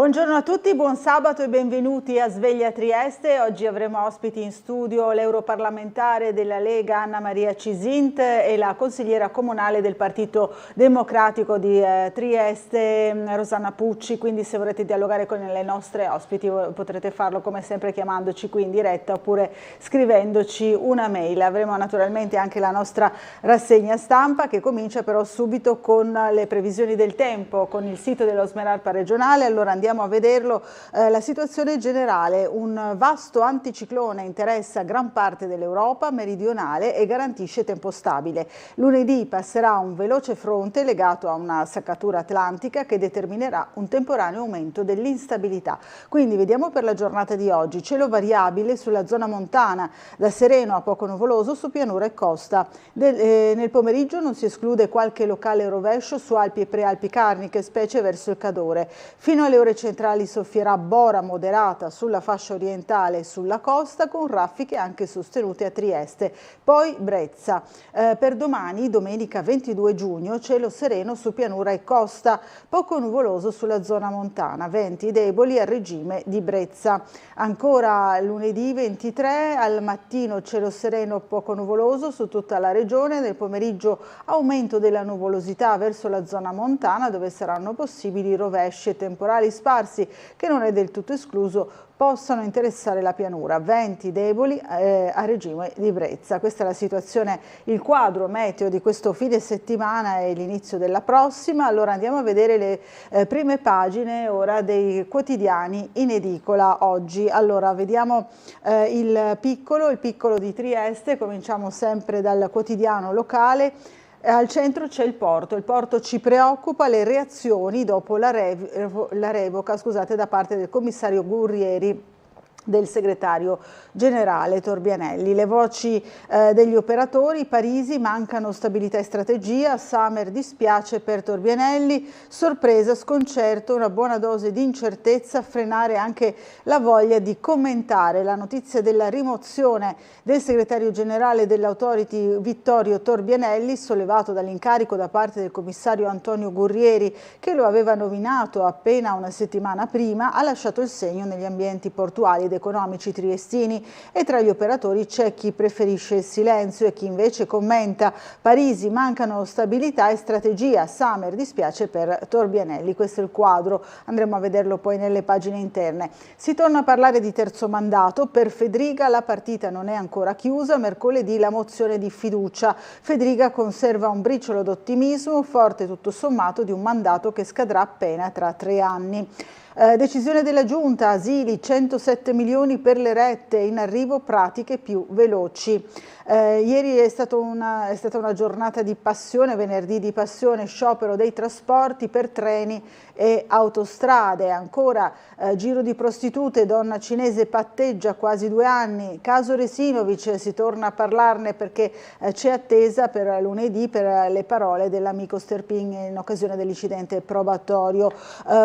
Buongiorno a tutti, buon sabato e benvenuti a Sveglia Trieste. Oggi avremo ospiti in studio l'europarlamentare della Lega Anna Maria Cisint e la consigliera comunale del Partito Democratico di Trieste Rosanna Pucci, quindi se vorrete dialogare con le nostre ospiti potrete farlo come sempre chiamandoci qui in diretta oppure scrivendoci una mail. Avremo naturalmente anche la nostra rassegna stampa che comincia però subito con le previsioni del tempo, con il sito dello Smeralpa regionale. Allora andiamo a vederlo, la situazione generale, un vasto anticiclone interessa gran parte dell'Europa meridionale e garantisce tempo stabile. Lunedì passerà un veloce fronte legato a una saccatura atlantica che determinerà un temporaneo aumento dell'instabilità. Quindi vediamo per la giornata di oggi, cielo variabile sulla zona montana, da sereno a poco nuvoloso su pianura e costa. Nel pomeriggio non si esclude qualche locale rovescio su Alpi e Prealpi Carniche, specie verso il Cadore. Fino alle ore centrali soffierà bora moderata sulla fascia orientale e sulla costa, con raffiche anche sostenute a Trieste. Poi Brezza. Per domani, domenica 22 giugno, cielo sereno su pianura e costa, poco nuvoloso sulla zona montana, venti deboli al regime di Brezza. Ancora lunedì 23, al mattino cielo sereno poco nuvoloso su tutta la regione, nel pomeriggio aumento della nuvolosità verso la zona montana dove saranno possibili rovesci e temporali sparsi che non è del tutto escluso possano interessare la pianura, venti deboli a regime di Brezza. Questa è la situazione, il quadro meteo di questo fine settimana e l'inizio della prossima. Allora andiamo a vedere le prime pagine ora dei quotidiani in edicola oggi. Allora vediamo il piccolo di Trieste, cominciamo sempre dal quotidiano locale. Al centro c'è il porto ci preoccupa le reazioni dopo la revoca da parte del commissario Gurrieri del segretario generale Torbianelli. Le voci degli operatori, Parisi, mancano stabilità e strategia, Summer dispiace per Torbianelli, sorpresa, sconcerto, una buona dose di incertezza, frenare anche la voglia di commentare. La notizia della rimozione del segretario generale dell'Authority Vittorio Torbianelli, sollevato dall'incarico da parte del commissario Antonio Gurrieri, che lo aveva nominato appena una settimana prima, ha lasciato il segno negli ambienti portuali ed economici triestini e tra gli operatori c'è chi preferisce il silenzio e chi invece commenta. Parisi, mancano stabilità e strategia, Summer dispiace per Torbianelli. Questo è il quadro, andremo a vederlo poi nelle pagine interne. Si torna a parlare di terzo mandato, per Fedriga la partita non è ancora chiusa, mercoledì la mozione di fiducia. Fedriga conserva un briciolo d'ottimismo, forte tutto sommato di un mandato che scadrà appena tra 3 anni. Decisione della Giunta, asili, 107 milioni per le rette, in arrivo pratiche più veloci. Ieri è stata una giornata di passione, venerdì di passione, sciopero dei trasporti per treni e autostrade. Ancora giro di prostitute, donna cinese patteggia quasi 2 anni. Caso Resinovic, si torna a parlarne perché c'è attesa per lunedì per le parole dell'amico Sterpin in occasione dell'incidente probatorio.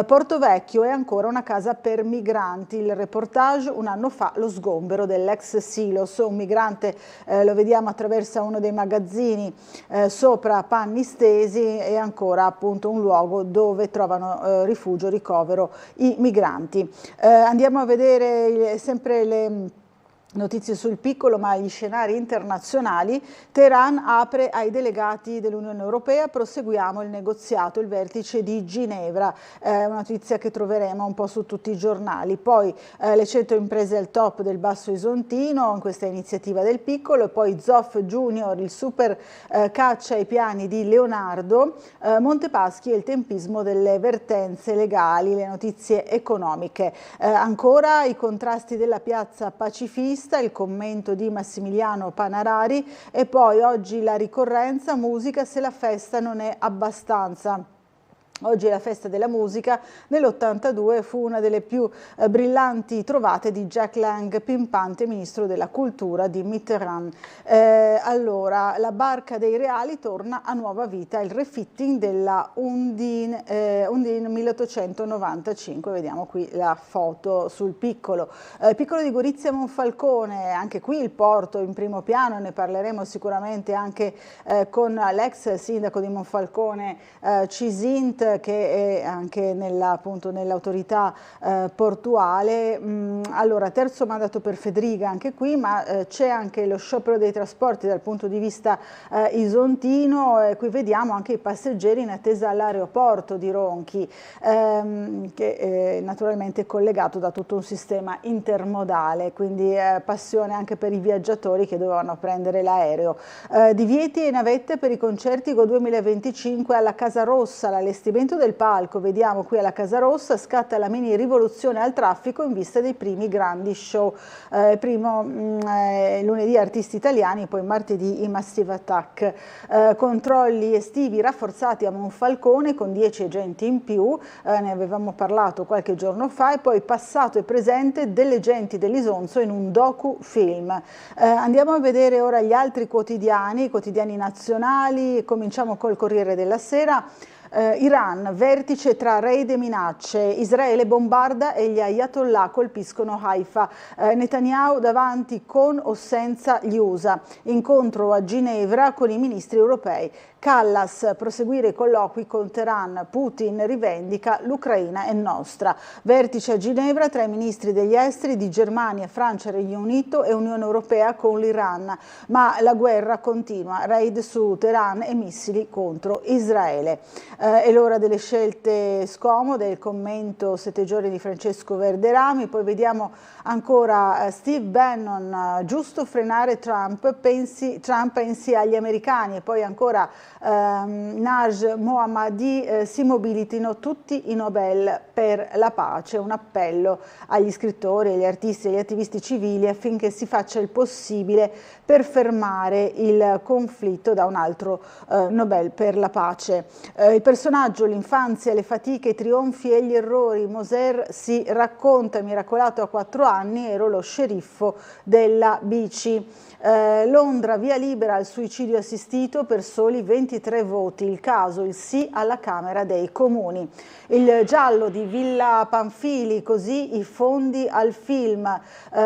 Portovecchio è ancora una casa per migranti. Il reportage, un anno fa lo sgombero dell'ex Silos, un migrante lo vediamo attraverso uno dei magazzini sopra panni stesi e ancora appunto un luogo dove trovano rifugio, ricovero i migranti. Andiamo a vedere sempre le notizie sul piccolo, ma gli scenari internazionali. Teheran apre ai delegati dell'Unione Europea, proseguiamo il negoziato, il vertice di Ginevra, una notizia che troveremo un po' su tutti i giornali. Poi le 100 imprese al top del Basso Isontino, in questa iniziativa del piccolo, e poi Zoff Junior, il super caccia ai piani di Leonardo, Montepaschi e il tempismo delle vertenze legali, le notizie economiche. Ancora i contrasti della piazza pacifista, il commento di Massimiliano Panarari e poi oggi la ricorrenza, musica se la festa non è abbastanza. Oggi è la festa della musica, nell'82 fu una delle più brillanti trovate di Jack Lang, pimpante ministro della cultura di Mitterrand. Allora, la barca dei reali torna a nuova vita, il refitting della Undine 1895, vediamo qui la foto sul piccolo. Piccolo di Gorizia Monfalcone, anche qui il porto in primo piano, ne parleremo sicuramente anche con l'ex sindaco di Monfalcone Cisint, che è anche nell'autorità portuale. Allora, terzo mandato per Fedriga anche qui, ma c'è anche lo sciopero dei trasporti dal punto di vista isontino, e qui vediamo anche i passeggeri in attesa all'aeroporto di Ronchi, che è naturalmente collegato da tutto un sistema intermodale, quindi passione anche per i viaggiatori che dovevano prendere l'aereo. Divieti e navette per i concerti Go 2025 alla Casa Rossa, l'allestimento del palco, vediamo qui alla Casa Rossa, scatta la mini rivoluzione al traffico in vista dei primi grandi show, primo lunedì artisti italiani, poi martedì i Massive Attack, controlli estivi rafforzati a Monfalcone con 10 agenti in più, ne avevamo parlato qualche giorno fa, e poi passato e presente delle genti dell'Isonzo in un docufilm. Andiamo a vedere ora gli altri quotidiani, i quotidiani nazionali, cominciamo col Corriere della Sera. Iran, vertice tra raid e minacce, Israele bombarda e gli ayatollah colpiscono Haifa, Netanyahu davanti con o senza gli USA, incontro a Ginevra con i ministri europei, Callas, proseguire i colloqui con Teheran, Putin rivendica l'Ucraina è nostra, vertice a Ginevra tra i ministri degli esteri di Germania, Francia, Regno Unito e Unione Europea con l'Iran, ma la guerra continua, raid su Teheran e missili contro Israele. È l'ora delle scelte scomode, il commento 7 giorni di Francesco Verderami, poi vediamo ancora Steve Bannon, giusto frenare Trump pensi agli americani, e poi ancora Naj Mohammadi, si mobilitino tutti i Nobel per la pace, un appello agli scrittori, agli artisti e agli attivisti civili affinché si faccia il possibile per fermare il conflitto da un altro Nobel per la pace. Il personaggio, l'infanzia, le fatiche, i trionfi e gli errori, Moser si racconta, miracolato a 4 anni, ero lo sceriffo della bici. Londra, via libera al suicidio assistito per soli 23 voti, il caso, il sì alla Camera dei Comuni. Il giallo di Villa Pamphili, così i fondi al film,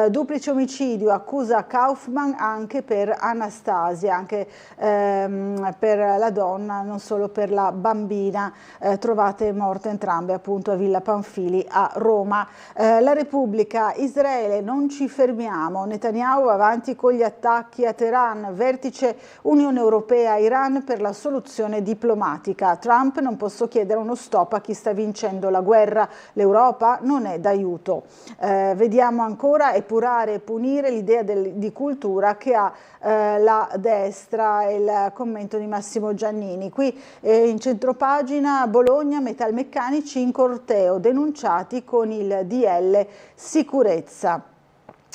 duplice omicidio, accusa Kaufman anche per Anastasia, anche per la donna, non solo per la bambina, trovate morte entrambe appunto a Villa Pamphili a Roma. La Repubblica, Israele, non ci fermiamo, Netanyahu avanti con gli attacchi a Teheran, vertice Unione Europea, Iran per la soluzione diplomatica, Trump non posso chiedere uno stop a chi sta vincendo la guerra, l'Europa non è d'aiuto. Vediamo ancora epurare e punire l'idea di cultura che ha la destra, il commento di Massimo Giannini. Qui in centropagina Bologna, metalmeccanici in corteo denunciati con il DL sicurezza.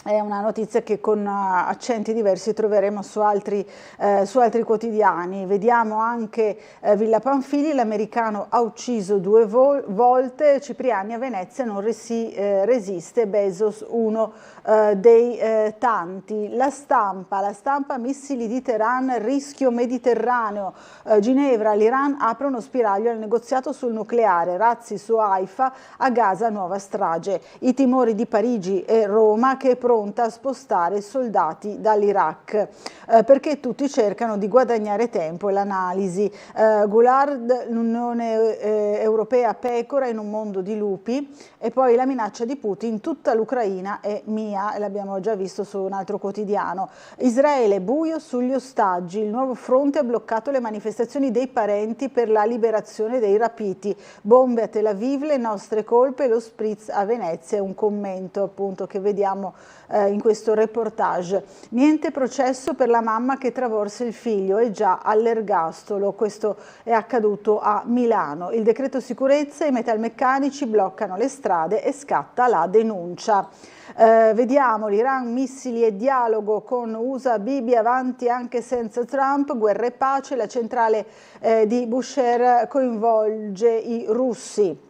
È una notizia che con accenti diversi troveremo su altri quotidiani. Vediamo anche Villa Pamphili, l'americano ha ucciso 2 volte, Cipriani a Venezia non si resiste, Bezos uno dei tanti. La stampa, missili di Teheran, rischio Mediterraneo, Ginevra, l'Iran apre uno spiraglio al negoziato sul nucleare, razzi su Haifa, a Gaza nuova strage, i timori di Parigi e Roma che pronta a spostare soldati dall'Iraq, perché tutti cercano di guadagnare tempo e l'analisi. Goulard, l'Unione Europea pecora in un mondo di lupi, e poi la minaccia di Putin, tutta l'Ucraina è mia, l'abbiamo già visto su un altro quotidiano. Israele, buio sugli ostaggi, il nuovo fronte ha bloccato le manifestazioni dei parenti per la liberazione dei rapiti, bombe a Tel Aviv, le nostre colpe, lo spritz a Venezia, un commento appunto che vediamo in questo reportage. Niente processo per la mamma che travolse il figlio, è già all'ergastolo, questo è accaduto a Milano. Il decreto sicurezza, i metalmeccanici bloccano le strade e scatta la denuncia. Vediamo l'Iran, missili e dialogo con USA, Bibi avanti anche senza Trump, guerra e pace, la centrale di Bushehr coinvolge i russi.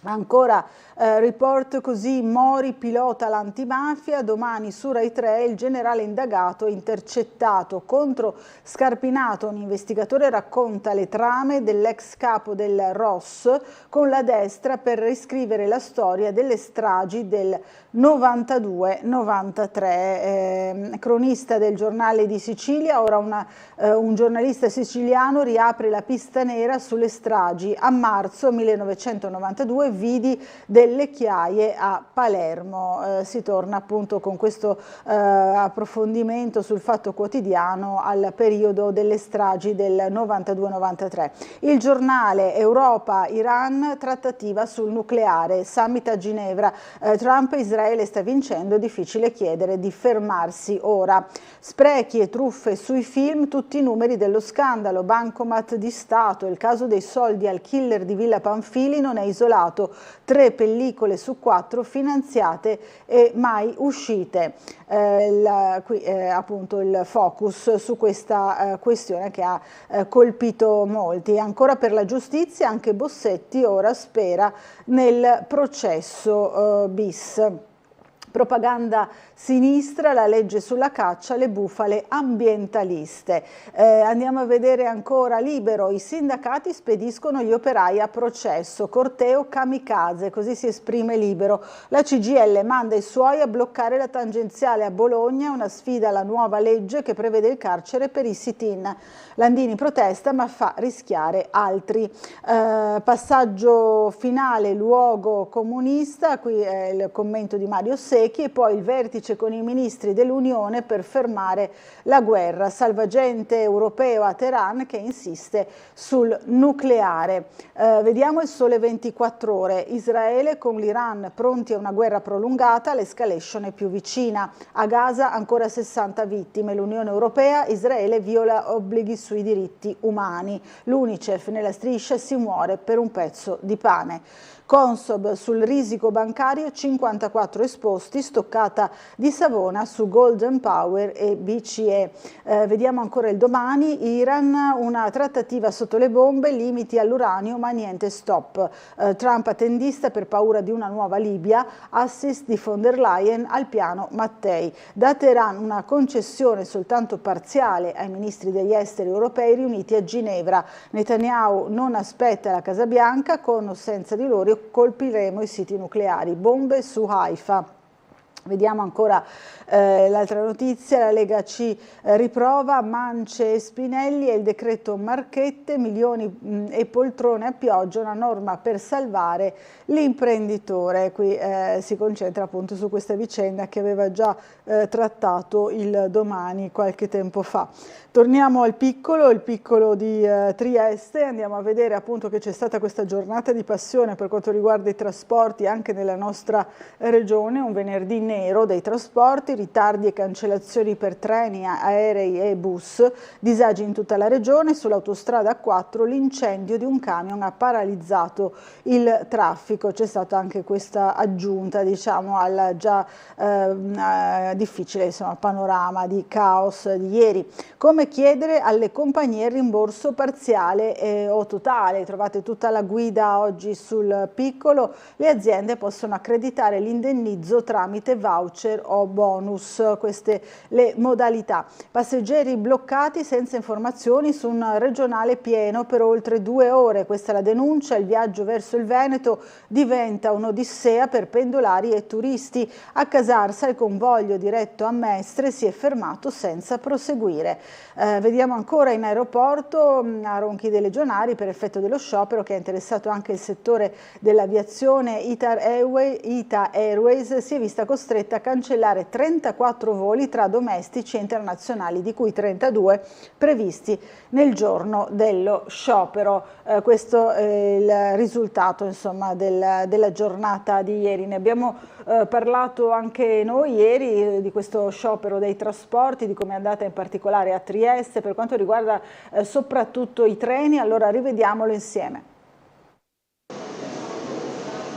Ancora report così, Mori pilota l'antimafia, domani su Rai 3 il generale indagato intercettato contro Scarpinato, un investigatore racconta le trame dell'ex capo del ROS con la destra per riscrivere la storia delle stragi del 92-93. Cronista del giornale di Sicilia, ora un giornalista siciliano riapre la pista nera sulle stragi. A marzo 1992 vidi delle chiaie a Palermo. Si torna appunto con questo approfondimento sul Fatto Quotidiano al periodo delle stragi del 92-93. Il giornale, Europa-Iran, trattativa sul nucleare, summit a Ginevra, Trump e Israele sta vincendo, difficile chiedere di fermarsi ora. Sprechi e truffe sui film, tutti i numeri dello scandalo, Bancomat di Stato, il caso dei soldi al killer di Villa Pamphili non è isolato, 3 pellicole su 4 finanziate e mai uscite. Qui appunto il focus su questa questione che ha colpito molti. Ancora per la giustizia, anche Bossetti ora spera nel processo bis. Propaganda sinistra, la legge sulla caccia, le bufale ambientaliste. Andiamo a vedere ancora Libero, i sindacati spediscono gli operai a processo, corteo kamikaze, così si esprime Libero. La CGIL manda i suoi a bloccare la tangenziale a Bologna, una sfida alla nuova legge che prevede il carcere per i sit-in. Landini protesta ma fa rischiare altri. Passaggio finale, luogo comunista, qui è il commento di Mario Secchi, e poi il vertice con i ministri dell'Unione per fermare la guerra, salvagente europeo a Teheran che insiste sul nucleare. Vediamo il Sole 24 Ore, Israele con l'Iran pronti a una guerra prolungata, l'escalation è più vicina, a Gaza ancora 60 vittime, l'Unione Europea, Israele viola obblighi sui diritti umani, l'Unicef nella striscia si muore per un pezzo di pane. Consob sul risico bancario, 54 esposti, stoccata di Savona su Golden Power e BCE. Vediamo ancora il Domani, Iran, una trattativa sotto le bombe, limiti all'uranio ma niente stop. Trump attendista per paura di una nuova Libia, assist di von der Leyen al piano Mattei. Da Teheran una concessione soltanto parziale ai ministri degli esteri europei riuniti a Ginevra. Netanyahu non aspetta la Casa Bianca, con o senza di loro colpiremo i siti nucleari, bombe su Haifa. Vediamo ancora l'altra notizia, la Lega C riprova Mance e Spinelli e il decreto Marchette, milioni e poltrone a pioggia, una norma per salvare l'imprenditore. Qui si concentra appunto su questa vicenda che aveva già trattato il Domani qualche tempo fa. Torniamo al piccolo, il piccolo di Trieste, andiamo a vedere appunto che c'è stata questa giornata di passione per quanto riguarda i trasporti anche nella nostra regione, un venerdì nero dei trasporti, ritardi e cancellazioni per treni, aerei e bus, disagi in tutta la regione, sull'autostrada A4 l'incendio di un camion ha paralizzato il traffico, c'è stata anche questa aggiunta diciamo al già difficile insomma, panorama di caos di ieri. Come chiedere alle compagnie il rimborso parziale o totale, trovate tutta la guida oggi sul piccolo, le aziende possono accreditare l'indennizzo tramite voucher o bonus, queste le modalità. Passeggeri bloccati senza informazioni su un regionale pieno per oltre 2 ore, questa è la denuncia, il viaggio verso il Veneto diventa un'odissea per pendolari e turisti, a Casarsa il convoglio diretto a Mestre si è fermato senza proseguire. Vediamo ancora in aeroporto a Ronchi dei Legionari per effetto dello sciopero che ha interessato anche il settore dell'aviazione. ITA Airways si è vista costretta a cancellare 34 voli tra domestici e internazionali, di cui 32 previsti nel giorno dello sciopero. Questo è il risultato insomma, della giornata di ieri. Ne abbiamo parlato anche noi ieri di questo sciopero dei trasporti, di come è andata in particolare a Trieste per quanto riguarda soprattutto i treni. Allora rivediamolo insieme.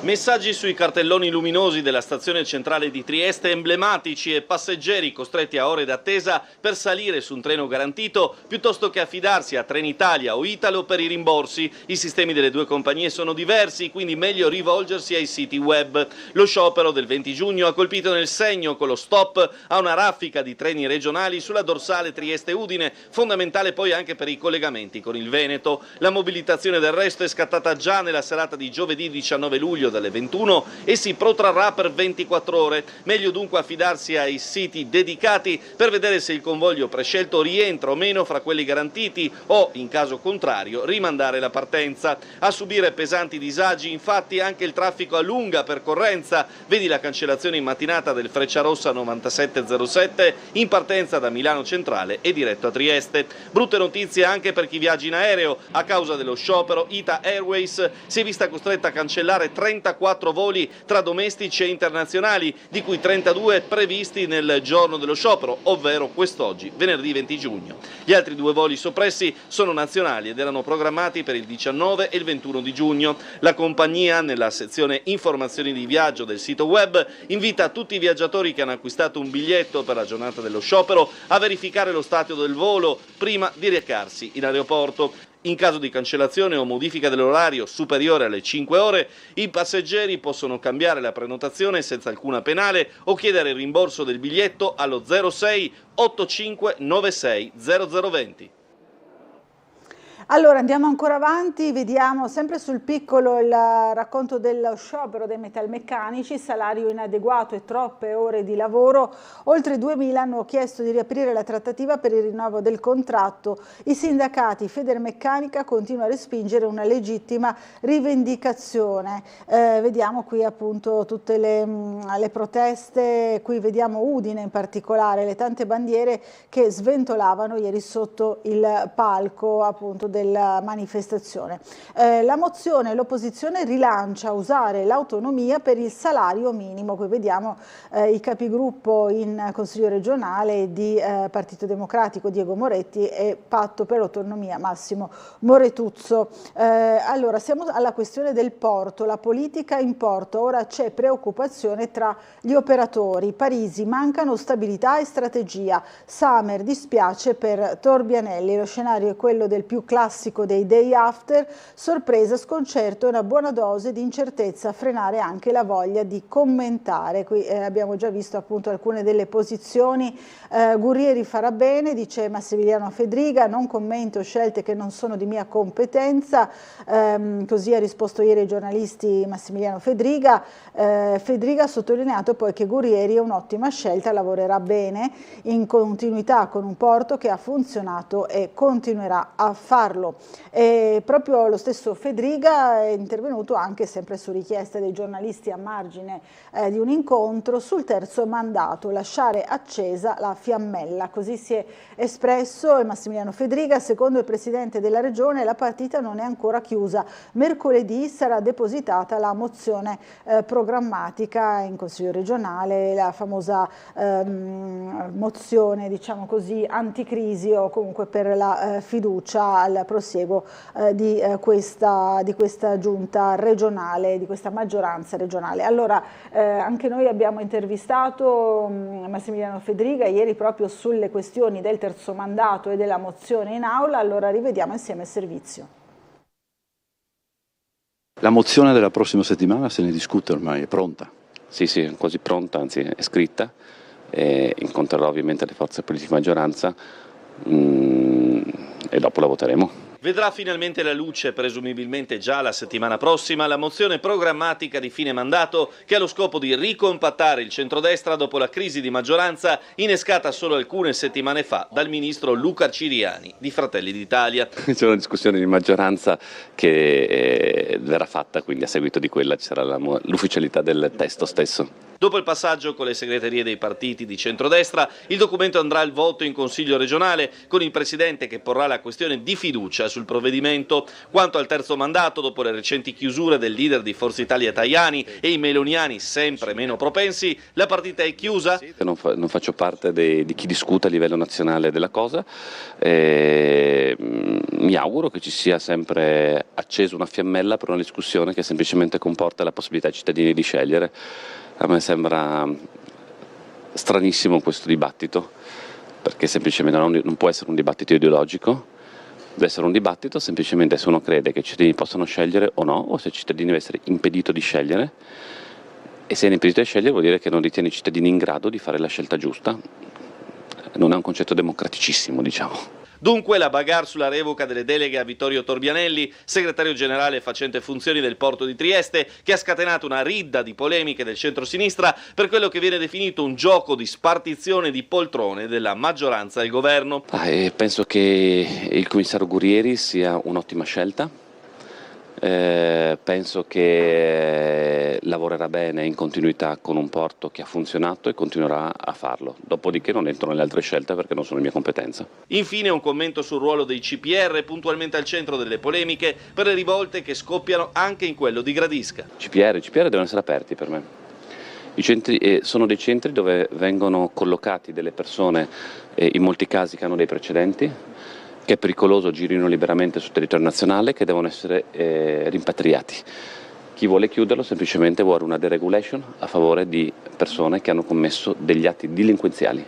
Messaggi sui cartelloni luminosi della stazione centrale di Trieste, emblematici, e passeggeri costretti a ore d'attesa per salire su un treno garantito piuttosto che affidarsi a Trenitalia o Italo per i rimborsi. I sistemi delle due compagnie sono diversi, quindi meglio rivolgersi ai siti web. Lo sciopero del 20 giugno ha colpito nel segno con lo stop a una raffica di treni regionali sulla dorsale Trieste-Udine, fondamentale poi anche per i collegamenti con il Veneto. La mobilitazione del resto è scattata già nella serata di giovedì 19 luglio dalle 21 e si protrarrà per 24 ore. Meglio dunque affidarsi ai siti dedicati per vedere se il convoglio prescelto rientra o meno fra quelli garantiti o, in caso contrario, rimandare la partenza. A subire pesanti disagi infatti anche il traffico a lunga percorrenza. Vedi la cancellazione in mattinata del Frecciarossa 9707 in partenza da Milano Centrale e diretto a Trieste. Brutte notizie anche per chi viaggia in aereo. A causa dello sciopero, Ita Airways si è vista costretta a cancellare 34 voli tra domestici e internazionali, di cui 32 previsti nel giorno dello sciopero, ovvero quest'oggi, venerdì 20 giugno. Gli altri 2 voli soppressi sono nazionali ed erano programmati per il 19 e il 21 di giugno. La compagnia, nella sezione informazioni di viaggio del sito web, invita tutti i viaggiatori che hanno acquistato un biglietto per la giornata dello sciopero a verificare lo stato del volo prima di recarsi in aeroporto. In caso di cancellazione o modifica dell'orario superiore alle 5 ore, i passeggeri possono cambiare la prenotazione senza alcuna penale o chiedere il rimborso del biglietto allo 06 85 96 0020. Allora andiamo ancora avanti, vediamo sempre sul piccolo il racconto dello sciopero dei metalmeccanici, salario inadeguato e troppe ore di lavoro. Oltre 2000 hanno chiesto di riaprire la trattativa per il rinnovo del contratto. I sindacati Federmeccanica continuano a respingere una legittima rivendicazione. Vediamo qui appunto tutte le proteste, qui vediamo Udine in particolare, le tante bandiere che sventolavano ieri sotto il palco appunto della manifestazione. La mozione, l'opposizione rilancia usare l'autonomia per il salario minimo. Qui vediamo i capigruppo in Consiglio regionale di Partito Democratico Diego Moretti e Patto per l'Autonomia Massimo Moretuzzo. Allora siamo alla questione del porto, la politica in porto. Ora c'è preoccupazione tra gli operatori. Parisi, mancano stabilità e strategia. Summer dispiace per Torbianelli. Lo scenario è quello del più classico dei day after, sorpresa, sconcerto e una buona dose di incertezza a frenare anche la voglia di commentare. Qui abbiamo già visto appunto alcune delle posizioni. Gurrieri farà bene, dice Massimiliano Fedriga, non commento scelte che non sono di mia competenza, così ha risposto ieri ai giornalisti Massimiliano Fedriga. Fedriga ha sottolineato poi che Gurrieri è un'ottima scelta, lavorerà bene in continuità con un porto che ha funzionato e continuerà a farlo. E proprio lo stesso Fedriga è intervenuto anche sempre su richiesta dei giornalisti a margine di un incontro sul terzo mandato, lasciare accesa la fiammella, così si è espresso Massimiliano Fedriga. Secondo il presidente della regione la partita non è ancora chiusa, mercoledì sarà depositata la mozione programmatica in Consiglio regionale, la famosa mozione diciamo così anticrisi o comunque per la fiducia al prosieguo di questa giunta regionale, di questa maggioranza regionale. Allora anche noi abbiamo intervistato Massimiliano Fedriga ieri proprio sulle questioni del terzo mandato e della mozione in aula, allora rivediamo insieme il servizio. La mozione della prossima settimana se ne discute ormai, è pronta? Sì, è quasi pronta, anzi è scritta, incontrerò ovviamente le forze politiche di maggioranza e dopo la voteremo. Vedrà finalmente la luce, presumibilmente già la settimana prossima, la mozione programmatica di fine mandato che ha lo scopo di ricompattare il centrodestra dopo la crisi di maggioranza innescata solo alcune settimane fa dal ministro Luca Ciriani di Fratelli d'Italia. C'è una discussione di maggioranza che verrà fatta, quindi a seguito di quella ci sarà l'ufficialità del testo stesso. Dopo il passaggio con le segreterie dei partiti di centrodestra, il documento andrà al voto in Consiglio regionale con il Presidente che porrà la questione di fiducia sul provvedimento. Quanto al terzo mandato, dopo le recenti chiusure del leader di Forza Italia Tajani e i meloniani sempre meno propensi, la partita è chiusa? Non faccio parte di chi discute a livello nazionale della cosa. Mi auguro che ci sia sempre accesa una fiammella per una discussione che semplicemente comporta la possibilità ai cittadini di scegliere. A me sembra stranissimo questo dibattito, perché semplicemente non può essere un dibattito ideologico, deve essere un dibattito semplicemente se uno crede che i cittadini possano scegliere o no, o se il cittadino deve essere impedito di scegliere, e se è impedito di scegliere vuol dire che non ritiene i cittadini in grado di fare la scelta giusta. Non è un concetto democraticissimo, diciamo. Dunque la bagarre sulla revoca delle deleghe a Vittorio Torbianelli, segretario generale facente funzioni del Porto di Trieste, che ha scatenato una ridda di polemiche del centro-sinistra per quello che viene definito un gioco di spartizione di poltrone della maggioranza del governo. Penso che il commissario Guerrieri sia un'ottima scelta. Penso che lavorerà bene in continuità con un porto che ha funzionato e continuerà a farlo. Dopodiché non entro nelle altre scelte perché non sono di mia competenza. Infine un commento sul ruolo dei CPR, puntualmente al centro delle polemiche per le rivolte che scoppiano anche in quello di Gradisca. CPR devono essere aperti per me. I centri sono dei centri dove vengono collocati delle persone, in molti casi che hanno dei precedenti, che è pericoloso girino liberamente sul territorio nazionale, che devono essere rimpatriati. Chi vuole chiuderlo semplicemente vuole una deregulation a favore di persone che hanno commesso degli atti delinquenziali.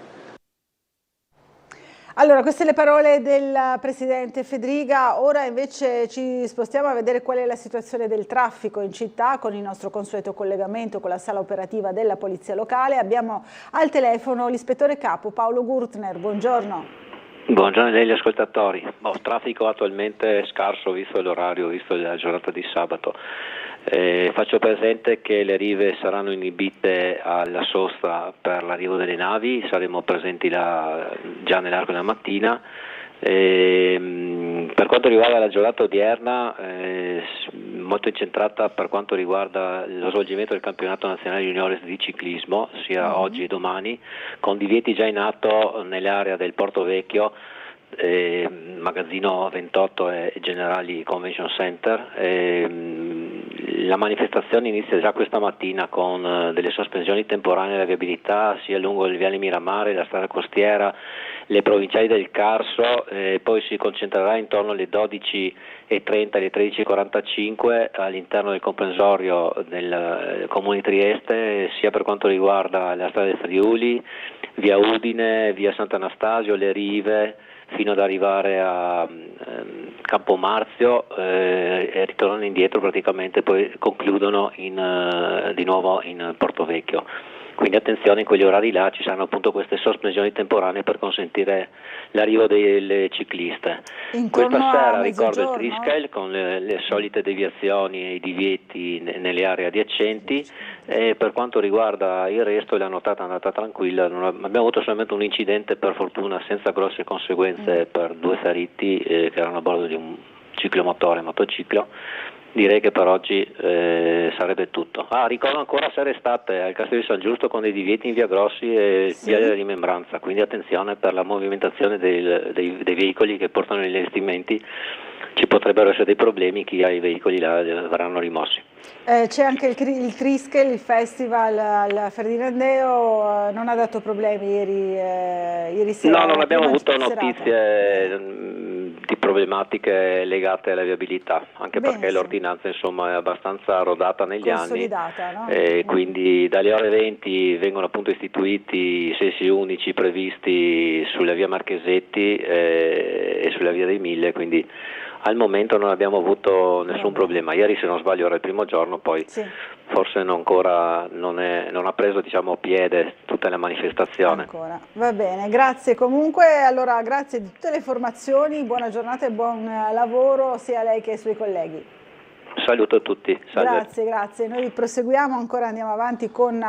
Allora, queste le parole del Presidente Fedriga. Ora invece ci spostiamo a vedere qual è la situazione del traffico in città con il nostro consueto collegamento con la sala operativa della Polizia Locale. Abbiamo al telefono l'ispettore capo Paolo Gurtner. Buongiorno. Buongiorno a lei gli ascoltatori. Traffico attualmente scarso visto l'orario, visto la giornata di sabato. Faccio presente che le rive saranno inibite alla sosta per l'arrivo delle navi, saremo presenti già nell'arco della mattina. Per quanto riguarda la giornata odierna, molto incentrata per quanto riguarda lo svolgimento del campionato nazionale juniores di ciclismo, sia oggi e domani, con divieti già in atto nell'area del Porto Vecchio, Magazzino 28 e Generali Convention Center. La manifestazione inizia già questa mattina con delle sospensioni temporanee della viabilità sia lungo il viale Miramare, la strada costiera, le provinciali del Carso, poi si concentrerà intorno alle 12:30 alle 13:45 all'interno del comprensorio del Comune di Trieste, sia per quanto riguarda la strada del Friuli, via Udine, via Sant'Anastasio, le rive, fino ad arrivare a Campomarzio e ritornano indietro praticamente, poi concludono di nuovo in Porto Vecchio. Quindi attenzione, in quegli orari là ci saranno appunto queste sospensioni temporanee per consentire l'arrivo delle cicliste. Questa sera ricordo il Triskel con le solite deviazioni e i divieti nelle aree adiacenti, e per quanto riguarda il resto la nottata è andata tranquilla, abbiamo avuto solamente un incidente per fortuna senza grosse conseguenze per 2 feriti che erano a bordo di un ciclomotore, motociclo. Direi che per oggi sarebbe tutto. Ricordo ancora Serra Estate al Castello di San Giusto con dei divieti in via Grossi e via della Rimembranza, quindi attenzione per la movimentazione dei veicoli che portano gli allestimenti, ci potrebbero essere dei problemi, chi ha i veicoli là verranno rimossi. C'è anche il Triskel, il festival al Ferdinandeo, non ha dato problemi ieri sera? No, non abbiamo avuto notizie di problematiche legate alla viabilità, anche perché l'ordinanza insomma è abbastanza rodata negli anni, no? Quindi dalle ore 20 vengono appunto istituiti i sensi unici previsti sulla via Marchesetti e sulla via dei Mille, quindi al momento non abbiamo avuto nessun problema. Ieri, se non sbaglio, era il primo giorno, poi forse non ha preso piede tutta la manifestazione. Ancora. Va bene, grazie comunque. Allora, grazie di tutte le informazioni, buona giornata e buon lavoro sia a lei che ai suoi colleghi. Saluto a tutti. Salve. Grazie. Noi proseguiamo ancora, andiamo avanti con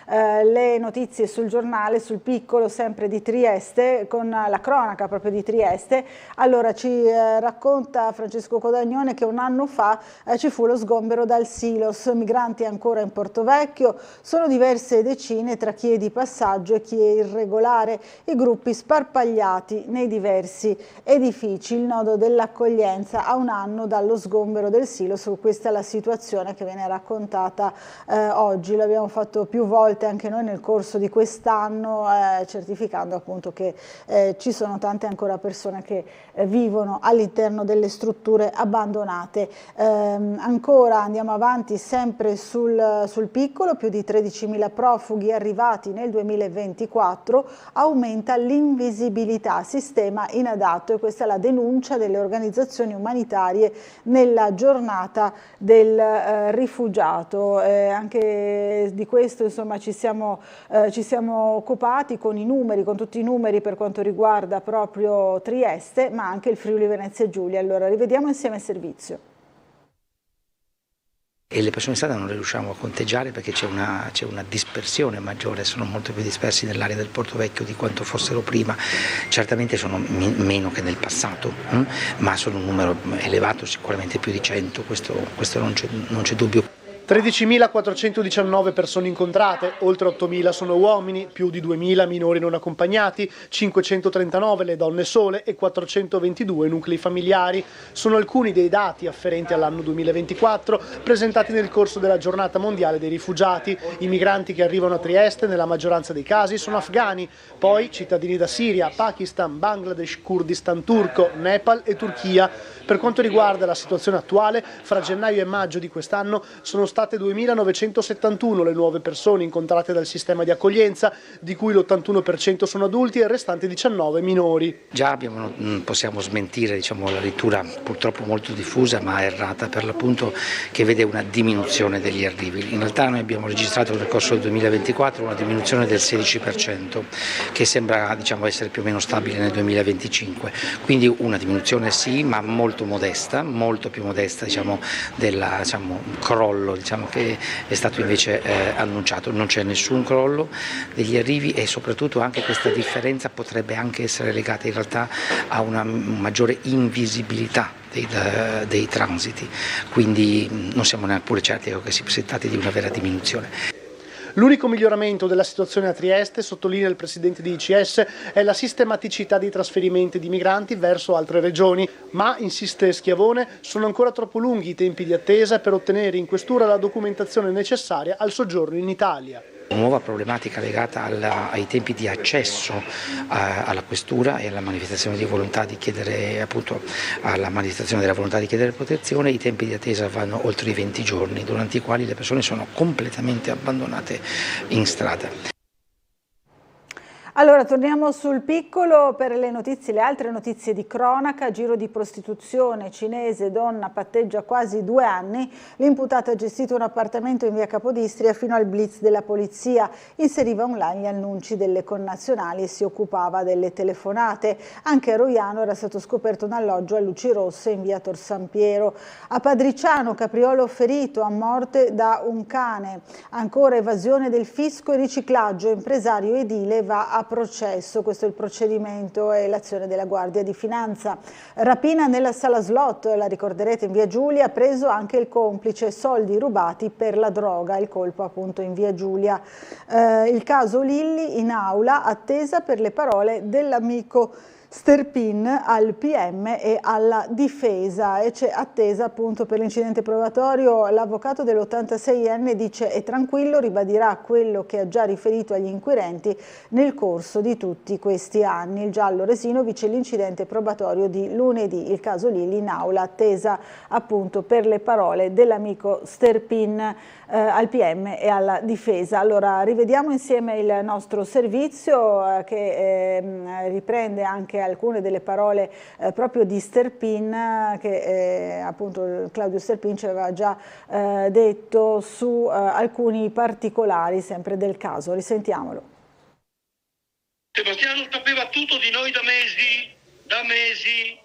le notizie sul giornale, sul Piccolo, sempre di Trieste, con la cronaca proprio di Trieste. Allora ci racconta Francesco Codagnone che un anno fa ci fu lo sgombero dal Silos, migranti ancora in Portovecchio, sono diverse decine tra chi è di passaggio e chi è irregolare, i gruppi sparpagliati nei diversi edifici. Il nodo dell'accoglienza a un anno dallo sgombero del Silos. Questa è la situazione che viene raccontata oggi, l'abbiamo fatto più volte anche noi nel corso di quest'anno, certificando appunto che ci sono tante ancora persone che vivono all'interno delle strutture abbandonate. Ancora andiamo avanti sempre sul Piccolo, più di 13.000 profughi arrivati nel 2024, aumenta l'invisibilità, sistema inadatto, e questa è la denuncia delle organizzazioni umanitarie nella giornata del rifugiato. Anche di questo insomma ci siamo occupati con i numeri, con tutti i numeri per quanto riguarda proprio Trieste, ma anche il Friuli Venezia Giulia. Allora rivediamo insieme il servizio. E le persone in strada non le riusciamo a conteggiare perché c'è una dispersione maggiore, sono molto più dispersi nell'area del Portovecchio di quanto fossero prima. Certamente sono meno che nel passato, ma sono un numero elevato, sicuramente più di 100, questo non c'è dubbio. 13.419 persone incontrate, oltre 8.000 sono uomini, più di 2.000 minori non accompagnati, 539 le donne sole e 422 nuclei familiari. Sono alcuni dei dati afferenti all'anno 2024 presentati nel corso della giornata mondiale dei rifugiati. I migranti che arrivano a Trieste nella maggioranza dei casi sono afghani, poi cittadini da Siria, Pakistan, Bangladesh, Kurdistan turco, Nepal e Turchia. Per quanto riguarda la situazione attuale, fra gennaio e maggio di quest'anno sono state 2.971 le nuove persone incontrate dal sistema di accoglienza, di cui l'81% sono adulti e il restante 19 minori. Già possiamo smentire la lettura purtroppo molto diffusa ma errata per l'appunto, che vede una diminuzione degli arrivi. In realtà noi abbiamo registrato nel corso del 2024 una diminuzione del 16%, che sembra essere più o meno stabile nel 2025, quindi una diminuzione sì, ma molto modesta, molto più modesta del crollo che è stato invece annunciato. Non c'è nessun crollo degli arrivi e soprattutto anche questa differenza potrebbe anche essere legata in realtà a una maggiore invisibilità dei transiti, quindi non siamo neppure certi che si tratti di una vera diminuzione. L'unico miglioramento della situazione a Trieste, sottolinea il presidente di ICS, è la sistematicità dei trasferimenti di migranti verso altre regioni, ma, insiste Schiavone, sono ancora troppo lunghi i tempi di attesa per ottenere in questura la documentazione necessaria al soggiorno in Italia. Nuova problematica legata ai tempi di accesso alla questura e alla manifestazione di volontà di chiedere, appunto, alla manifestazione della volontà di chiedere protezione. I tempi di attesa vanno oltre i 20 giorni, durante i quali le persone sono completamente abbandonate in strada. Allora, torniamo sul Piccolo per le altre notizie di cronaca. Giro di prostituzione cinese, donna patteggia quasi 2 anni. L'imputato ha gestito un appartamento in via Capodistria fino al blitz della polizia. Inseriva online gli annunci delle connazionali e si occupava delle telefonate. Anche a Roiano era stato scoperto un alloggio a luci rosse in via Tor San Piero. A Padriciano, capriolo ferito a morte da un cane. Ancora evasione del fisco e riciclaggio. Impresario edile va a processo, questo è il procedimento e l'azione della Guardia di Finanza. Rapina nella sala slot, la ricorderete in via Giulia, preso anche il complice, soldi rubati per la droga, il colpo appunto in via Giulia. Il caso Lilli in aula, attesa per le parole dell'amico Sterpin al PM e alla difesa, e c'è attesa appunto per l'incidente probatorio. L'avvocato dell'86enne dice è tranquillo, ribadirà quello che ha già riferito agli inquirenti nel corso di tutti questi anni. Il giallo resino dice l'incidente probatorio di lunedì, il caso Lilli in aula, attesa appunto per le parole dell'amico Sterpin al PM e alla difesa. Allora rivediamo insieme il nostro servizio che riprende anche alcune delle parole proprio di Sterpin che appunto Claudio Sterpin ci aveva già detto su alcuni particolari sempre del caso. Risentiamolo. Sebastiano sapeva tutto di noi da mesi,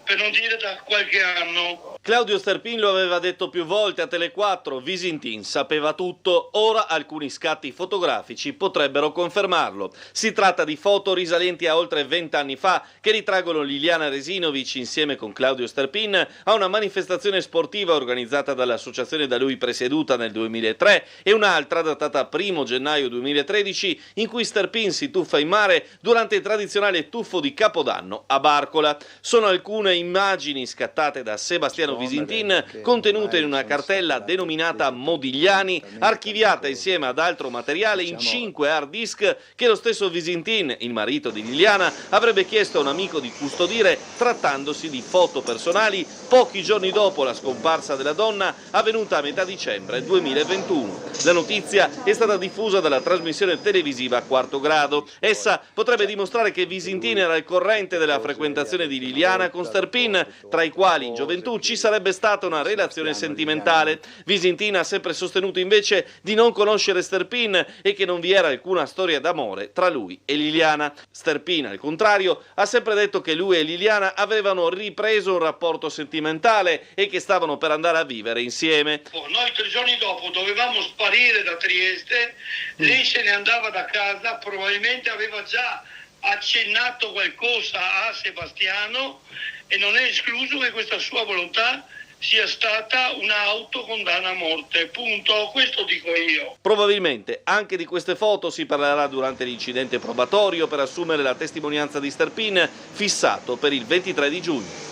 per non dire da qualche anno. Claudio Sterpin lo aveva detto più volte a Tele4, Visintin sapeva tutto, ora alcuni scatti fotografici potrebbero confermarlo. Si tratta di foto risalenti a oltre 20 anni fa che ritraggono Liliana Resinovic insieme con Claudio Sterpin a una manifestazione sportiva organizzata dall'associazione da lui presieduta nel 2003 e un'altra datata 1 gennaio 2013 in cui Sterpin si tuffa in mare durante il tradizionale tuffo di Capodanno a Barcola. Sono alcune immagini scattate da Sebastiano Visintin contenute in una cartella denominata Modigliani, archiviata insieme ad altro materiale in 5 hard disk che lo stesso Visintin, il marito di Liliana, avrebbe chiesto a un amico di custodire trattandosi di foto personali pochi giorni dopo la scomparsa della donna avvenuta a metà dicembre 2021. La notizia è stata diffusa dalla trasmissione televisiva Quarto Grado. Essa potrebbe dimostrare che Visintin era al corrente della frequentazione di Liliana con Sterpin, tra i quali in gioventù ci sarebbe stata una relazione sentimentale. Visintin ha sempre sostenuto invece di non conoscere Sterpin e che non vi era alcuna storia d'amore tra lui e Liliana. Sterpin, al contrario, ha sempre detto che lui e Liliana avevano ripreso un rapporto sentimentale e che stavano per andare a vivere insieme. Noi 3 giorni dopo dovevamo sparire da Trieste, lei se ne andava da casa, probabilmente aveva già accennato qualcosa a Sebastiano e non è escluso che questa sua volontà sia stata un'autocondanna a morte, punto, questo dico io. Probabilmente anche di queste foto si parlerà durante l'incidente probatorio per assumere la testimonianza di Sterpin, fissato per il 23 di giugno.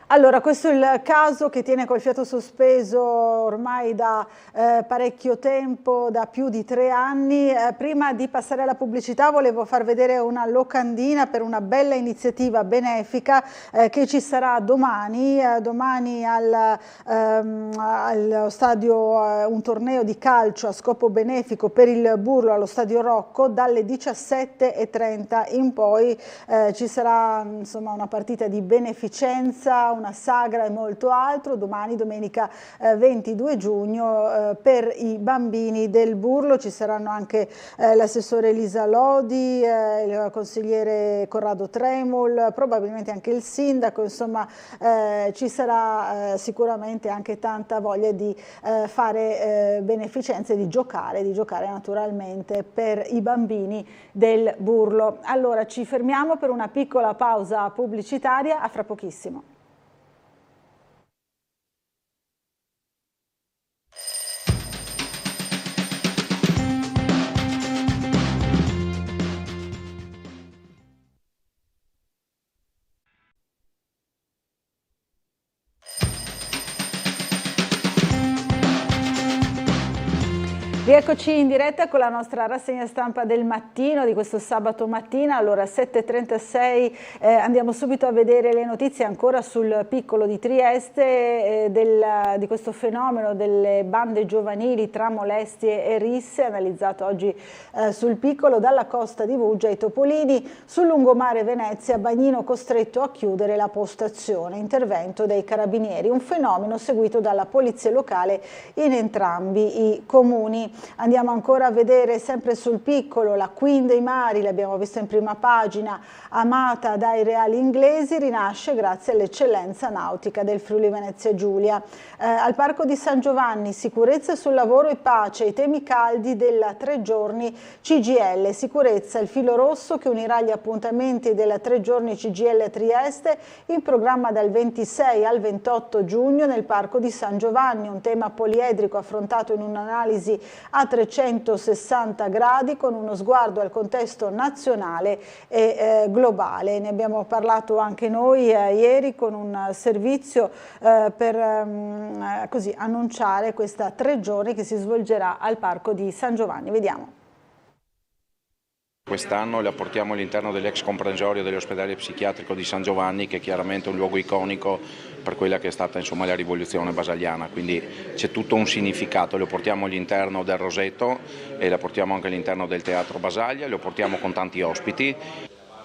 Allora, questo è il caso che tiene col fiato sospeso ormai da parecchio tempo, da più di 3 anni. Prima di passare alla pubblicità volevo far vedere una locandina per una bella iniziativa benefica che ci sarà domani allo stadio, un torneo di calcio a scopo benefico per il Burlo allo Stadio Rocco dalle 17:30 in poi. Ci sarà insomma una partita di beneficenza, una sagra e molto altro, domani domenica 22 giugno per i bambini del Burlo. Ci saranno anche l'assessore Elisa Lodi, il consigliere Corrado Tremol, probabilmente anche il sindaco, insomma ci sarà sicuramente anche tanta voglia di fare beneficenza e di giocare naturalmente per i bambini del Burlo. Allora ci fermiamo per una piccola pausa pubblicitaria, a fra pochissimo. Rieccoci in diretta con la nostra rassegna stampa del mattino di questo sabato mattina, allora 7:36, andiamo subito a vedere le notizie ancora sul piccolo di Trieste, di questo fenomeno delle bande giovanili tra molestie e risse, analizzato oggi sul piccolo, dalla costa di Vuggia ai Topolini, sul lungomare Venezia, Bagnino costretto a chiudere la postazione, intervento dei carabinieri, un fenomeno seguito dalla polizia locale in entrambi i comuni. Andiamo ancora a vedere sempre sul piccolo la Queen dei Mari, l'abbiamo visto in prima pagina, amata dai reali inglesi, rinasce grazie all'eccellenza nautica del Friuli Venezia Giulia. Al Parco di San Giovanni, sicurezza sul lavoro e pace, i temi caldi della 3 giorni CGIL, sicurezza, il filo rosso che unirà gli appuntamenti della 3 giorni CGIL a Trieste, in programma dal 26 al 28 giugno nel Parco di San Giovanni, un tema poliedrico affrontato in un'analisi a 360 gradi con uno sguardo al contesto nazionale e globale. Ne abbiamo parlato anche noi ieri con un servizio per così annunciare questa 3 giorni che si svolgerà al Parco di San Giovanni. Vediamo. Quest'anno la portiamo all'interno dell'ex comprensorio dell'ospedale psichiatrico di San Giovanni, che è chiaramente un luogo iconico per quella che è stata insomma la rivoluzione basaliana, quindi c'è tutto un significato. Lo portiamo all'interno del Roseto e la portiamo anche all'interno del Teatro Basaglia, lo portiamo con tanti ospiti.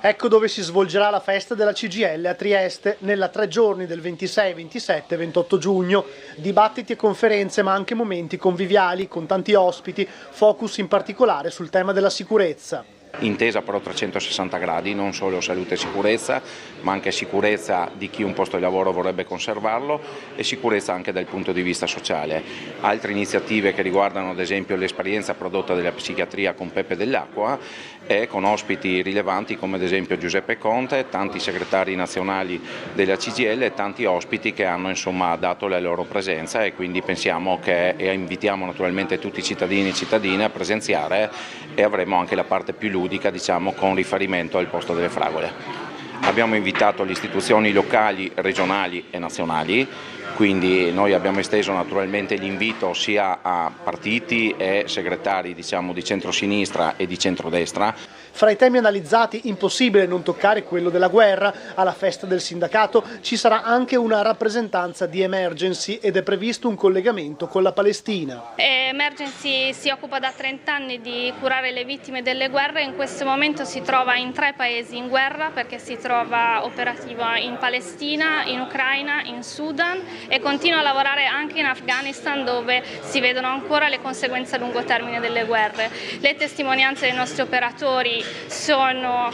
Ecco dove si svolgerà la festa della CGIL a Trieste nella 3 giorni del 26, 27 e 28 giugno. Dibattiti e conferenze, ma anche momenti conviviali con tanti ospiti, focus in particolare sul tema della sicurezza. intesa però a 360 gradi, non solo salute e sicurezza, ma anche sicurezza di chi un posto di lavoro vorrebbe conservarlo e sicurezza anche dal punto di vista sociale. Altre iniziative che riguardano ad esempio l'esperienza prodotta della psichiatria con Peppe Dell'Acqua e con ospiti rilevanti come ad esempio Giuseppe Conte, tanti segretari nazionali della CGIL e tanti ospiti che hanno insomma dato la loro presenza, e quindi pensiamo che, e invitiamo naturalmente tutti i cittadini e cittadine a presenziare, e avremo anche la parte più ludica, diciamo, con riferimento al posto delle fragole. Abbiamo invitato le istituzioni locali, regionali e nazionali, quindi noi abbiamo esteso naturalmente l'invito sia a partiti e segretari, diciamo, di centrosinistra e di centrodestra. Fra i temi analizzati, impossibile non toccare quello della guerra. Alla festa del sindacato ci sarà anche una rappresentanza di Emergency ed è previsto un collegamento con la Palestina. Emergency si occupa da 30 anni di curare le vittime delle guerre, in questo momento si trova in 3 paesi in guerra, perché si trova operativa in Palestina, in Ucraina, in Sudan, e continua a lavorare anche in Afghanistan, dove si vedono ancora le conseguenze a lungo termine delle guerre. Le testimonianze dei nostri operatori sono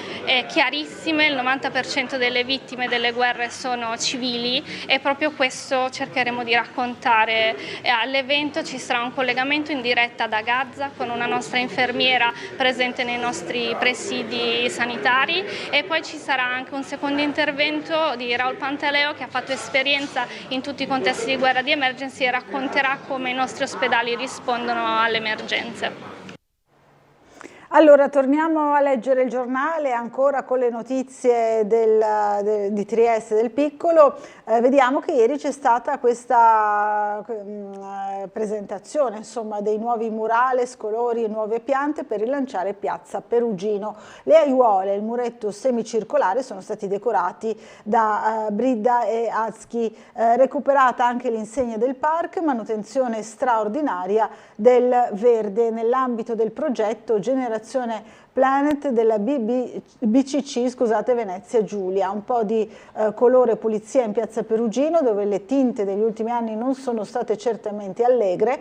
chiarissime, il 90% delle vittime delle guerre sono civili, e proprio questo cercheremo di raccontare. All'evento ci sarà un collegamento in diretta da Gaza con una nostra infermiera presente nei nostri presidi sanitari, e poi ci sarà anche un secondo intervento di Raul Pantaleo, che ha fatto esperienza in tutti i contesti di guerra di Emergency e racconterà come i nostri ospedali rispondono alle emergenze. Allora, torniamo a leggere il giornale ancora con le notizie di Trieste del Piccolo. Vediamo che ieri c'è stata questa presentazione, insomma, dei nuovi murales, colori e nuove piante per rilanciare Piazza Perugino. Le aiuole e il muretto semicircolare sono stati decorati da Bridda e Azchi. Recuperata anche l'insegna del park, manutenzione straordinaria del verde nell'ambito del progetto Generazione Planet della BCC, scusate, Venezia Giulia. Un po' di colore e pulizia in Piazza Perugino, dove le tinte degli ultimi anni non sono state certamente allegre,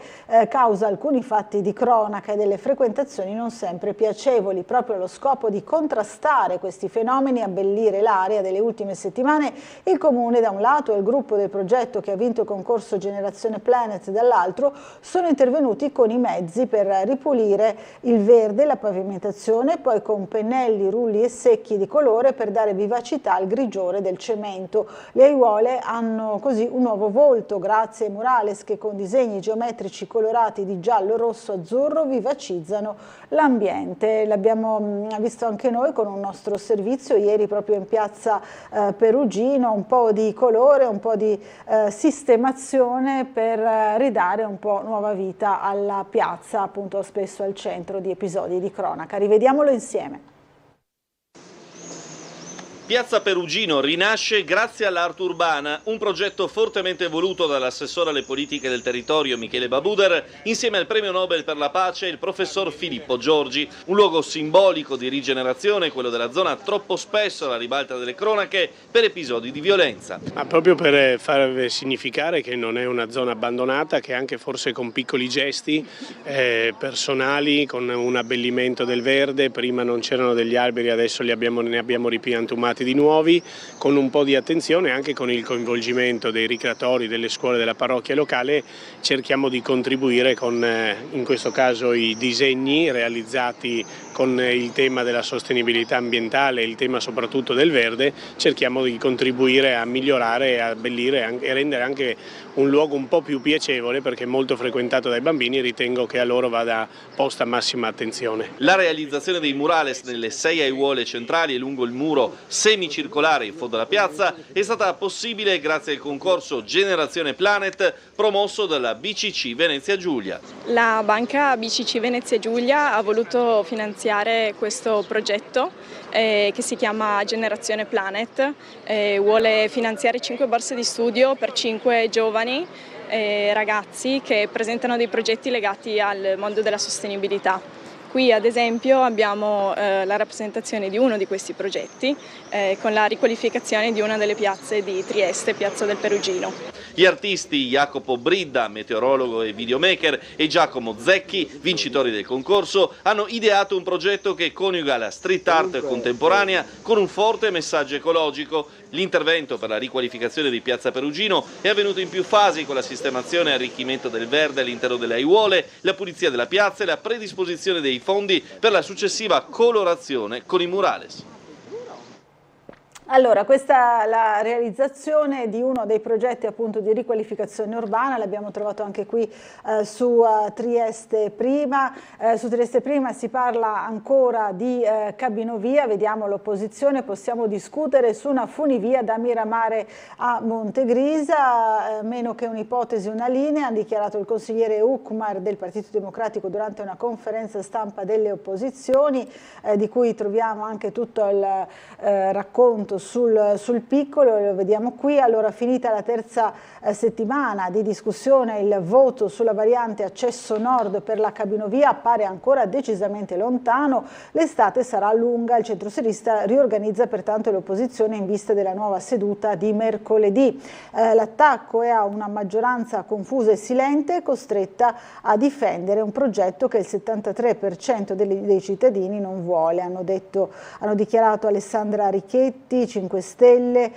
causa alcuni fatti di cronaca e delle frequentazioni non sempre piacevoli. Proprio allo scopo di contrastare questi fenomeni e abbellire l'area delle ultime settimane, il Comune da un lato e il gruppo del progetto che ha vinto il concorso Generazione Planet dall'altro sono intervenuti con i mezzi per ripulire il verde, la pavimentazione, poi con pennelli, rulli e secchi di colore per dare vivacità al grigiore del cemento. Le aiuole hanno così un nuovo volto grazie ai murales che con disegni geometrici colorati di giallo, rosso, azzurro vivacizzano l'ambiente. L'abbiamo visto anche noi con un nostro servizio ieri proprio in Piazza Perugino, un po' di colore, un po' di sistemazione per ridare un po' nuova vita alla piazza, appunto spesso al centro di episodi di cronaca. Rivediamolo insieme. Piazza Perugino rinasce grazie all'arte urbana, un progetto fortemente voluto dall'assessore alle politiche del territorio Michele Babuder insieme al premio Nobel per la pace il professor Filippo Giorgi. Un luogo simbolico di rigenerazione, quello della zona troppo spesso alla ribalta delle cronache per episodi di violenza. Ma proprio per far significare che non è una zona abbandonata, che anche forse con piccoli gesti personali, con un abbellimento del verde, prima non c'erano degli alberi, adesso ne abbiamo ripiantumati di nuovi, con un po' di attenzione, anche con il coinvolgimento dei ricreatori, delle scuole, della parrocchia locale, cerchiamo di contribuire con, in questo caso, i disegni realizzati con il tema della sostenibilità ambientale, il tema soprattutto del verde, cerchiamo di contribuire a migliorare, a abbellire e rendere anche un luogo un po' più piacevole, perché è molto frequentato dai bambini e ritengo che a loro vada posta massima attenzione. La realizzazione dei murales nelle 6 aiuole centrali e lungo il muro semicircolare in fondo alla piazza è stata possibile grazie al concorso Generazione Planet promosso dalla BCC Venezia Giulia. La banca BCC Venezia Giulia ha voluto finanziare questo progetto che si chiama Generazione Planet, vuole finanziare 5 borse di studio per 5 giovani ragazzi che presentano dei progetti legati al mondo della sostenibilità. Qui ad esempio abbiamo la rappresentazione di uno di questi progetti con la riqualificazione di una delle piazze di Trieste, Piazza del Perugino. Gli artisti Jacopo Bridda, meteorologo e videomaker, e Giacomo Zecchi, vincitori del concorso, hanno ideato un progetto che coniuga la street art contemporanea con un forte messaggio ecologico. L'intervento per la riqualificazione di Piazza Perugino è avvenuto in più fasi, con la sistemazione e arricchimento del verde all'interno delle aiuole, la pulizia della piazza e la predisposizione dei fondi per la successiva colorazione con i murales. Allora, questa è la realizzazione di uno dei progetti appunto di riqualificazione urbana, l'abbiamo trovato anche qui su Trieste Prima. Su Trieste Prima si parla ancora di cabinovia, vediamo l'opposizione, possiamo discutere su una funivia da Miramare a Montegrisa, meno che un'ipotesi, una linea, ha dichiarato il consigliere Ukmar del Partito Democratico durante una conferenza stampa delle opposizioni, di cui troviamo anche tutto il racconto sul piccolo, lo vediamo qui. Allora, finita la terza settimana di discussione, il voto sulla variante accesso nord per la cabinovia appare ancora decisamente lontano, l'estate sarà lunga, il centrosinistra riorganizza pertanto l'opposizione in vista della nuova seduta di mercoledì. L'attacco è a una maggioranza confusa e silente, costretta a difendere un progetto che il 73% dei cittadini non vuole, hanno dichiarato Alessandra Richetti, 5 Stelle,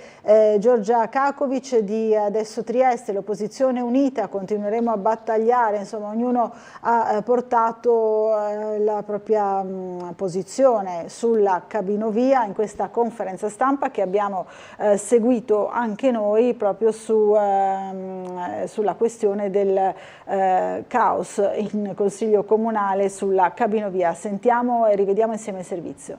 Giorgia Kakovic di Adesso Trieste, l'opposizione unita, continueremo a battagliare, insomma ognuno ha portato la propria posizione sulla cabinovia in questa conferenza stampa che abbiamo seguito anche noi proprio sulla questione del caos in Consiglio Comunale sulla cabinovia. Sentiamo e rivediamo insieme il servizio.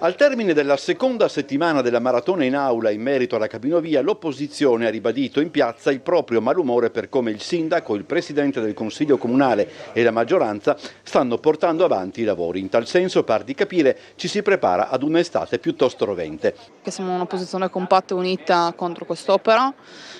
Al termine della seconda settimana della maratona in aula in merito alla cabinovia, l'opposizione ha ribadito in piazza il proprio malumore per come il sindaco, il presidente del Consiglio Comunale e la maggioranza stanno portando avanti i lavori. In tal senso, par di capire, ci si prepara ad un'estate piuttosto rovente. Siamo un'opposizione compatta e unita contro quest'opera,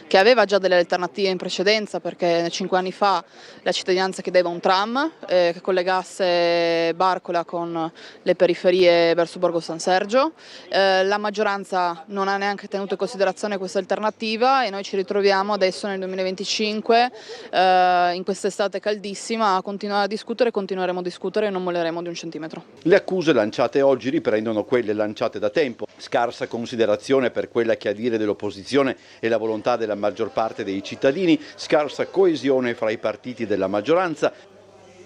che aveva già delle alternative in precedenza, perché 5 anni fa la cittadinanza chiedeva un tram che collegasse Barcola con le periferie verso Borgo San Sergio. La maggioranza non ha neanche tenuto in considerazione questa alternativa e noi ci ritroviamo adesso nel 2025, in quest'estate caldissima, a continuare a discutere, continueremo a discutere e non molleremo di un centimetro. Le accuse lanciate oggi riprendono quelle lanciate da tempo. Scarsa considerazione per quella che a dire dell'opposizione è la volontà della maggior parte dei cittadini, scarsa coesione fra i partiti della maggioranza.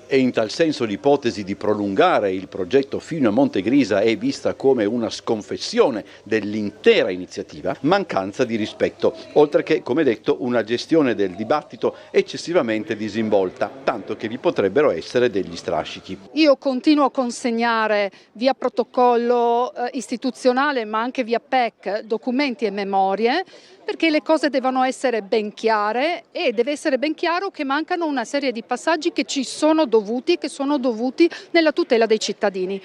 E in tal senso l'ipotesi di prolungare il progetto fino a Montegrisa è vista come una sconfessione dell'intera iniziativa, mancanza di rispetto, oltre che, come detto, una gestione del dibattito eccessivamente disinvolta, tanto che vi potrebbero essere degli strascichi. Io continuo a consegnare via protocollo istituzionale, ma anche via PEC, documenti e memorie, perché le cose devono essere ben chiare e deve essere ben chiaro che mancano una serie di passaggi che ci sono dovuti, che sono dovuti nella tutela dei cittadini.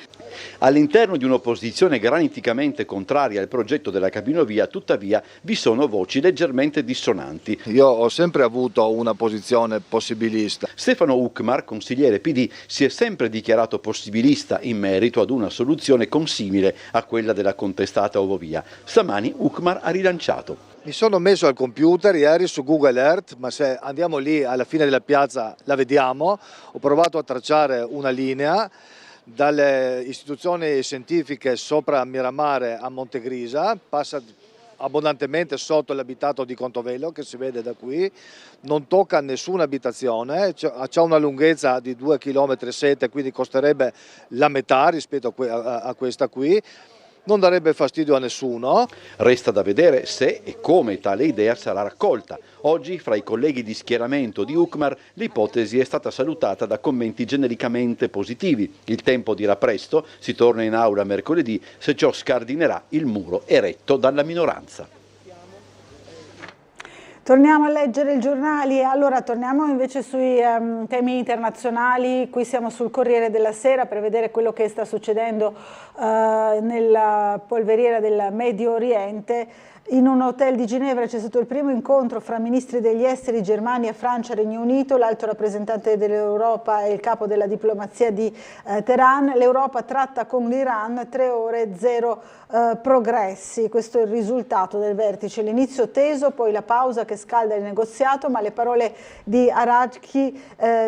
All'interno di un'opposizione graniticamente contraria al progetto della cabinovia, tuttavia, vi sono voci leggermente dissonanti. Io ho sempre avuto una posizione possibilista. Stefano Ukmar, consigliere PD, si è sempre dichiarato possibilista in merito ad una soluzione consimile a quella della contestata Ovovia. Stamani Ukmar ha rilanciato. Mi sono messo al computer ieri su Google Earth, ma se andiamo lì alla fine della piazza la vediamo. Ho provato a tracciare una linea dalle istituzioni scientifiche sopra Miramare a Montegrisa, passa abbondantemente sotto l'abitato di Contovello che si vede da qui, non tocca nessuna abitazione, c'ha una lunghezza di 2,7 km, quindi costerebbe la metà rispetto a questa qui. Non darebbe fastidio a nessuno. Resta da vedere se e come tale idea sarà raccolta. Oggi, fra i colleghi di schieramento di Ukmar, l'ipotesi è stata salutata da commenti genericamente positivi. Il tempo dirà presto, si torna in aula mercoledì, se ciò scardinerà il muro eretto dalla minoranza. Torniamo a leggere i giornali, allora torniamo invece sui temi internazionali. Qui siamo sul Corriere della Sera per vedere quello che sta succedendo nella polveriera del Medio Oriente. In un hotel di Ginevra c'è stato il primo incontro fra ministri degli esteri Germania, Francia, Regno Unito. L'alto rappresentante dell'Europa e il capo della diplomazia di Teheran. L'Europa tratta con l'Iran, 3 ore, 0 progressi. Questo è il risultato del vertice. L'inizio teso, poi la pausa che scalda il negoziato, ma le parole di Arachchi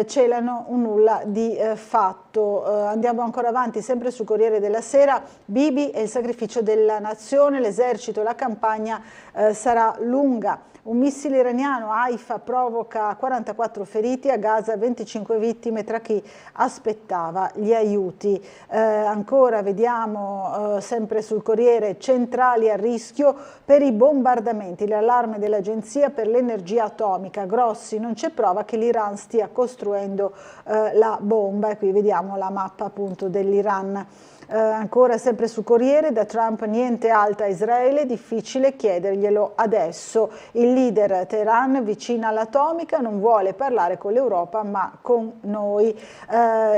celano un nulla di fatto. Andiamo ancora avanti, sempre sul Corriere della Sera. Bibi e il sacrificio della nazione, l'esercito e la campagna sarà lunga. Un missile iraniano a Haifa provoca 44 feriti, a Gaza 25 vittime tra chi aspettava gli aiuti. Ancora vediamo sempre sul Corriere, centrali a rischio per i bombardamenti, l'allarme dell'Agenzia per l'Energia Atomica. Grossi, non c'è prova che l'Iran stia costruendo la bomba, e qui vediamo la mappa appunto dell'Iran. Ancora sempre sul Corriere, da Trump niente alta a Israele, difficile chiederglielo adesso. Il leader Teheran vicina all'atomica non vuole parlare con l'Europa ma con noi.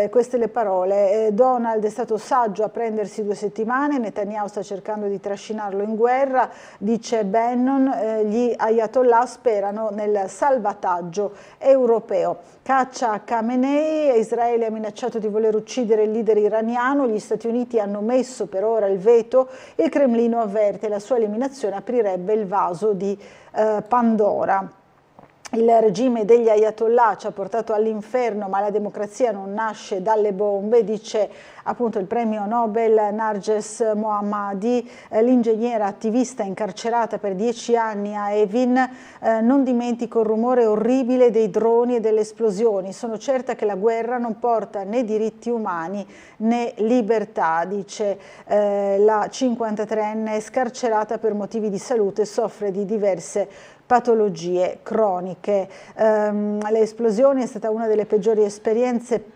Queste le parole. Donald è stato saggio a prendersi 2 settimane, Netanyahu sta cercando di trascinarlo in guerra, dice Bannon, gli ayatollah sperano nel salvataggio europeo. Caccia a Khamenei, Israele ha minacciato di voler uccidere il leader iraniano, gli Stati Uniti hanno messo per ora il veto, il Cremlino avverte la sua eliminazione aprirebbe il vaso di Pandora. Il regime degli ayatollah ci ha portato all'inferno, ma la democrazia non nasce dalle bombe, dice appunto il premio Nobel Narges Mohammadi, l'ingegnera attivista incarcerata per 10 anni a Evin. Non dimentico il rumore orribile dei droni e delle esplosioni. Sono certa che la guerra non porta né diritti umani né libertà, dice la 53enne scarcerata per motivi di salute, soffre di diverse patologie croniche. Le esplosioni è stata una delle peggiori esperienze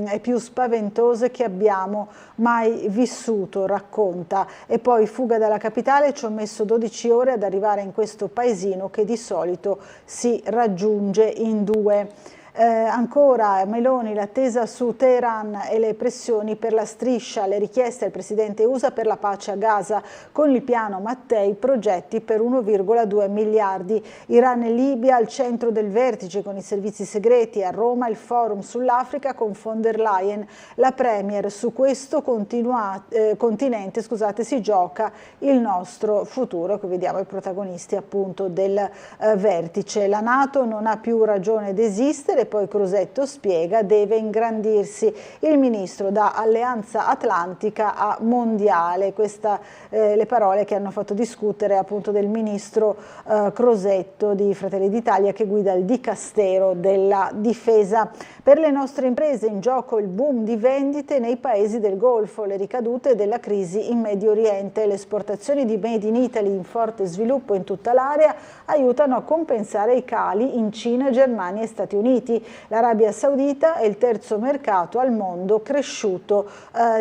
e più spaventose che abbiamo mai vissuto, racconta. E poi fuga dalla capitale, ci ho messo 12 ore ad arrivare in questo paesino che di solito si raggiunge in 2. Ancora Meloni, l'attesa su Teheran e le pressioni per la striscia, le richieste al presidente USA per la pace a Gaza, con il piano Mattei progetti per 1,2 miliardi. Iran e Libia al centro del vertice con i servizi segreti, a Roma il forum sull'Africa con von der Leyen, la premier, su questo continente si gioca il nostro futuro. Qui vediamo i protagonisti appunto del vertice. La NATO non ha più ragione d'esistere, poi Crosetto spiega, deve ingrandirsi il ministro da Alleanza Atlantica a Mondiale. Queste le parole che hanno fatto discutere appunto del ministro Crosetto di Fratelli d'Italia, che guida il Dicastero della Difesa. Per le nostre imprese in gioco il boom di vendite nei paesi del Golfo, le ricadute della crisi in Medio Oriente, le esportazioni di Made in Italy in forte sviluppo in tutta l'area aiutano a compensare i cali in Cina, Germania e Stati Uniti. L'Arabia Saudita è il terzo mercato al mondo cresciuto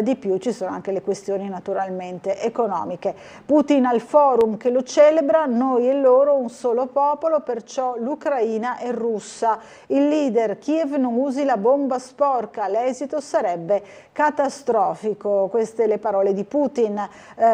di più. Ci sono anche le questioni naturalmente economiche. Putin al forum che lo celebra, noi e loro un solo popolo, perciò l'Ucraina è russa. Il leader, Kiev non usi la bomba sporca, l'esito sarebbe catastrofico. Queste le parole di Putin.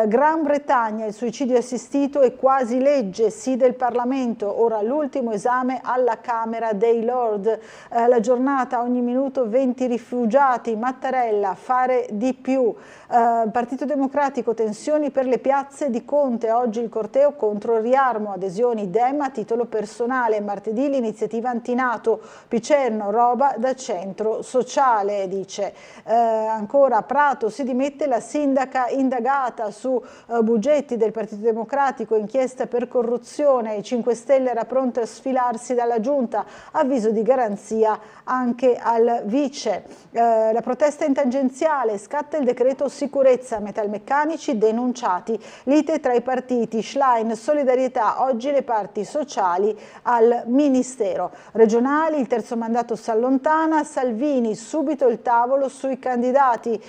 Gran Bretagna, il suicidio assistito è quasi legge, sì del Parlamento, ora l'ultimo esame alla Camera dei Lord. La giornata, ogni minuto 20 rifugiati, Mattarella, fare di più. Partito Democratico, tensioni per le piazze di Conte, oggi il corteo contro Riarmo, adesioni Dem a titolo personale, martedì l'iniziativa antinato, Picerno, roba da centro sociale, dice. Ancora Prato, si dimette la sindaca indagata su Bugetti del Partito Democratico, inchiesta per corruzione, i 5 Stelle era pronto a sfilarsi dalla giunta, avviso di garanzia anche al vice. La protesta in tangenziale, scatta il decreto sicurezza, metalmeccanici denunciati, lite tra i partiti, Schlein, solidarietà, oggi le parti sociali al Ministero. Regionali, il terzo mandato si allontana, Salvini, subito il tavolo sui candidati. candidati.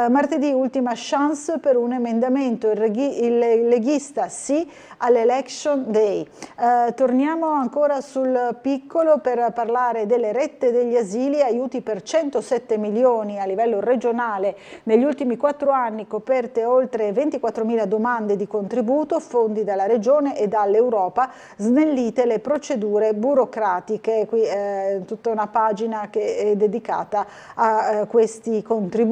Martedì ultima chance per un emendamento, il leghista sì all'Election Day. Torniamo ancora sul piccolo per parlare delle rette degli asili, aiuti per 107 milioni a livello regionale. Negli ultimi 4 anni coperte oltre 24.000 domande di contributo, fondi dalla Regione e dall'Europa, snellite le procedure burocratiche. Qui tutta una pagina che è dedicata a questi contributi.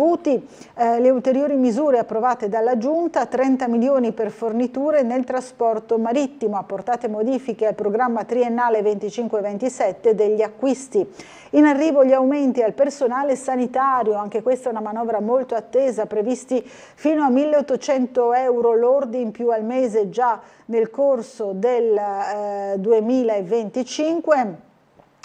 Le ulteriori misure approvate dalla Giunta, 30 milioni per forniture nel trasporto marittimo, apportate modifiche al programma triennale 25-27 degli acquisti. In arrivo gli aumenti al personale sanitario, anche questa è una manovra molto attesa, previsti fino a 1.800 euro lordi in più al mese già nel corso del 2025.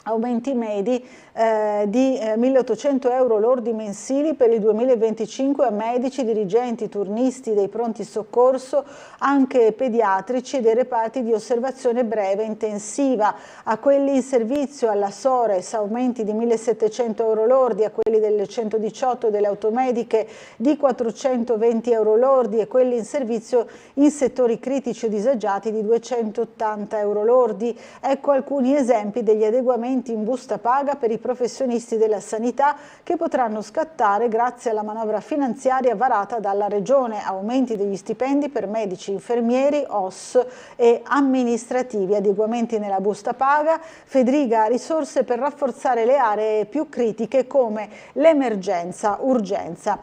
Aumenti medi di 1.800 euro lordi mensili per il 2025 a medici, dirigenti, turnisti dei pronti soccorso, anche pediatrici e dei reparti di osservazione breve intensiva. A quelli in servizio alla Sores aumenti di 1.700 euro lordi, a quelli delle 118 e delle automediche di 420 euro lordi e quelli in servizio in settori critici o disagiati di 280 euro lordi. Ecco alcuni esempi degli adeguamenti in busta paga per i professionisti della sanità che potranno scattare grazie alla manovra finanziaria varata dalla Regione. Aumenti degli stipendi per medici, infermieri, OS e amministrativi, adeguamenti nella busta paga. Fedriga risorse per rafforzare le aree più critiche come l'emergenza, urgenza.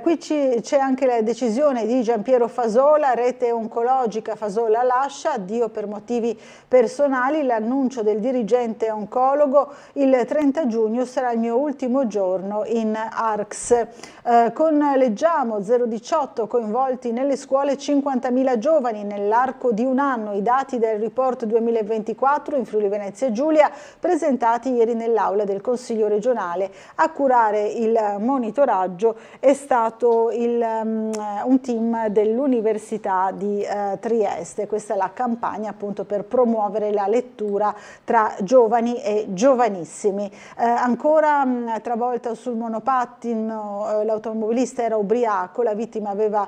Qui c'è anche la decisione di Giampiero Fasola, rete oncologica Fasola lascia, addio per motivi personali, l'annuncio del dirigente oncologo. Il 30 giugno sarà il mio ultimo giorno in ARCS. Con Leggiamo 018 coinvolti nelle scuole 50.000 giovani nell'arco di un anno. I dati del report 2024 in Friuli Venezia Giulia presentati ieri nell'aula del Consiglio regionale. A curare il monitoraggio è stato un team dell'Università di Trieste. Questa è la campagna appunto per promuovere la lettura tra giovani e giovanissimi. Ancora travolta sul monopattino, l'automobilista era ubriaco, la vittima aveva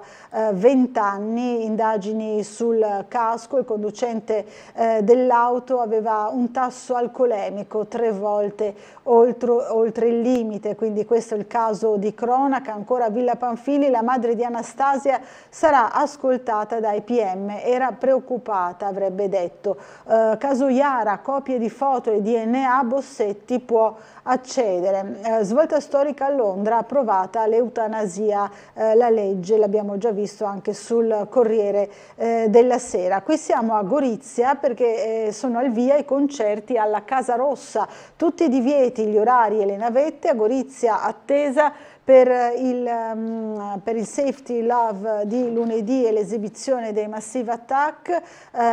20 anni, indagini sul casco, il conducente dell'auto aveva un tasso alcolemico 3 volte oltre il limite, quindi questo è il caso di cronaca. Ancora a Villa Pamphili, la madre di Anastasia sarà ascoltata dai PM, era preoccupata, avrebbe detto. Caso Iara, copie di foto e DNA, Bossetti può accedere. Svolta storica a Londra, approvata l'eutanasia, la legge, l'abbiamo già visto anche sul Corriere della Sera. Qui siamo a Gorizia perché sono al via i concerti alla Casa Rossa, tutti i divieti, gli orari e le navette. A Gorizia attesa per il Safety Love di lunedì e l'esibizione dei Massive Attack.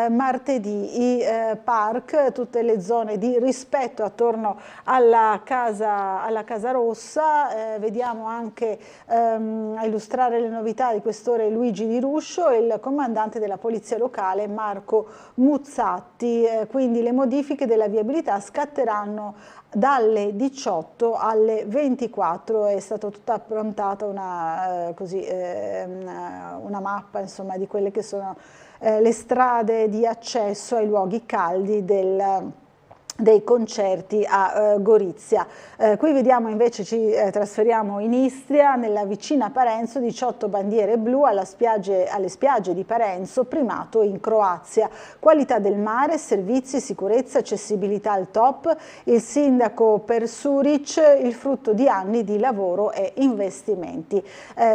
Martedì i park, tutte le zone di rispetto attorno alla Casa Rossa. Vediamo anche a illustrare le novità di quest'ore Luigi Di Ruscio e il comandante della polizia locale Marco Muzzatti. Quindi le modifiche della viabilità scatteranno dalle 18 alle 24. È stata tutta approntata una mappa, insomma, di quelle che sono le strade di accesso ai luoghi caldi dei concerti a Gorizia. Qui vediamo invece, ci trasferiamo in Istria, nella vicina Parenzo, 18 bandiere blu alle spiagge di Parenzo, primato in Croazia. Qualità del mare, servizi, sicurezza, accessibilità al top. Il sindaco Persuric, il frutto di anni di lavoro e investimenti.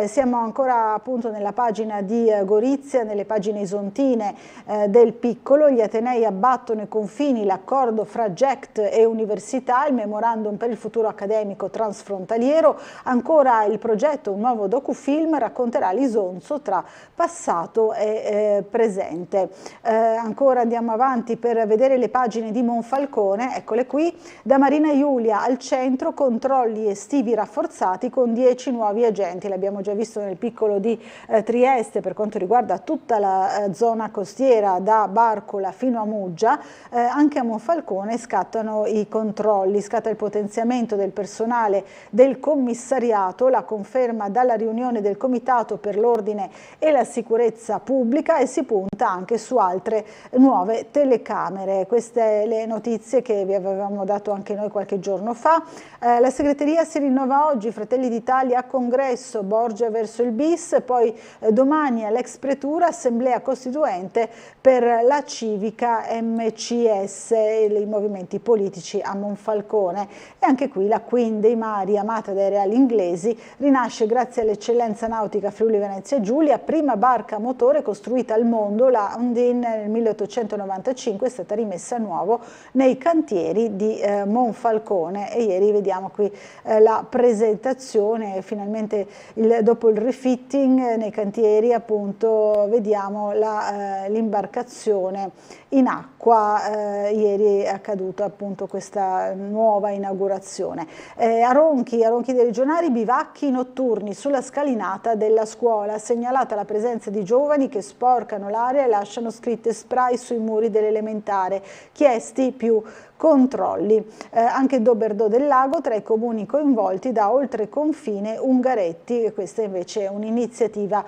Siamo ancora appunto nella pagina di Gorizia, nelle pagine isontine del piccolo. Gli atenei abbattono i confini, l'accordo fra GECT e università, il memorandum per il futuro accademico transfrontaliero. Ancora il progetto, un nuovo docufilm, racconterà l'isonzo tra passato e presente. Ancora andiamo avanti per vedere le pagine di Monfalcone, eccole qui. Da Marina Iulia al centro, controlli estivi rafforzati con 10 nuovi agenti. L'abbiamo già visto nel piccolo di Trieste per quanto riguarda tutta la zona costiera da Barcola fino a Muggia. Anche a Monfalcone scattano i controlli, scatta il potenziamento del personale del commissariato, la conferma dalla riunione del Comitato per l'Ordine e la Sicurezza Pubblica e si punta anche su altre nuove telecamere. Queste le notizie che vi avevamo dato anche noi qualche giorno fa. La segreteria si rinnova oggi, Fratelli d'Italia a congresso, Borgia verso il bis, poi domani all'ex pretura assemblea costituente per la civica MCS e i movimenti politici a Monfalcone. E anche qui la Queen dei mari, amata dai reali inglesi, rinasce grazie all'eccellenza nautica Friuli Venezia Giulia, prima barca a motore costruita al mondo. La Undine nel 1895 è stata rimessa a nuovo nei cantieri di Monfalcone e ieri vediamo qui la presentazione, finalmente dopo il refitting nei cantieri appunto vediamo l'imbarcazione in acqua, ieri è accaduta appunto questa nuova inaugurazione. A Ronchi dei Legionari, bivacchi notturni sulla scalinata della scuola, segnalata la presenza di giovani che sporcano l'area e lasciano scritte spray sui muri dell'elementare, chiesti più controlli. Anche Doberdò del Lago tra i comuni coinvolti da oltreconfine Ungaretti, e questa invece è un'iniziativa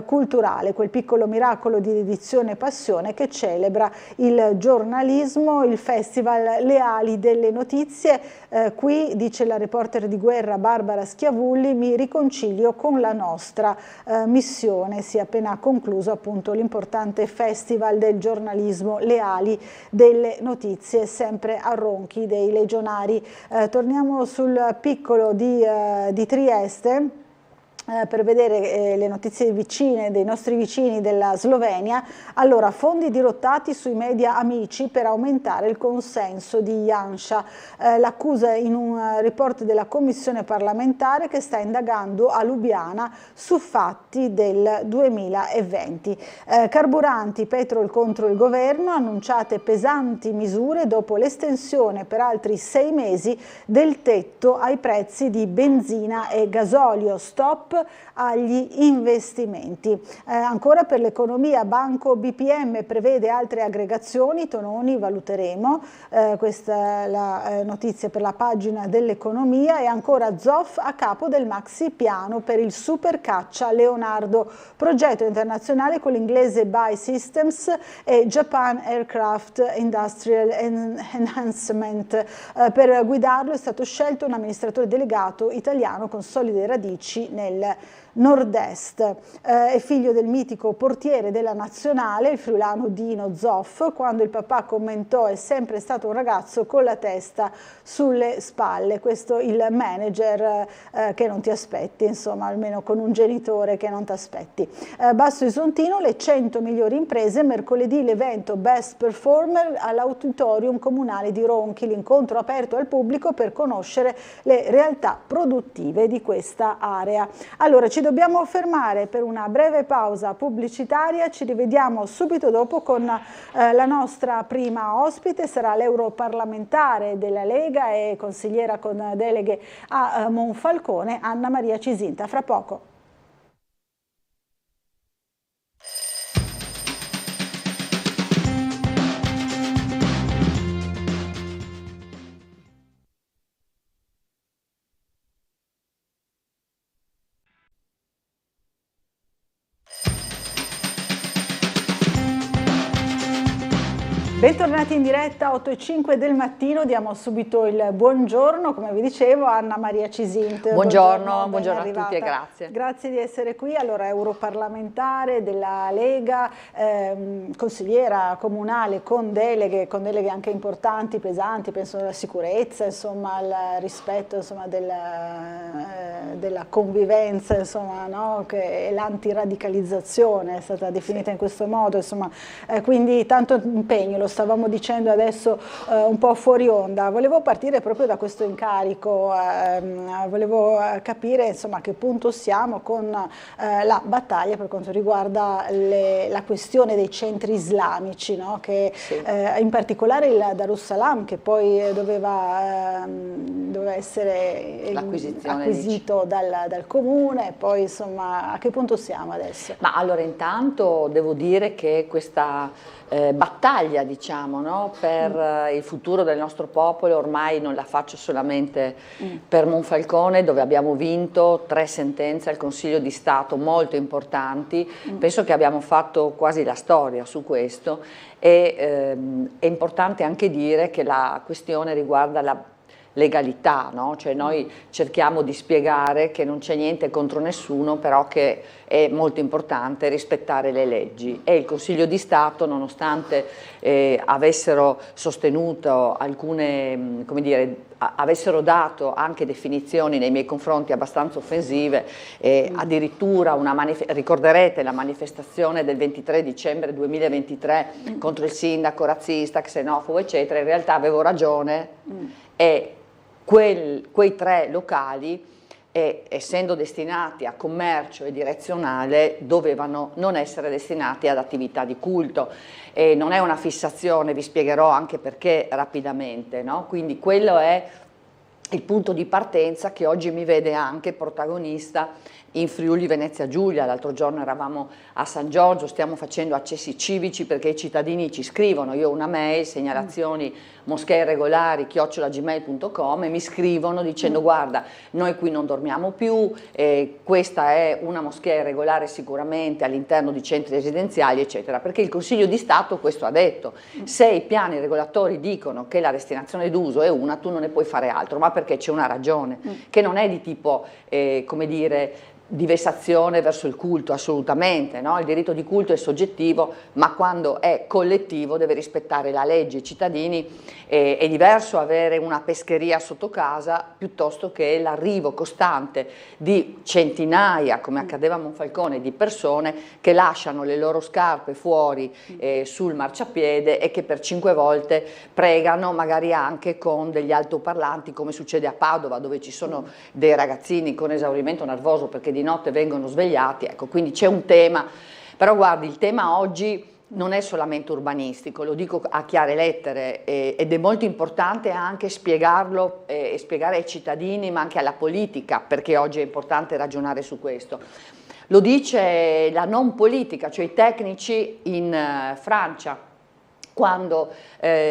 culturale, quel piccolo miracolo di dedizione e passione che celebra il giornalismo, il festival Le Ali delle Notizie. Qui dice la reporter di guerra Barbara Schiavulli: mi riconcilio con la nostra missione. Si è appena concluso appunto l'importante festival del giornalismo Le Ali delle Notizie, sempre a Ronchi dei Legionari. Torniamo sul piccolo di Trieste per vedere le notizie vicine dei nostri vicini della Slovenia. Allora, fondi dirottati sui media amici per aumentare il consenso di Janša. L'accusa in un report della commissione parlamentare che sta indagando a Lubiana su fatti del 2020. Carburanti, petrol contro il governo, annunciate pesanti misure dopo l'estensione per altri 6 mesi del tetto ai prezzi di benzina e gasolio. Stop agli investimenti. Ancora per l'economia, Banco BPM prevede altre aggregazioni, Tononi valuteremo, questa è la notizia per la pagina dell'economia. E ancora Zoff a capo del maxi piano per il super caccia Leonardo, progetto internazionale con l'inglese Buy Systems e Japan Aircraft Industrial Enhancement. Per guidarlo è stato scelto un amministratore delegato italiano con solide radici nel nord-est. È figlio del mitico portiere della nazionale, il friulano Dino Zoff. Quando il papà commentò: è sempre stato un ragazzo con la testa sulle spalle. Questo il manager che non ti aspetti, insomma, almeno con un genitore che non ti aspetti. Basso Isontino, le 100 migliori imprese, mercoledì l'evento Best Performer all'Auditorium Comunale di Ronchi, l'incontro aperto al pubblico per conoscere le realtà produttive di questa area. Allora, ci dobbiamo fermare per una breve pausa pubblicitaria, ci rivediamo subito dopo con la nostra prima ospite, sarà l'europarlamentare della Lega e consigliera con deleghe a Monfalcone, Anna Maria Cisinta. Fra poco. Bentornati in diretta, 8:05 del mattino, diamo subito il buongiorno, come vi dicevo, a Anna Maria Cisint. Buongiorno a tutti e grazie. Grazie di essere qui. Allora, europarlamentare della Lega, consigliera comunale con deleghe anche importanti, pesanti, penso alla sicurezza, insomma, al rispetto, insomma, della convivenza, insomma, no? Che l'antiradicalizzazione è stata definita in questo modo, insomma, quindi tanto impegno, lo stavamo dicendo adesso un po' fuori onda. Volevo partire proprio da questo incarico, volevo capire insomma a che punto siamo con la battaglia per quanto riguarda la questione dei centri islamici, no? Che sì. In particolare il Darussalam, che poi doveva essere acquisito dal comune, poi insomma a che punto siamo adesso? Ma allora intanto devo dire che questa battaglia, diciamo, diciamo, no? Per il futuro del nostro popolo. Ormai non la faccio solamente per Monfalcone, dove abbiamo vinto 3 sentenze al Consiglio di Stato molto importanti. Penso che abbiamo fatto quasi la storia su questo. È importante anche dire che la questione riguarda la legalità, no? Cioè noi cerchiamo di spiegare che non c'è niente contro nessuno, però che è molto importante rispettare le leggi, e il Consiglio di Stato, nonostante avessero sostenuto alcune, come dire, avessero dato anche definizioni nei miei confronti abbastanza offensive, addirittura ricorderete la manifestazione del 23 dicembre 2023 contro il sindaco razzista, xenofobo, eccetera. In realtà avevo ragione, e quei 3 locali, essendo destinati a commercio e direzionale, dovevano non essere destinati ad attività di culto. Non è una fissazione, vi spiegherò anche perché rapidamente, no? Quindi quello è il punto di partenza che oggi mi vede anche protagonista in Friuli Venezia Giulia. L'altro giorno eravamo a San Giorgio, stiamo facendo accessi civici perché i cittadini ci scrivono, io ho una mail, segnalazioni moscheeirregolari@gmail.com, e mi scrivono dicendo: guarda, noi qui non dormiamo più, questa è una moschea irregolare sicuramente all'interno di centri residenziali, eccetera, perché il Consiglio di Stato questo ha detto: se i piani regolatori dicono che la destinazione d'uso è una, tu non ne puoi fare altro, ma perché c'è una ragione, che non è di tipo, come dire, di vessazione verso il culto, assolutamente, no? Il diritto di culto è soggettivo, ma quando è collettivo deve rispettare la legge. I cittadini, è diverso avere una pescheria sotto casa piuttosto che l'arrivo costante di centinaia, come accadeva a Monfalcone, di persone che lasciano le loro scarpe fuori sul marciapiede e che per 5 volte pregano, magari anche con degli altoparlanti, come succede a Padova, dove ci sono dei ragazzini con esaurimento nervoso perché di notte vengono svegliati. Ecco, quindi c'è un tema, però guardi, il tema oggi non è solamente urbanistico, lo dico a chiare lettere, ed è molto importante anche spiegarlo e spiegare ai cittadini, ma anche alla politica, perché oggi è importante ragionare su questo. Lo dice la non politica, cioè i tecnici in Francia, quando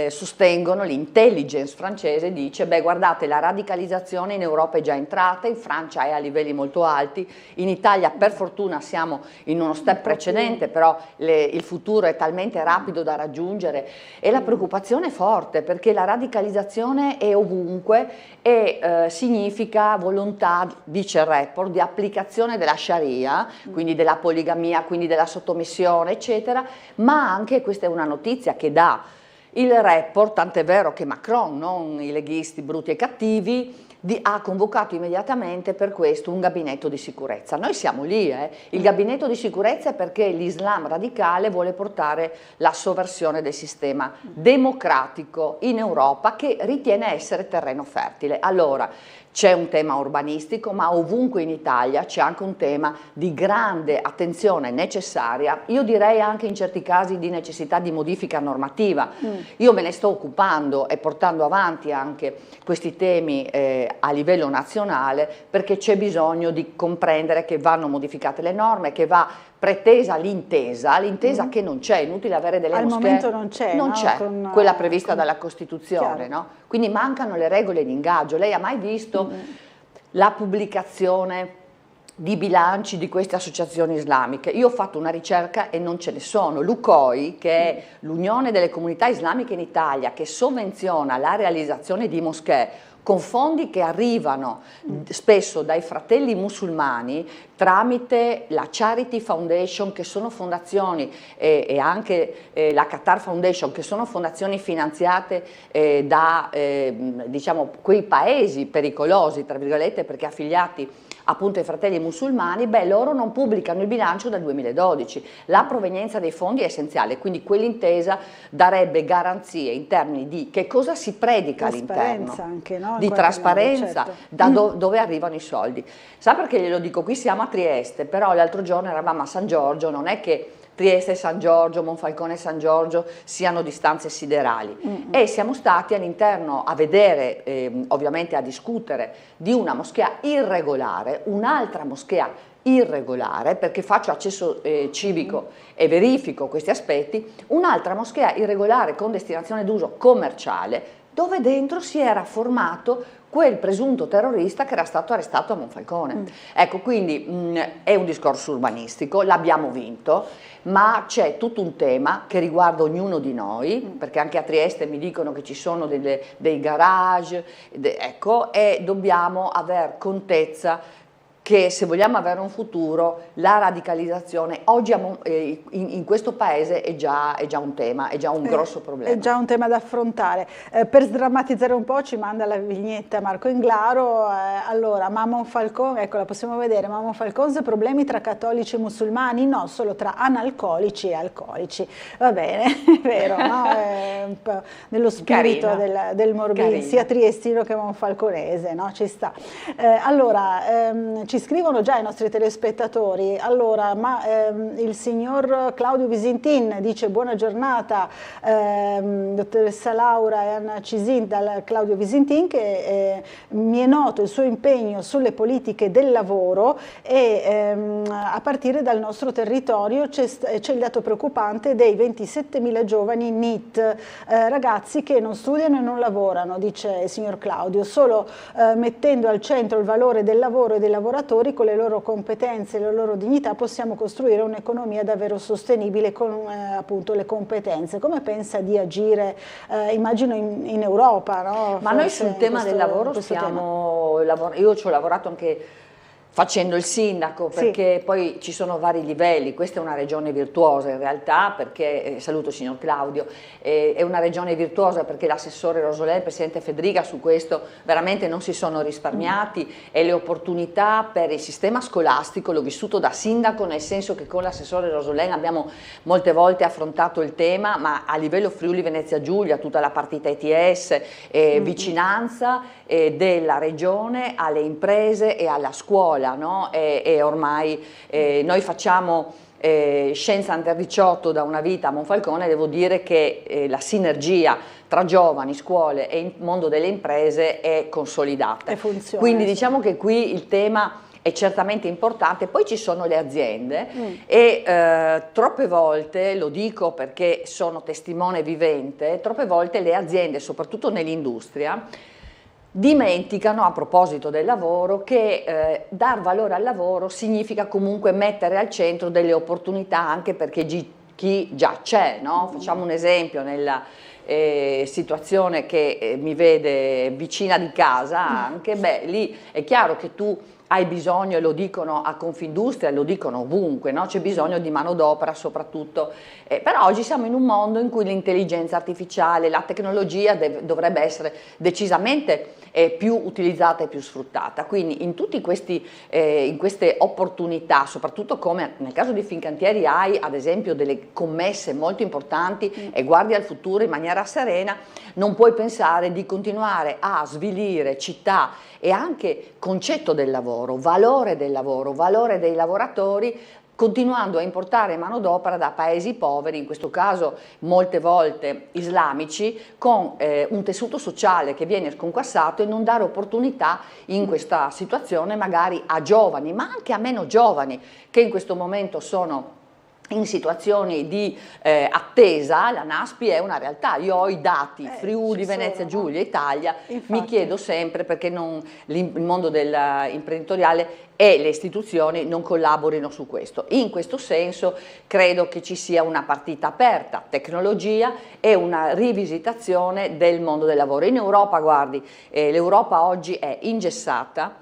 sostengono, l'intelligence francese dice: beh, guardate, la radicalizzazione in Europa è già entrata, in Francia è a livelli molto alti, in Italia per fortuna siamo in uno step precedente, però il futuro è talmente rapido da raggiungere, e la preoccupazione è forte, perché la radicalizzazione è ovunque e significa volontà, dice il report, di applicazione della Sharia, quindi della poligamia, quindi della sottomissione, eccetera, ma anche, questa è una notizia che dà il report, tant'è vero che Macron, non i leghisti brutti e cattivi, ha convocato immediatamente per questo un gabinetto di sicurezza. Noi siamo lì, il gabinetto di sicurezza è perché l'Islam radicale vuole portare la sovversione del sistema democratico in Europa, che ritiene essere terreno fertile. Allora, c'è un tema urbanistico, ma ovunque in Italia c'è anche un tema di grande attenzione necessaria, io direi anche in certi casi di necessità di modifica normativa. Io me ne sto occupando e portando avanti anche questi temi a livello nazionale, perché c'è bisogno di comprendere che vanno modificate le norme, che va pretesa l'intesa che non c'è, inutile avere delle moschee. Al momento non c'è, non no? c'è, quella prevista dalla Costituzione, Chiaro. no? Quindi mancano le regole di ingaggio. Lei ha mai visto la pubblicazione di bilanci di queste associazioni islamiche? Io ho fatto una ricerca e non ce ne sono. L'UCOI, che è l'Unione delle Comunità Islamiche in Italia, che sovvenziona la realizzazione di moschee con fondi che arrivano spesso dai fratelli musulmani tramite la Charity Foundation, che sono fondazioni, e anche la Qatar Foundation, che sono fondazioni finanziate da diciamo quei paesi pericolosi, tra virgolette, perché affiliati appunto ai fratelli musulmani. Beh, loro non pubblicano il bilancio dal 2012, la provenienza dei fondi è essenziale, quindi quell'intesa darebbe garanzie in termini di che cosa si predica all'interno, anche, no? di trasparenza, certo. da dove arrivano i soldi. Sa perché glielo dico? Qui siamo a Trieste, però l'altro giorno eravamo a San Giorgio, non è che Trieste e San Giorgio, Monfalcone e San Giorgio siano distanze siderali, e siamo stati all'interno a vedere, ovviamente a discutere di una moschea irregolare, un'altra moschea irregolare, perché faccio accesso civico e verifico questi aspetti, un'altra moschea irregolare con destinazione d'uso commerciale, dove dentro si era formato quel presunto terrorista che era stato arrestato a Monfalcone. Ecco, quindi è un discorso urbanistico, l'abbiamo vinto, ma c'è tutto un tema che riguarda ognuno di noi, perché anche a Trieste mi dicono che ci sono dei garage, ecco, e dobbiamo aver contezza che se vogliamo avere un futuro, la radicalizzazione oggi in questo paese è già un tema, è già un grosso problema. È già un tema da affrontare. Per sdrammatizzare un po' ci manda la vignetta Marco Inglaro, allora Mamon Falcone, ecco la possiamo vedere, Mamon Falcone, problemi tra cattolici e musulmani? No, solo tra analcolici e alcolici. Va bene, è vero, no? È un po' nello spirito del Morbillo, sia triestino che monfalconese, no? Ci sta. Allora, ci scrivono già i nostri telespettatori, allora, il signor Claudio Visintin dice buona giornata, dottoressa Laura e Anna Cisin, dal Claudio Visintin, che mi è noto il suo impegno sulle politiche del lavoro e a partire dal nostro territorio c'è il dato preoccupante dei 27.000 giovani NEET, ragazzi che non studiano e non lavorano, dice il signor Claudio, solo mettendo al centro il valore del lavoro e dei lavoratori, con le loro competenze e la loro dignità possiamo costruire un'economia davvero sostenibile con appunto le competenze. Come pensa di agire, immagino in Europa? No? Ma noi sul tema del lavoro stiamo lavorando, io ci ho lavorato anche facendo il sindaco, perché poi ci sono vari livelli, questa è una regione virtuosa in realtà, perché, saluto il signor Claudio, è una regione virtuosa perché l'assessore Rosolè e il presidente Federica su questo veramente non si sono risparmiati e le opportunità per il sistema scolastico, l'ho vissuto da sindaco, nel senso che con l'assessore Rosolè abbiamo molte volte affrontato il tema, ma a livello Friuli Venezia Giulia, tutta la partita ETS, vicinanza della regione alle imprese e alla scuola. No? E ormai noi facciamo Scienza Under 18 da una vita a Monfalcone, devo dire che la sinergia tra giovani, scuole e il mondo delle imprese è consolidata. E funziona. Quindi diciamo che qui il tema è certamente importante, poi ci sono le aziende e troppe volte, lo dico perché sono testimone vivente, troppe volte le aziende, soprattutto nell'industria, dimenticano, a proposito del lavoro, che dar valore al lavoro significa comunque mettere al centro delle opportunità anche perché chi già c'è, no? Facciamo un esempio nella situazione che mi vede vicina di casa anche, beh, lì è chiaro che tu hai bisogno, e lo dicono a Confindustria, lo dicono ovunque, no? C'è bisogno di manodopera soprattutto, però oggi siamo in un mondo in cui l'intelligenza artificiale, la tecnologia dovrebbe essere decisamente più utilizzata e più sfruttata, quindi in tutti in queste opportunità, soprattutto come nel caso di Fincantieri hai ad esempio delle commesse molto importanti e guardi al futuro in maniera serena, non puoi pensare di continuare a svilire città e anche concetto del lavoro, valore dei lavoratori, continuando a importare manodopera da paesi poveri, in questo caso molte volte islamici, con un tessuto sociale che viene sconquassato, e non dare opportunità in questa situazione magari a giovani, ma anche a meno giovani, che in questo momento sono in situazioni di attesa. La NASPI è una realtà, io ho i dati Friuli, Venezia Giulia, Italia, mi chiedo sempre perché il mondo imprenditoriale e le istituzioni non collaborino su questo. In questo senso credo che ci sia una partita aperta, tecnologia e una rivisitazione del mondo del lavoro. In Europa, guardi, l'Europa oggi è ingessata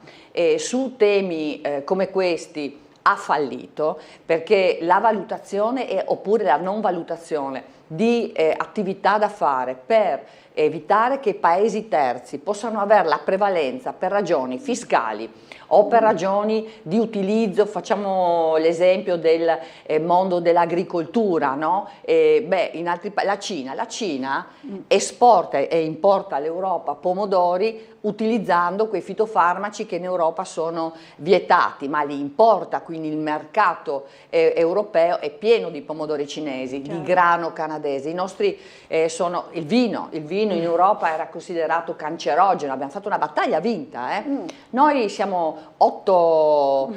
su temi come questi. Ha fallito perché la valutazione oppure la non valutazione di attività da fare per evitare che paesi terzi possano avere la prevalenza per ragioni fiscali o per ragioni di utilizzo, facciamo l'esempio del mondo dell'agricoltura, no? La Cina esporta e importa all'Europa pomodori utilizzando quei fitofarmaci che in Europa sono vietati, ma li importa, quindi il mercato europeo è pieno di pomodori cinesi, di grano canadese. I nostri sono il vino bambino in Europa era considerato cancerogeno, abbiamo fatto una battaglia vinta. Noi siamo 8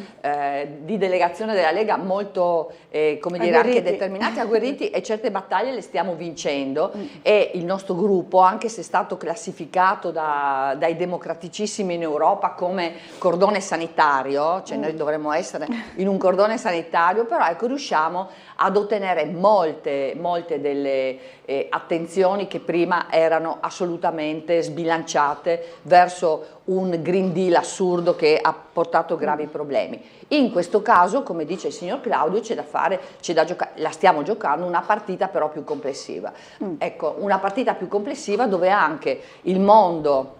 di delegazione della Lega molto come dire, anche determinati, agguerriti, e certe battaglie le stiamo vincendo, e il nostro gruppo, anche se è stato classificato dai democraticissimi in Europa come cordone sanitario, cioè noi dovremmo essere in un cordone sanitario, però ecco, riusciamo ad ottenere molte delle attenzioni che prima erano assolutamente sbilanciate verso un Green Deal assurdo che ha portato gravi problemi. In questo caso, come dice il signor Claudio, c'è da fare, la stiamo giocando una partita però più complessiva. Ecco, una partita più complessiva dove anche il mondo,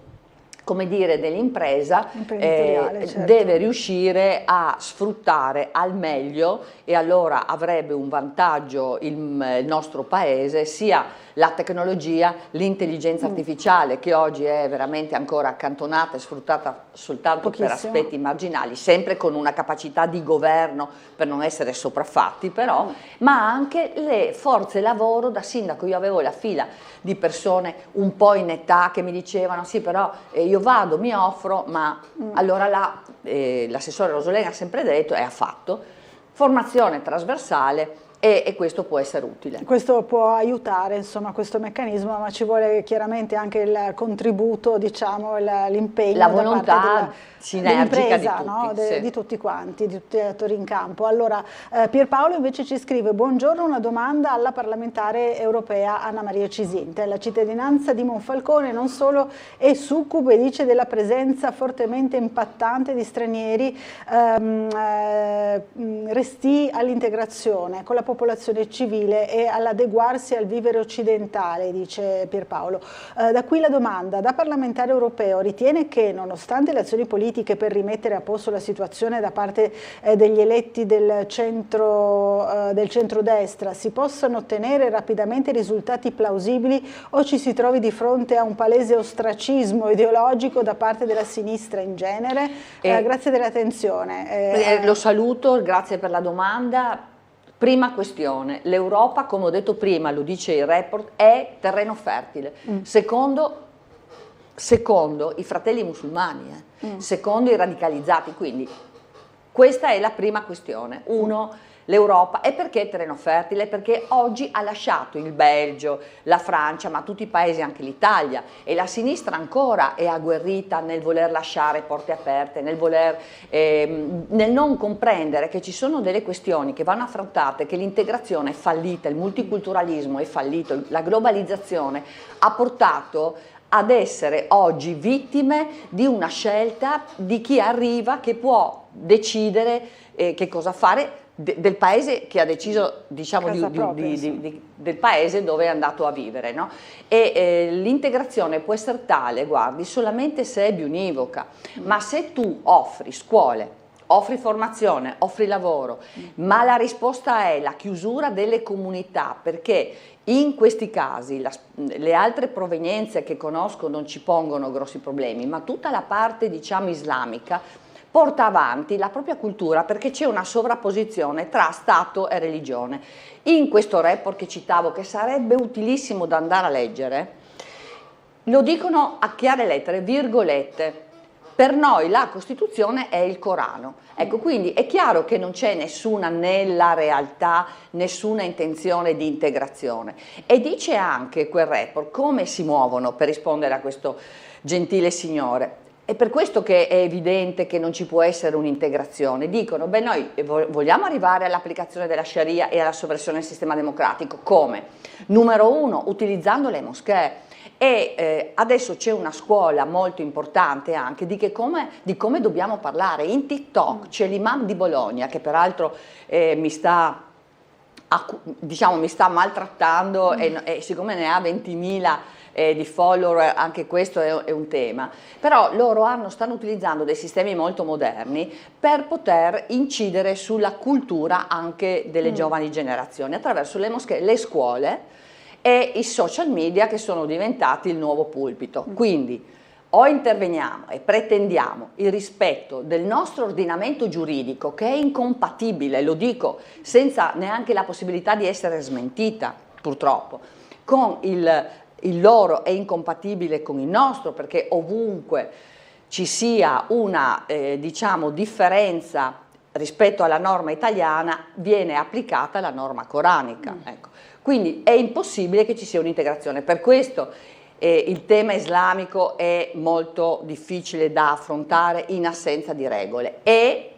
come dire, dell'impresa deve riuscire a sfruttare al meglio, e allora avrebbe un vantaggio il nostro paese, sia la tecnologia, l'intelligenza artificiale, che oggi è veramente ancora accantonata e sfruttata soltanto per aspetti marginali, sempre con una capacità di governo per non essere sopraffatti però, ma anche le forze lavoro. Da sindaco io avevo la fila di persone un po' in età che mi dicevano sì, però io vado, mi offro, ma allora l'assessore Rosolena ha sempre detto, e ha fatto, formazione trasversale, e questo può essere utile. Questo può aiutare, insomma, questo meccanismo, ma ci vuole chiaramente anche il contributo, diciamo, l'impegno, la volontà sinergica di tutti, no? Di tutti quanti, di tutti gli attori in campo. Allora, Pierpaolo invece ci scrive: buongiorno, una domanda alla parlamentare europea Anna Maria Cisinte. La cittadinanza di Monfalcone non solo è succube, dice, della presenza fortemente impattante di stranieri restii all'integrazione con la popolazione civile e all'adeguarsi al vivere occidentale, dice Pierpaolo. Da qui la domanda: da parlamentare europeo ritiene che, nonostante le azioni politiche per rimettere a posto la situazione da parte degli eletti del centrodestra, si possano ottenere rapidamente risultati plausibili, o ci si trovi di fronte a un palese ostracismo ideologico da parte della sinistra in genere? Grazie dell'attenzione. Lo saluto, grazie per la domanda. Prima questione, l'Europa, come ho detto prima, lo dice il report, è terreno fertile. Secondo i fratelli musulmani, secondo i radicalizzati, quindi questa è la prima questione. L'Europa. E perché terreno fertile? Perché oggi ha lasciato il Belgio, la Francia, ma tutti i paesi, anche l'Italia, e la sinistra ancora è agguerrita nel voler lasciare porte aperte, nel non comprendere che ci sono delle questioni che vanno affrontate, che l'integrazione è fallita, il multiculturalismo è fallito, la globalizzazione ha portato ad essere oggi vittime di una scelta di chi arriva, che può decidere che cosa fare del paese, che ha deciso, diciamo, del paese dove è andato a vivere, no? E l'integrazione può essere tale, guardi, solamente se è biunivoca, ma se tu offri scuole, offri formazione, offri lavoro, ma la risposta è la chiusura delle comunità, perché in questi casi le altre provenienze che conosco non ci pongono grossi problemi, ma tutta la parte, diciamo, islamica porta avanti la propria cultura, perché c'è una sovrapposizione tra Stato e religione. In questo report che citavo, che sarebbe utilissimo da andare a leggere, lo dicono a chiare lettere, virgolette: per noi la Costituzione è il Corano. Ecco, quindi è chiaro che non c'è nessuna, nella realtà, nessuna intenzione di integrazione. E dice anche quel report come si muovono per rispondere a questo gentile signore. È per questo che è evidente che non ci può essere un'integrazione. Dicono: beh, noi vogliamo arrivare all'applicazione della Sharia e alla sovversione del sistema democratico. Come? Numero 1, utilizzando le moschee. E adesso c'è una scuola molto importante anche di come dobbiamo parlare. In TikTok c'è l'imam di Bologna, che peraltro mi sta maltrattando, e siccome ne ha 20.000 di follower, anche questo è un tema. Però loro stanno utilizzando dei sistemi molto moderni per poter incidere sulla cultura anche delle giovani generazioni, attraverso le moschee, le scuole e i social media, che sono diventati il nuovo pulpito. Quindi o interveniamo e pretendiamo il rispetto del nostro ordinamento giuridico, che è incompatibile, lo dico senza neanche la possibilità di essere smentita, purtroppo, con il loro è incompatibile con il nostro, perché ovunque ci sia una diciamo, differenza rispetto alla norma italiana viene applicata la norma coranica. Ecco. Quindi è impossibile che ci sia un'integrazione. Per questo il tema islamico è molto difficile da affrontare in assenza di regole. E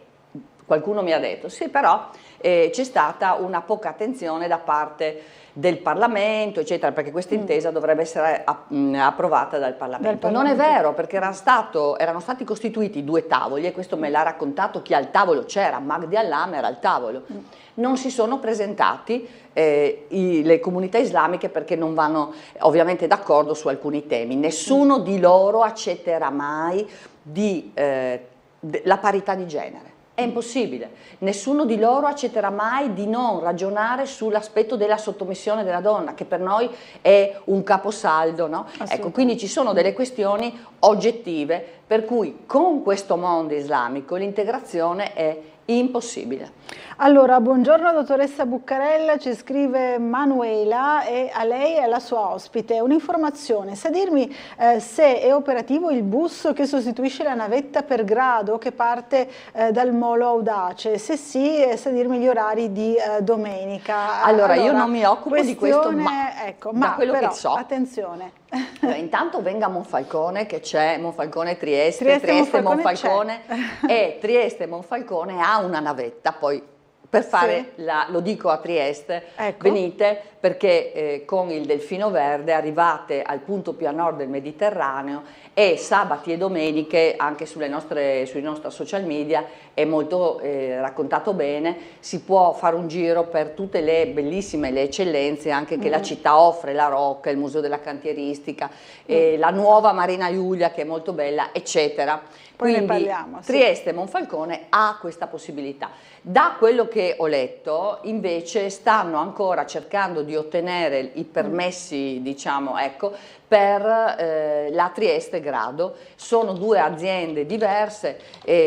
qualcuno mi ha detto, sì, però c'è stata una poca attenzione da parte del Parlamento, eccetera, perché questa intesa dovrebbe essere approvata dal Parlamento. Non è vero, perché erano stati costituiti 2 tavoli, e questo me l'ha raccontato chi al tavolo c'era, Magdi Allam era al tavolo. Non si sono presentati le comunità islamiche perché non vanno ovviamente d'accordo su alcuni temi. Nessuno di loro accetterà mai la parità di genere. È impossibile, nessuno di loro accetterà mai di non ragionare sull'aspetto della sottomissione della donna, che per noi è un caposaldo, no? Ecco, quindi ci sono delle questioni oggettive per cui con questo mondo islamico l'integrazione è impossibile. Allora, buongiorno dottoressa Buccarella, ci scrive Manuela, e a lei e alla sua ospite un'informazione: sa dirmi se è operativo il bus che sostituisce la navetta per grado che parte dal Molo Audace? Se sì, sa dirmi gli orari di domenica. Allora, io non mi occupo di questo, ecco, da quello però, che so. Attenzione. Intanto venga Monfalcone, che c'è Monfalcone Trieste, Trieste Monfalcone, e Trieste Monfalcone ha una navetta, poi per fare, lo dico a Trieste, venite, perché con il Delfino Verde arrivate al punto più a nord del Mediterraneo, e sabati e domeniche anche sui nostri social media è molto raccontato bene, si può fare un giro per tutte le bellissime, le eccellenze anche che la città offre, la Rocca, il Museo della Cantieristica, la nuova Marina Iulia che è molto bella, eccetera. Poi quindi ne parliamo, Trieste Monfalcone ha questa possibilità. Da quello che ho letto invece stanno ancora cercando di ottenere i permessi, diciamo, ecco, per la Trieste Grado. Sono 2 aziende diverse,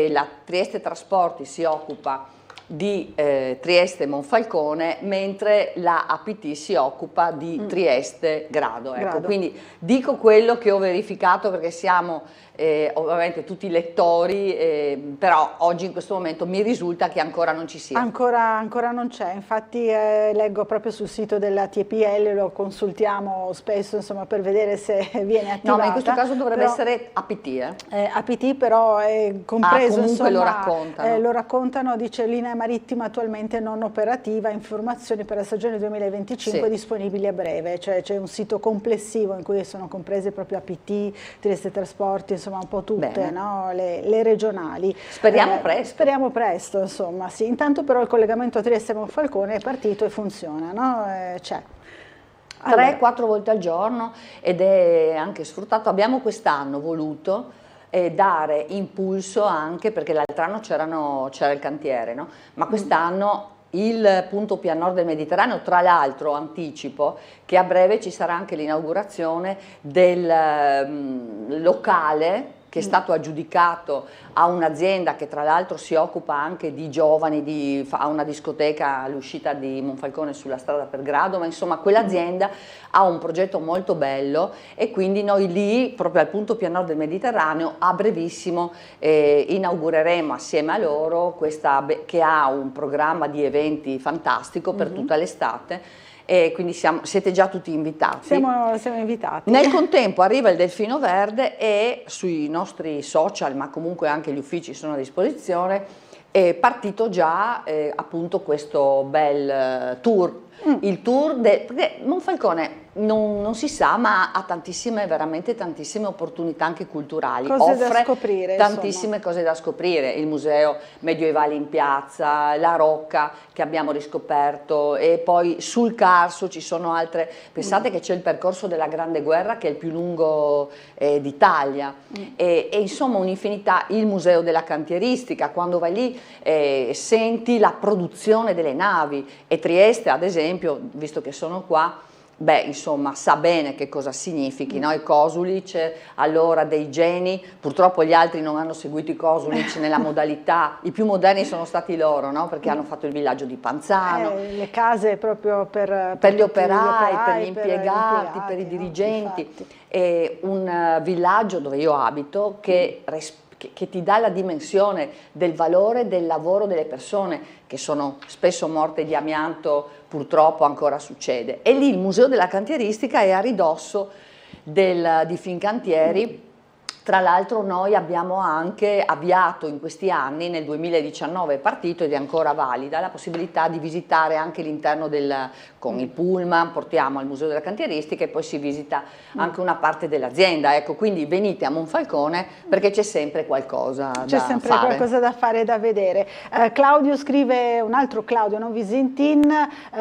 la Trieste Trasporti si occupa di Trieste Monfalcone, mentre la APT si occupa di Trieste Grado. Ecco. Quindi dico quello che ho verificato, perché siamo ovviamente tutti lettori, però oggi in questo momento mi risulta che ancora non ci sia. Ancora non c'è, infatti leggo proprio sul sito della TPL, lo consultiamo spesso, insomma, per vedere se viene attivata. No, ma in questo caso dovrebbe essere APT. APT però è compreso, comunque insomma, lo raccontano, dice linea marittima attualmente non operativa, informazioni per la stagione 2025 disponibili a breve, cioè c'è un sito complessivo in cui sono comprese proprio APT, Trieste Trasporti, insomma un po' tutte, no? le regionali. Speriamo presto. Speriamo presto, insomma, sì. Intanto però il collegamento a Trieste Monfalcone è partito e funziona, no? C'è. 3-4 volte al giorno ed è anche sfruttato. Abbiamo quest'anno voluto dare impulso anche, perché l'altro anno c'era il cantiere, no? Ma quest'anno il punto più a nord del Mediterraneo, tra l'altro anticipo che a breve ci sarà anche l'inaugurazione del locale che è stato aggiudicato a un'azienda che tra l'altro si occupa anche di giovani, ha una discoteca all'uscita di Monfalcone sulla strada per grado, ma insomma quell'azienda ha un progetto molto bello e quindi noi lì, proprio al punto più a nord del Mediterraneo, a brevissimo inaugureremo assieme a loro questa, che ha un programma di eventi fantastico per tutta l'estate. E quindi siete già tutti invitati. Siamo invitati. Nel contempo arriva il Delfino Verde e sui nostri social, ma comunque anche gli uffici sono a disposizione, è partito già appunto questo bel tour. Il tour, perché Monfalcone non si sa, ma ha veramente tantissime opportunità anche culturali. Cose da scoprire, tantissime insomma. Cose da scoprire, il museo medievale in piazza, la Rocca che abbiamo riscoperto, e poi sul Carso ci sono altre. Pensate che c'è il percorso della Grande Guerra che è il più lungo d'Italia, e insomma un'infinità, il museo della cantieristica, quando vai lì senti la produzione delle navi, e Trieste ad esempio, visto che sono qua, beh, insomma, sa bene che cosa significhi, no? I Kosulic, allora dei geni, purtroppo gli altri non hanno seguito i Kosulic nella modalità, i più moderni sono stati loro, no? Perché hanno fatto il villaggio di Panzano. Le case proprio per gli operai, per gli impiegati, per i dirigenti. Infatti. È un villaggio dove io abito che ti dà la dimensione del valore del lavoro delle persone che sono spesso morte di amianto, purtroppo ancora succede. E lì il Museo della Cantieristica è a ridosso di Fincantieri. Tra l'altro noi abbiamo anche avviato in questi anni, nel 2019 è partito ed è ancora valida, la possibilità di visitare anche l'interno con il pullman, portiamo al Museo della Cantieristica e poi si visita anche una parte dell'azienda. Ecco, quindi venite a Monfalcone perché c'è sempre qualcosa da fare. C'è sempre qualcosa da fare e da vedere. Claudio scrive, un altro Claudio, no? Visintin,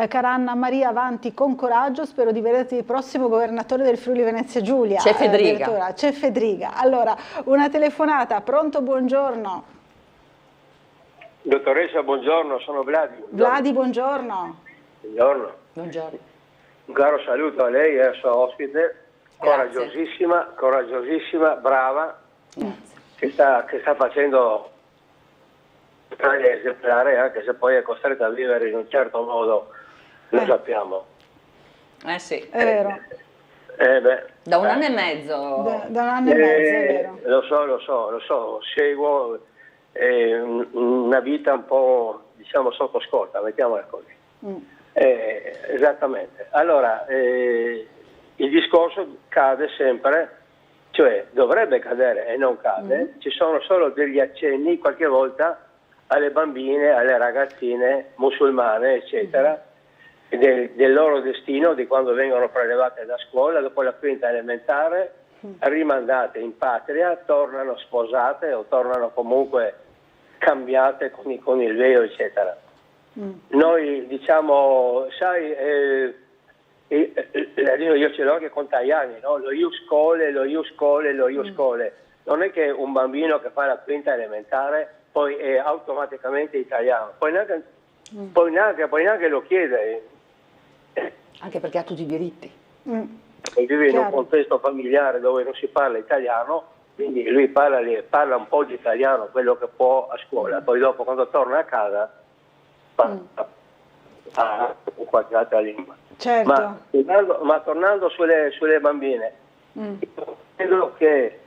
cara Anna Maria, avanti con coraggio, spero di vederti il prossimo governatore del Friuli Venezia Giulia. C'è Federica. C'è Federica. Allora, una telefonata, pronto, buongiorno. Dottoressa, buongiorno, sono Vladi. Vladi, buongiorno. Buongiorno. Buongiorno. Un caro saluto a lei e al suo ospite, coraggiosissima, brava, che sta facendo un'Italia esemplare, anche se poi è costretta a vivere in un certo modo, lo sappiamo. Sì. È vero. Da un anno e mezzo. Da un anno e mezzo, è vero. Lo so, seguo una vita un po', diciamo, sotto scorta, mettiamola così. Esattamente. Allora, il discorso cade sempre, cioè dovrebbe cadere e non cade, ci sono solo degli accenni qualche volta alle bambine, alle ragazzine musulmane, eccetera, del loro destino, di quando vengono prelevate da scuola, dopo la quinta elementare, rimandate in patria, tornano sposate o tornano comunque cambiate con il velo, eccetera. Noi diciamo, sai, io ce l'ho anche con Tajani, no? Lo ius scholae. Non è che un bambino che fa la quinta elementare poi è automaticamente italiano, poi neanche lo chiede. Anche perché ha tutti i diritti. Vive in un contesto familiare dove non si parla italiano, quindi lui parla un po' di italiano, quello che può a scuola, poi dopo quando torna a casa parla qualche altra lingua. Certo. Ma tornando sulle bambine, credo che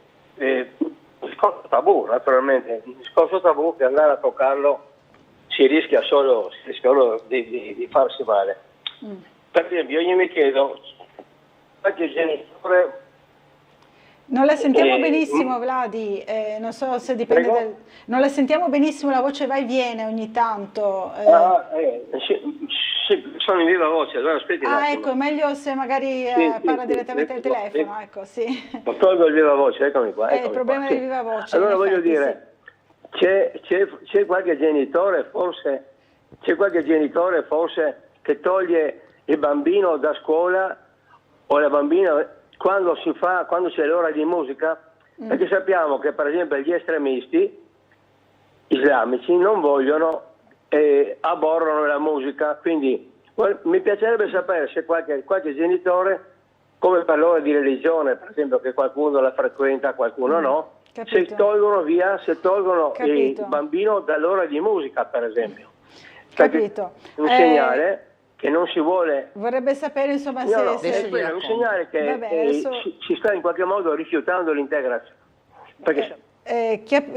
discorso tabù, naturalmente, un discorso tabù che andare a toccarlo si rischia solo di farsi male. Per esempio, io mi chiedo, qualche genitore... Non la sentiamo benissimo, Vladi, non so se dipende non la sentiamo benissimo, la voce va e viene ogni tanto. Sì, sono in viva voce, allora aspetti un attimo. Ecco, è meglio se magari parla direttamente al telefono, ecco, sì. Tolgo il viva voce, eccomi qua. Il problema del viva voce. Allora voglio dire, c'è qualche genitore forse che toglie il bambino da scuola o la bambina quando c'è l'ora di musica, perché sappiamo che per esempio gli estremisti islamici non vogliono aborrono la musica, quindi mi piacerebbe sapere se qualche genitore, come per l'ora di religione, per esempio, che qualcuno la frequenta, qualcuno no, se tolgono il bambino dall'ora di musica, per esempio. Capito. Un segnale che non si vuole... Vorrebbe sapere, insomma, è un segnale che si sta in qualche modo rifiutando l'integrazione. Perché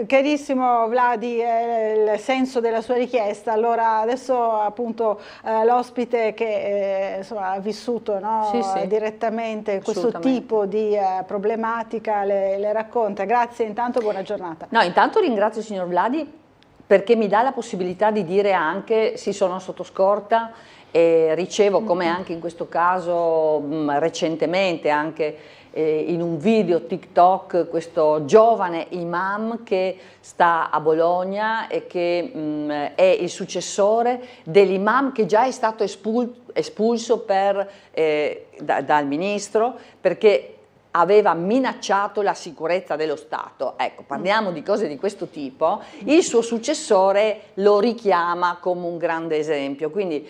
chiarissimo, Vladi, il senso della sua richiesta. Allora adesso appunto l'ospite che insomma, ha vissuto, no, direttamente questo tipo di problematica le racconta. Grazie, intanto buona giornata. No, intanto ringrazio il signor Vladi perché mi dà la possibilità di dire anche sì, sono sotto scorta e ricevo, come anche in questo caso recentemente anche in un video TikTok, questo giovane imam che sta a Bologna e che è il successore dell'imam che già è stato espulso dal ministro perché aveva minacciato la sicurezza dello Stato. Ecco, parliamo di cose di questo tipo. Il suo successore lo richiama come un grande esempio, quindi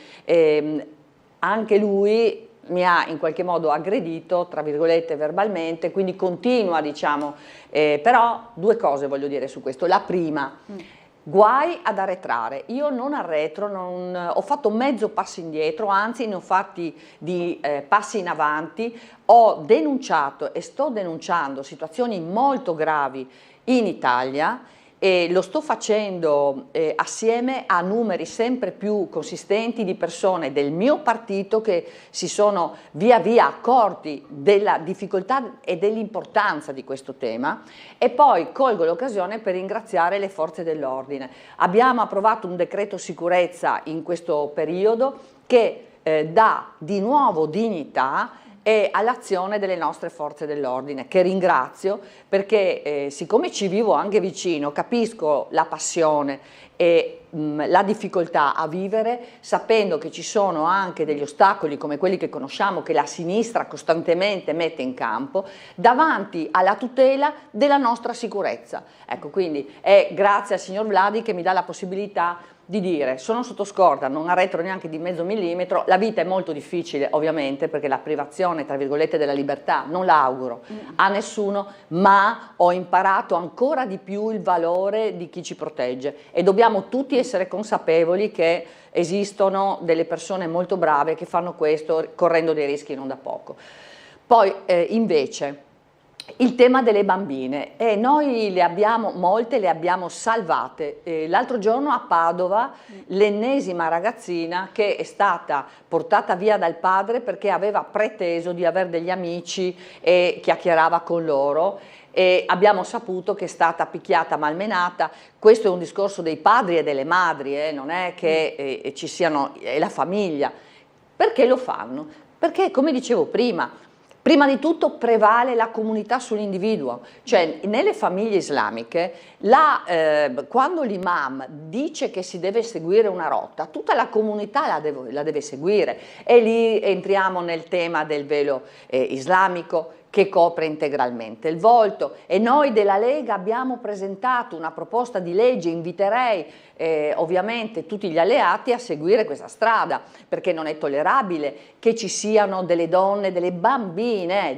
anche lui mi ha in qualche modo aggredito, tra virgolette, verbalmente, quindi continua, diciamo, però due cose voglio dire su questo. La prima, guai ad arretrare. Io non arretro, ho fatto mezzo passo indietro, anzi ne ho fatti di passi in avanti, ho denunciato e sto denunciando situazioni molto gravi in Italia, e lo sto facendo assieme a numeri sempre più consistenti di persone del mio partito che si sono via via accorti della difficoltà e dell'importanza di questo tema, e poi colgo l'occasione per ringraziare le forze dell'ordine. Abbiamo approvato un decreto sicurezza in questo periodo che dà di nuovo dignità e all'azione delle nostre forze dell'ordine, che ringrazio perché siccome ci vivo anche vicino, capisco la passione e la difficoltà a vivere, sapendo che ci sono anche degli ostacoli come quelli che conosciamo, che la sinistra costantemente mette in campo, davanti alla tutela della nostra sicurezza. Ecco, quindi è grazie al signor Vladi che mi dà la possibilità di dire: sono sotto scorta, non arretro neanche di mezzo millimetro, la vita è molto difficile ovviamente, perché la privazione tra virgolette della libertà non la auguro a nessuno, ma ho imparato ancora di più il valore di chi ci protegge, e dobbiamo tutti essere consapevoli che esistono delle persone molto brave che fanno questo correndo dei rischi non da poco. Poi invece il tema delle bambine, noi molte le abbiamo salvate. L'altro giorno a Padova l'ennesima ragazzina che è stata portata via dal padre perché aveva preteso di avere degli amici e chiacchierava con loro, e abbiamo saputo che è stata picchiata, malmenata. Questo è un discorso dei padri e delle madri, non è che ci siano, è la famiglia. Perché lo fanno? Perché, come dicevo prima di tutto prevale la comunità sull'individuo, cioè nelle famiglie islamiche quando l'imam dice che si deve seguire una rotta, tutta la comunità la deve seguire, e lì entriamo nel tema del velo islamico che copre integralmente il volto, e noi della Lega abbiamo presentato una proposta di legge. Inviterei ovviamente tutti gli alleati a seguire questa strada, perché non è tollerabile che ci siano delle donne, delle bambine.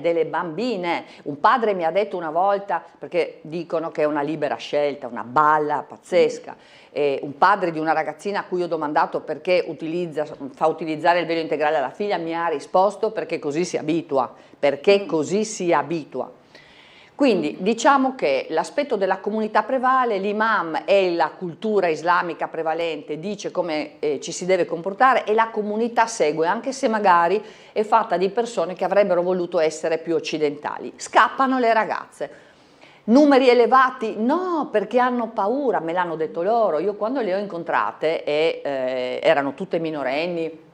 Un padre mi ha detto una volta, perché dicono che è una libera scelta, una balla pazzesca, un padre di una ragazzina a cui ho domandato perché fa utilizzare il velo integrale alla figlia, mi ha risposto: perché così si abitua, Quindi diciamo che l'aspetto della comunità prevale, l'imam e la cultura islamica prevalente dice come ci si deve comportare, e la comunità segue, anche se magari è fatta di persone che avrebbero voluto essere più occidentali. Scappano le ragazze. Numeri elevati? No, perché hanno paura, me l'hanno detto loro. Io quando le ho incontrate, erano tutte minorenni,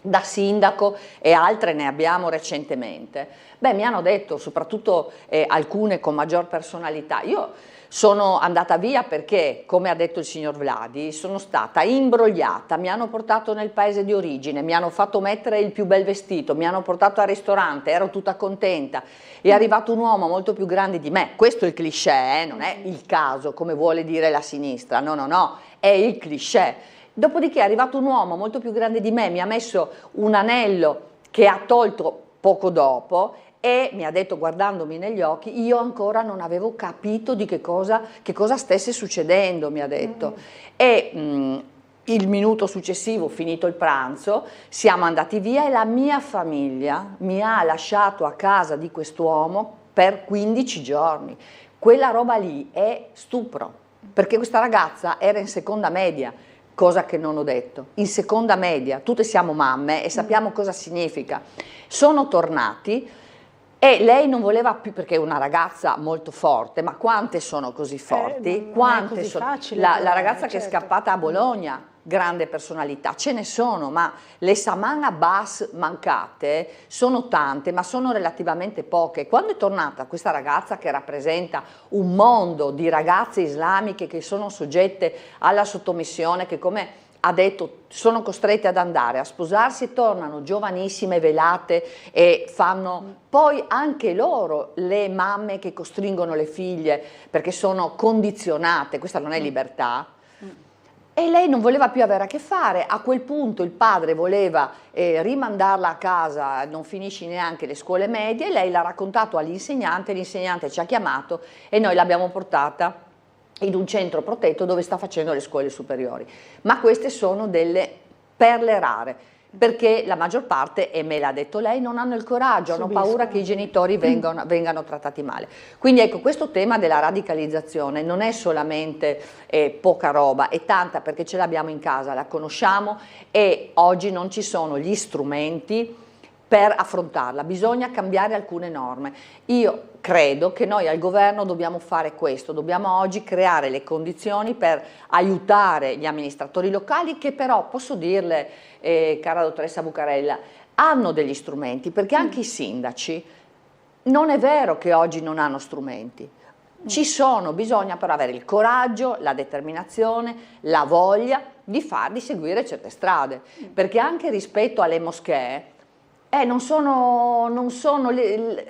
da sindaco, e altre ne abbiamo recentemente, mi hanno detto, soprattutto alcune con maggior personalità: io sono andata via perché, come ha detto il signor Vladi, sono stata imbrogliata, mi hanno portato nel paese di origine, mi hanno fatto mettere il più bel vestito, mi hanno portato al ristorante, ero tutta contenta, è arrivato un uomo molto più grande di me. Questo è il cliché, non è il caso come vuole dire la sinistra, no, è il cliché. Dopodiché è arrivato un uomo molto più grande di me, mi ha messo un anello che ha tolto poco dopo, e mi ha detto, guardandomi negli occhi: io ancora non avevo capito di che cosa stesse succedendo, mi ha detto. E il minuto successivo, finito il pranzo, siamo andati via, e la mia famiglia mi ha lasciato a casa di quest'uomo per 15 giorni. Quella roba lì è stupro, perché questa ragazza era in seconda media, cosa che non ho detto, in seconda media, tutte siamo mamme e sappiamo cosa significa. Sono tornati e lei non voleva più, perché è una ragazza molto forte, ma quante sono così forti? Quante sono? Facile, la ragazza che è certo. scappata a Bologna, grande personalità, ce ne sono, ma le Saman Abbas mancate sono tante, ma sono relativamente poche. Quando è tornata questa ragazza, che rappresenta un mondo di ragazze islamiche che sono soggette alla sottomissione, che, come ha detto, sono costrette ad andare a sposarsi e tornano giovanissime, velate, e fanno poi anche loro le mamme che costringono le figlie perché sono condizionate, questa non è libertà. e lei non voleva più avere a che fare. A quel punto il padre voleva rimandarla a casa, non finisci neanche le scuole medie, lei l'ha raccontato all'insegnante, l'insegnante ci ha chiamato e noi l'abbiamo portata in un centro protetto dove sta facendo le scuole superiori. Ma queste sono delle perle rare, perché la maggior parte, e me l'ha detto lei, non hanno il coraggio, hanno paura che i genitori vengano trattati male. Quindi ecco, questo tema della radicalizzazione non è solamente poca roba, è tanta, perché ce l'abbiamo in casa, la conosciamo e oggi non ci sono gli strumenti per affrontarla, bisogna cambiare alcune norme. Io credo che noi al governo dobbiamo fare questo, dobbiamo oggi creare le condizioni per aiutare gli amministratori locali che però, posso dirle, cara dottoressa Bucarella, hanno degli strumenti, perché anche i sindaci, non è vero che oggi non hanno strumenti, ci sono, bisogna però avere il coraggio, la determinazione, la voglia di seguire certe strade, perché anche rispetto alle moschee,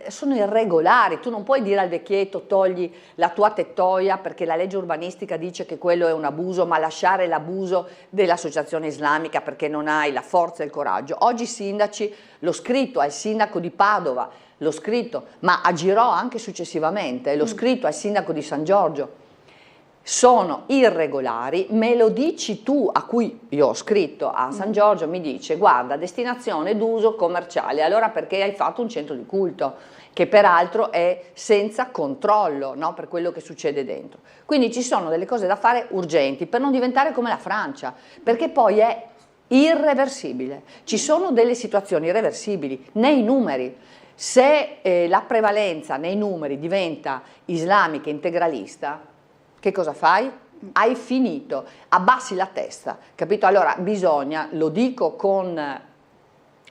sono irregolari. Tu non puoi dire al vecchietto togli la tua tettoia perché la legge urbanistica dice che quello è un abuso, ma lasciare l'abuso dell'associazione islamica perché non hai la forza e il coraggio. Oggi i sindaci, l'ho scritto al sindaco di Padova, l'ho scritto, ma agirò anche successivamente, l'ho scritto al sindaco di San Giorgio. Sono irregolari, me lo dici tu, a cui io ho scritto a San Giorgio, mi dice guarda, destinazione d'uso commerciale, allora perché hai fatto un centro di culto che peraltro è senza controllo, no, per quello che succede dentro. Quindi ci sono delle cose da fare urgenti per non diventare come la Francia, perché poi è irreversibile, ci sono delle situazioni irreversibili nei numeri. Se la prevalenza nei numeri diventa islamica integralista, che cosa fai? Hai finito, abbassi la testa, capito? Allora bisogna, lo dico con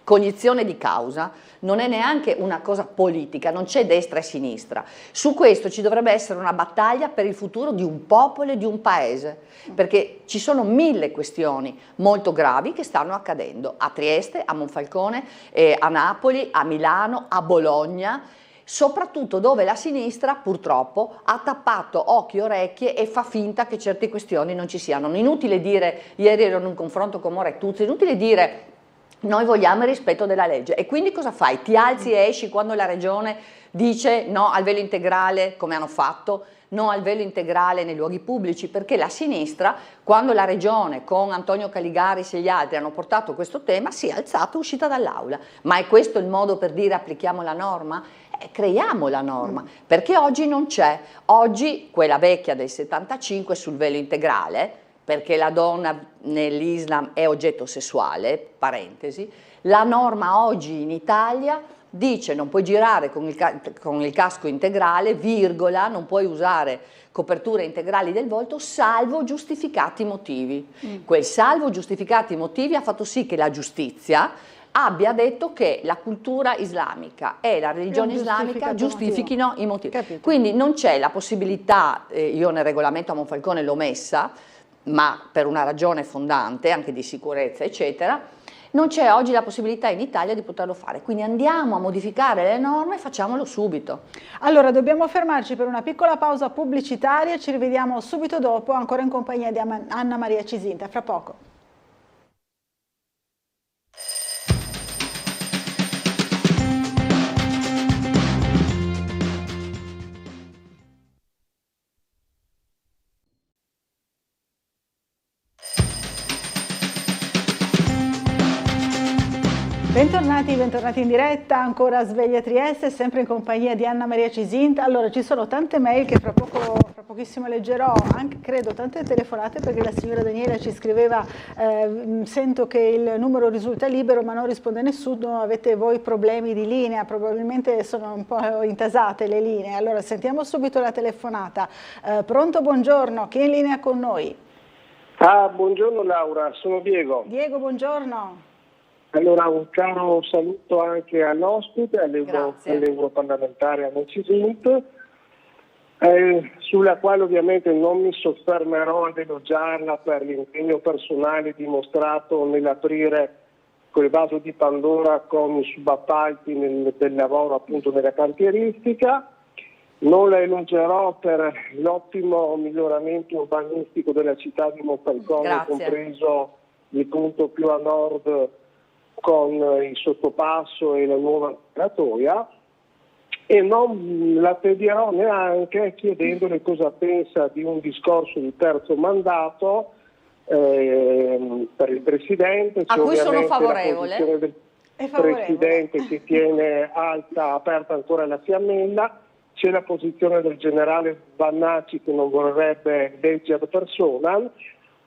cognizione di causa, non è neanche una cosa politica, non c'è destra e sinistra. Su questo ci dovrebbe essere una battaglia per il futuro di un popolo e di un paese, perché ci sono 1000 questioni molto gravi che stanno accadendo a Trieste, a Monfalcone, a Napoli, a Milano, a Bologna, soprattutto dove la sinistra purtroppo ha tappato occhi e orecchie e fa finta che certe questioni non ci siano. Inutile dire, ieri ero in un confronto con Morettuzzi, inutile dire noi vogliamo il rispetto della legge e quindi cosa fai? Ti alzi e esci quando la regione dice no al velo integrale, come hanno fatto, no al velo integrale nei luoghi pubblici, perché la sinistra, quando la regione con Antonio Caligaris e gli altri hanno portato questo tema, si è alzata e uscita dall'aula. Ma è questo il modo per dire applichiamo la norma? Creiamo la norma, perché oggi non c'è. Oggi quella vecchia del 75 sul velo integrale, perché la donna nell'Islam è oggetto sessuale, parentesi, la norma oggi in Italia dice non puoi girare con il casco integrale, virgola, non puoi usare coperture integrali del volto salvo giustificati motivi. Quel salvo giustificati motivi ha fatto sì che la giustizia abbia detto che la cultura islamica e la religione islamica giustifichino i motivi. Capito. Quindi non c'è la possibilità, io nel regolamento a Monfalcone l'ho messa, ma per una ragione fondante, anche di sicurezza eccetera, non c'è oggi la possibilità in Italia di poterlo fare, quindi andiamo a modificare le norme e facciamolo subito. Allora dobbiamo fermarci per una piccola pausa pubblicitaria, ci rivediamo subito dopo, ancora in compagnia di Anna Maria Cisinta, fra poco. Bentornati in diretta, ancora Sveglia Trieste, sempre in compagnia di Anna Maria Cisinta. Allora ci sono tante mail che fra pochissimo leggerò, anche credo tante telefonate, perché la signora Daniela ci scriveva sento che il numero risulta libero ma non risponde nessuno, avete voi problemi di linea, probabilmente sono un po' intasate le linee. Allora sentiamo subito la telefonata. Pronto, buongiorno, chi è in linea con noi? Buongiorno Laura, sono Diego. Diego, buongiorno. Allora un caro saluto anche all'ospite, all'europarlamentare Anna Cisinta, sulla quale ovviamente non mi soffermerò ad elogiarla per l'impegno personale dimostrato nell'aprire quel vaso di Pandora con i subappalti del lavoro appunto nella cantieristica. Non la elogerò per l'ottimo miglioramento urbanistico della città di Monfalcone, compreso il punto più a nord con il sottopasso e la nuova Gratoia, e non la tedierò neanche chiedendole cosa pensa di un discorso di terzo mandato per il Presidente. A cui sono ovviamente favorevole. La posizione del Presidente che tiene aperta ancora la fiammella. C'è la posizione del generale Vannacci che non vorrebbe legge ad personam,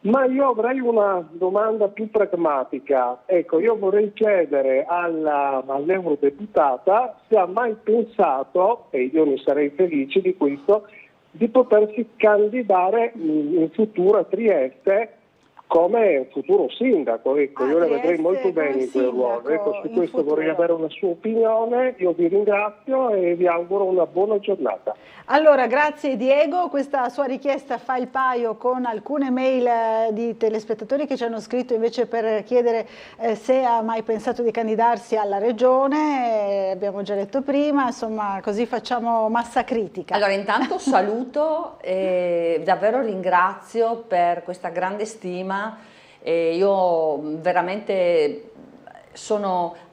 ma io avrei una domanda più pragmatica. Ecco, io vorrei chiedere all'eurodeputata se ha mai pensato, e io ne sarei felice di questo, di potersi candidare in futuro a Trieste come futuro sindaco. Ecco, io la vedrei molto bene in quel ruolo. Ecco, su questo vorrei avere una sua opinione. Io vi ringrazio e vi auguro una buona giornata. Allora, grazie Diego, questa sua richiesta fa il paio con alcune mail di telespettatori che ci hanno scritto invece per chiedere se ha mai pensato di candidarsi alla regione, abbiamo già detto prima, insomma così facciamo massa critica. Allora intanto saluto e davvero ringrazio per questa grande stima, io veramente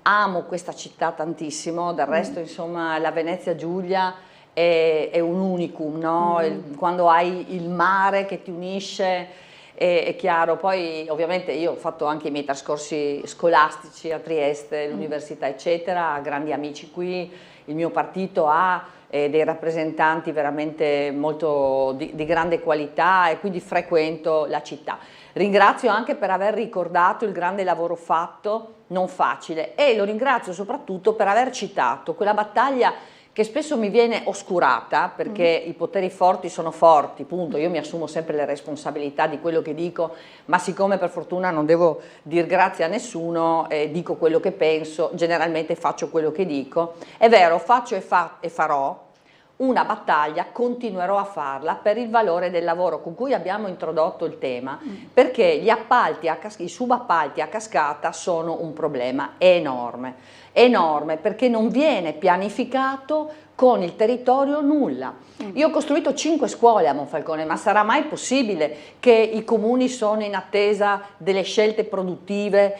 amo questa città tantissimo, del resto insomma la Venezia Giulia è un unicum, no? Quando hai il mare che ti unisce è chiaro. Poi ovviamente io ho fatto anche i miei trascorsi scolastici a Trieste, l'università eccetera, grandi amici qui, il mio partito ha dei rappresentanti veramente molto di grande qualità e quindi frequento la città. Ringrazio anche per aver ricordato il grande lavoro fatto, non facile, e lo ringrazio soprattutto per aver citato quella battaglia che spesso mi viene oscurata perché i poteri forti sono forti, punto. Io mi assumo sempre le responsabilità di quello che dico, ma siccome per fortuna non devo dir grazie a nessuno, dico quello che penso, generalmente faccio quello che dico. È vero, faccio e farò una battaglia, continuerò a farla per il valore del lavoro con cui abbiamo introdotto il tema, perché gli appalti, i subappalti a cascata sono un problema enorme, perché non viene pianificato con il territorio nulla. Io ho costruito 5 scuole a Monfalcone, ma sarà mai possibile che i comuni sono in attesa delle scelte produttive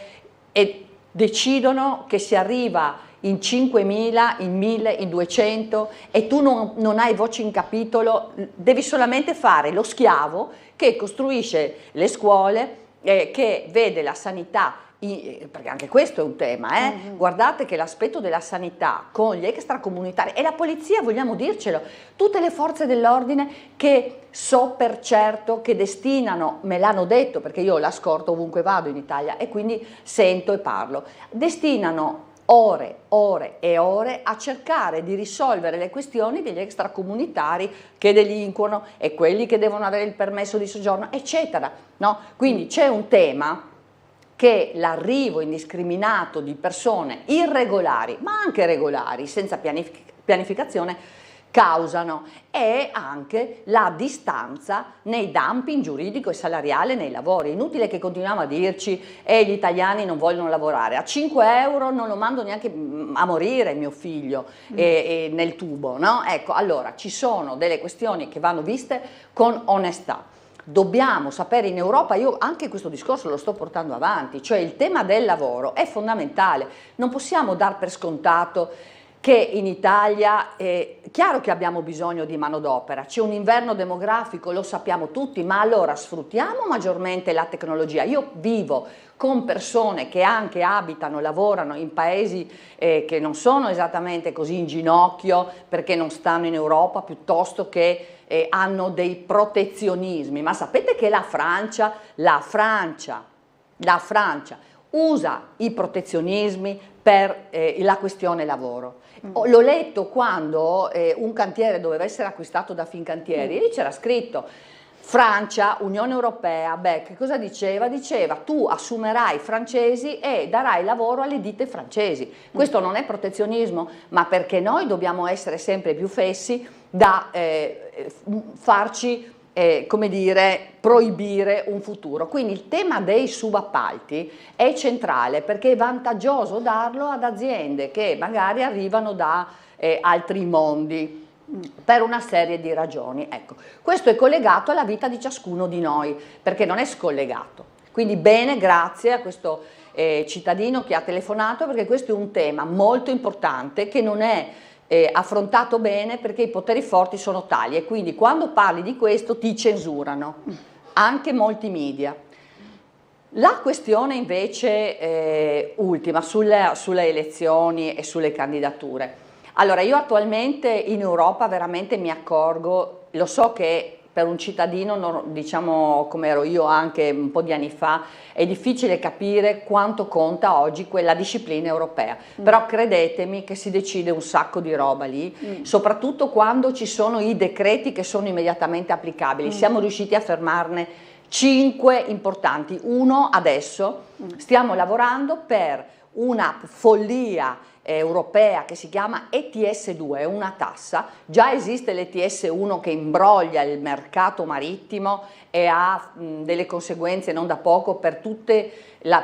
e decidono che si arriva in 5.000, in 1.000, in 200 e tu non hai voce in capitolo, devi solamente fare lo schiavo che costruisce le scuole, che vede la sanità, perché anche questo è un tema, guardate che l'aspetto della sanità con gli extracomunitari e la polizia, vogliamo dircelo, tutte le forze dell'ordine che so per certo che destinano, me l'hanno detto perché io la scorto ovunque vado in Italia e quindi sento e parlo, destinano ore e ore a cercare di risolvere le questioni degli extracomunitari che delinquono e quelli che devono avere il permesso di soggiorno, eccetera. No? Quindi c'è un tema che l'arrivo indiscriminato di persone irregolari, ma anche regolari, senza pianificazione, causano, e anche la distanza nei dumping giuridico e salariale nei lavori. Inutile che continuiamo a dirci gli italiani non vogliono lavorare, a 5 euro non lo mando neanche a morire mio figlio nel tubo, no? Ecco, allora ci sono delle questioni che vanno viste con onestà. Dobbiamo sapere in Europa, io anche questo discorso lo sto portando avanti, cioè il tema del lavoro è fondamentale, non possiamo dar per scontato che in Italia è chiaro che abbiamo bisogno di manodopera, c'è un inverno demografico, lo sappiamo tutti, ma allora sfruttiamo maggiormente la tecnologia. Io vivo con persone che anche abitano, lavorano in paesi che non sono esattamente così in ginocchio perché non stanno in Europa, piuttosto che hanno dei protezionismi, ma sapete che la Francia usa i protezionismi per la questione lavoro. L'ho letto quando un cantiere doveva essere acquistato da Fincantieri e lì c'era scritto Francia, Unione Europea, beh, che cosa diceva? Diceva tu assumerai francesi e darai lavoro alle ditte francesi. Questo non è protezionismo, ma perché noi dobbiamo essere sempre più fessi da farci come dire, proibire un futuro. Quindi il tema dei subappalti è centrale perché è vantaggioso darlo ad aziende che magari arrivano da altri mondi. per una serie di ragioni. Ecco, questo è collegato alla vita di ciascuno di noi, perché non è scollegato. Quindi bene, grazie a questo cittadino che ha telefonato, perché questo è un tema molto importante che non è affrontato bene, perché i poteri forti sono tali e quindi quando parli di questo ti censurano, anche molti media. La questione invece ultima sulle elezioni e sulle candidature. Allora, io attualmente in Europa veramente mi accorgo, lo so che per un cittadino, diciamo come ero io anche un po' di anni fa, è difficile capire quanto conta oggi quella disciplina europea, però credetemi che si decide un sacco di roba lì, soprattutto quando ci sono i decreti che sono immediatamente applicabili. Siamo riusciti a fermarne 5 importanti, uno adesso, stiamo lavorando per una follia europea che si chiama ETS2, è una tassa, già esiste l'ETS1 che imbroglia il mercato marittimo e ha delle conseguenze non da poco per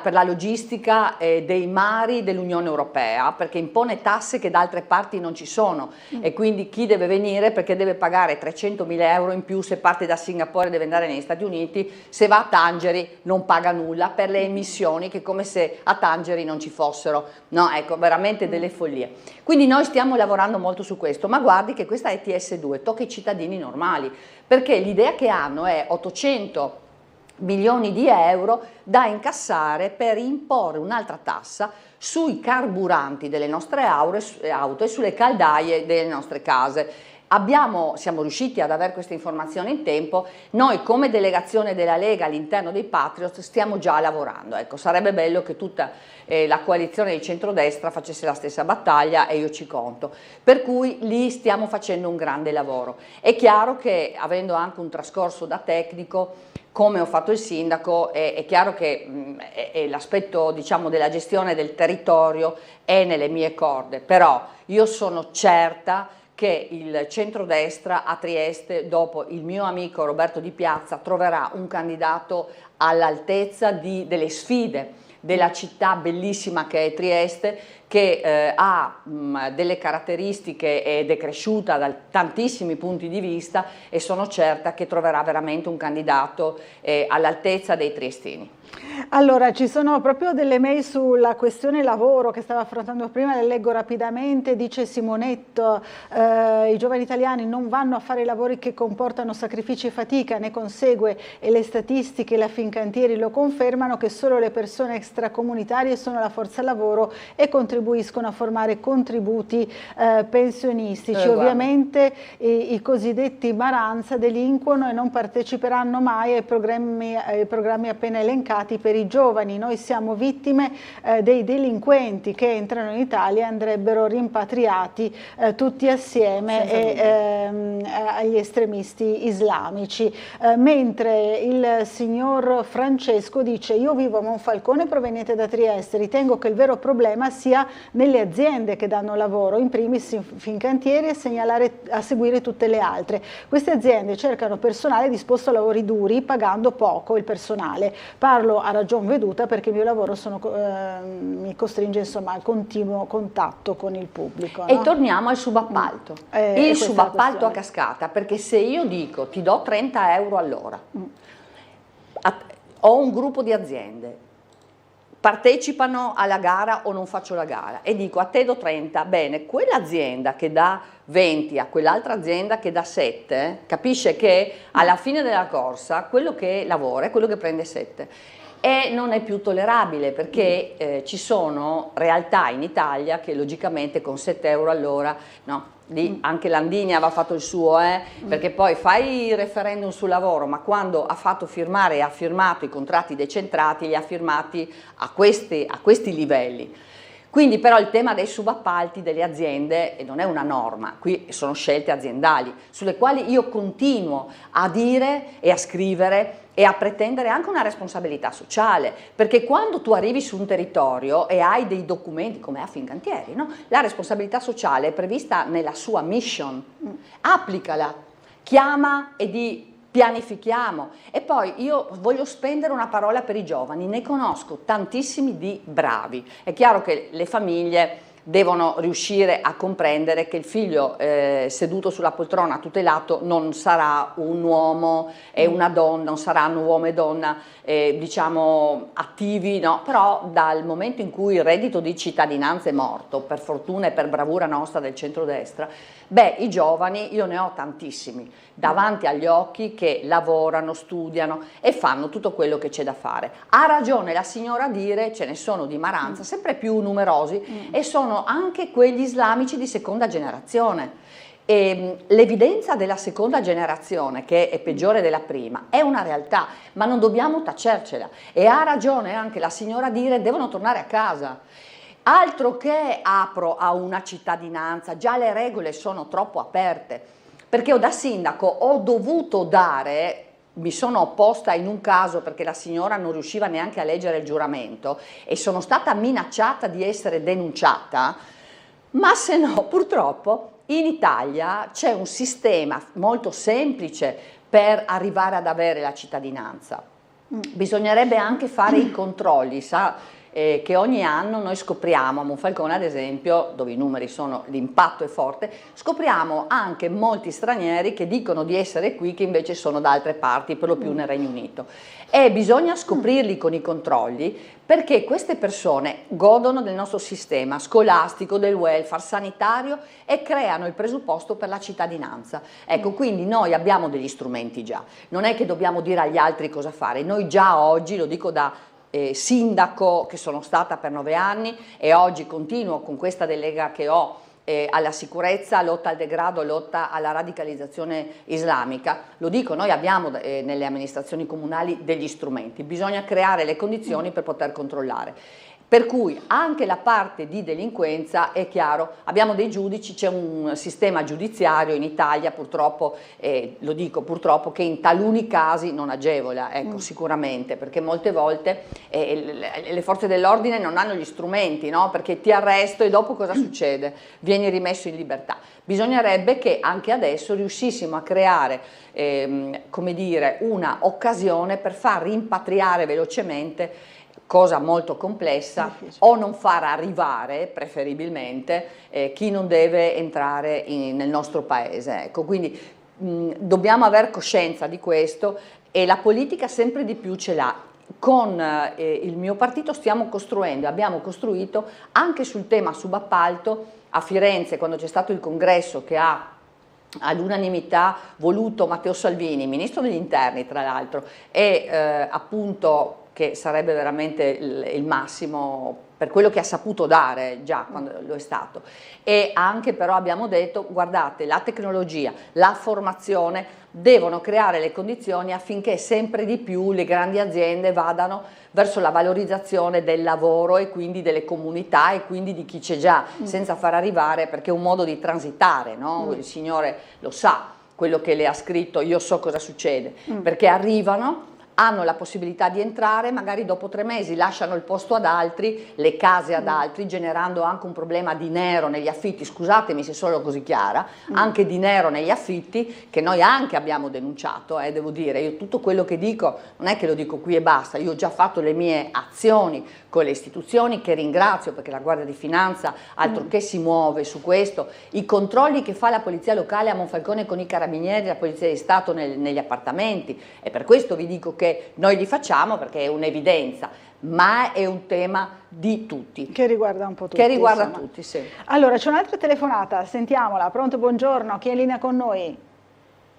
per la logistica dei mari dell'Unione Europea, perché impone tasse che da altre parti non ci sono e quindi chi deve venire perché deve pagare 300.000 euro in più se parte da Singapore e deve andare negli Stati Uniti, se va a Tangeri non paga nulla per le emissioni, che come se a Tangeri non ci fossero, no, ecco, veramente delle follie. Quindi noi stiamo lavorando molto su questo, ma guardi che questa ETS2 tocca i cittadini normali, perché l'idea che hanno è 800 milioni di euro da incassare per imporre un'altra tassa sui carburanti delle nostre auto e sulle caldaie delle nostre case. Siamo riusciti ad avere queste informazioni in tempo, noi come delegazione della Lega all'interno dei Patriot stiamo già lavorando, ecco, sarebbe bello che tutta la coalizione di centrodestra facesse la stessa battaglia e io ci conto, per cui lì stiamo facendo un grande lavoro. È chiaro che avendo anche un trascorso da tecnico, come ho fatto il sindaco, è chiaro che l'aspetto, diciamo, della gestione del territorio è nelle mie corde, però io sono certa che il centrodestra a Trieste, dopo il mio amico Roberto Di Piazza, troverà un candidato all'altezza delle sfide della città bellissima che è Trieste, che ha delle caratteristiche ed è cresciuta da tantissimi punti di vista e sono certa che troverà veramente un candidato all'altezza dei triestini. Allora, ci sono proprio delle mail sulla questione lavoro che stava affrontando prima, le leggo rapidamente. Dice Simonetto, i giovani italiani non vanno a fare lavori che comportano sacrifici e fatica, ne consegue, e le statistiche e la Fincantieri lo confermano, che solo le persone extracomunitarie sono la forza lavoro e contribuiscono a formare contributi pensionistici. Ovviamente i cosiddetti Maranza delinquono e non parteciperanno mai ai programmi appena elencati per i giovani. Noi siamo vittime dei delinquenti che entrano in Italia e andrebbero rimpatriati tutti assieme agli estremisti islamici. Mentre il signor Francesco dice: io vivo a Monfalcone proveniente da Trieste, ritengo che il vero problema sia nelle aziende che danno lavoro, in primis Fincantieri, a seguire tutte le altre. Queste aziende cercano personale disposto a lavori duri pagando poco il personale. Parlo a ragion veduta perché il mio lavoro mi costringe insomma al continuo contatto con il pubblico. E torniamo al subappalto. Il subappalto a cascata, perché se io dico ti do 30 euro all'ora, ho un gruppo di aziende, partecipano alla gara o non faccio la gara e dico a te do 30, bene, quell'azienda che dà 20 a quell'altra azienda che dà 7, capisce che alla fine della corsa quello che lavora è quello che prende 7. E non è più tollerabile, perché ci sono realtà in Italia che logicamente con 7 euro all'ora, no, lì anche Landini aveva fatto il suo, perché poi fai il referendum sul lavoro, ma quando ha fatto firmare e ha firmato i contratti decentrati li ha firmati a questi livelli. Quindi però il tema dei subappalti delle aziende non è una norma, qui sono scelte aziendali sulle quali io continuo a dire e a scrivere e a pretendere anche una responsabilità sociale, perché quando tu arrivi su un territorio e hai dei documenti come a Fincantieri, no? La responsabilità sociale è prevista nella sua mission, applicala, chiama e di pianifichiamo. E poi io voglio spendere una parola per i giovani, ne conosco tantissimi di bravi, è chiaro che le famiglie devono riuscire a comprendere che il figlio seduto sulla poltrona tutelato non sarà un uomo e una donna, non saranno uomo e donna diciamo attivi, no? Però dal momento in cui il reddito di cittadinanza è morto, per fortuna e per bravura nostra del centrodestra, beh, i giovani, io ne ho tantissimi davanti agli occhi che lavorano, studiano e fanno tutto quello che c'è da fare. Ha ragione la signora a dire, ce ne sono di maranza, sempre più numerosi, e sono anche quegli islamici di seconda generazione. L'evidenza della seconda generazione, che è peggiore della prima, è una realtà, ma non dobbiamo tacercela. E ha ragione anche la signora a dire devono tornare a casa. Altro che apro a una cittadinanza, già le regole sono troppo aperte, perché io da sindaco ho dovuto dare, mi sono opposta in un caso perché la signora non riusciva neanche a leggere il giuramento e sono stata minacciata di essere denunciata, ma se no purtroppo in Italia c'è un sistema molto semplice per arrivare ad avere la cittadinanza. Bisognerebbe anche fare i controlli, sa? Che ogni anno noi scopriamo, a Monfalcone ad esempio, dove i numeri sono, l'impatto è forte, scopriamo anche molti stranieri che dicono di essere qui che invece sono da altre parti, per lo più nel Regno Unito. E bisogna scoprirli con i controlli perché queste persone godono del nostro sistema scolastico, del welfare, sanitario e creano il presupposto per la cittadinanza. Ecco, quindi noi abbiamo degli strumenti già, non è che dobbiamo dire agli altri cosa fare, noi già oggi, lo dico da sindaco che sono stata per 9 anni e oggi continuo con questa delega che ho alla sicurezza, lotta al degrado, lotta alla radicalizzazione islamica, lo dico, noi abbiamo nelle amministrazioni comunali degli strumenti, bisogna creare le condizioni per poter controllare. Per cui anche la parte di delinquenza è chiaro, abbiamo dei giudici, c'è un sistema giudiziario in Italia purtroppo, lo dico purtroppo, che in taluni casi non agevola, ecco, sicuramente, perché molte volte le forze dell'ordine non hanno gli strumenti, no? Perché ti arresto e dopo cosa succede? Vieni rimesso in libertà. Bisognerebbe che anche adesso riuscissimo a creare come dire, una occasione per far rimpatriare velocemente, cosa molto complessa, o non far arrivare preferibilmente chi non deve entrare nel nostro paese. Ecco, quindi dobbiamo aver coscienza di questo e la politica sempre di più ce l'ha. Con il mio partito stiamo costruendo, abbiamo costruito anche sul tema subappalto a Firenze, quando c'è stato il congresso che ha all'unanimità voluto Matteo Salvini, ministro degli interni tra l'altro, e appunto che sarebbe veramente il massimo per quello che ha saputo dare già quando lo è stato. E anche però abbiamo detto, guardate, la tecnologia, la formazione devono creare le condizioni affinché sempre di più le grandi aziende vadano verso la valorizzazione del lavoro e quindi delle comunità e quindi di chi c'è già, senza far arrivare, perché è un modo di transitare, no? Il signore lo sa, quello che le ha scritto, io so cosa succede, perché arrivano, hanno la possibilità di entrare, magari dopo 3 mesi lasciano il posto ad altri, le case ad altri, generando anche un problema di nero negli affitti, scusatemi se sono così chiara, anche di nero negli affitti, che noi anche abbiamo denunciato, devo dire, io tutto quello che dico non è che lo dico qui e basta, io ho già fatto le mie azioni con le istituzioni che ringrazio perché la Guardia di Finanza altro che si muove su questo, i controlli che fa la Polizia Locale a Monfalcone con i Carabinieri, la Polizia di Stato negli appartamenti, e per questo vi dico che noi li facciamo perché è un'evidenza, ma è un tema di tutti. Che riguarda un po' tutti. Che riguarda tutti, sì. Allora, c'è un'altra telefonata, sentiamola. Pronto, buongiorno, chi è in linea con noi?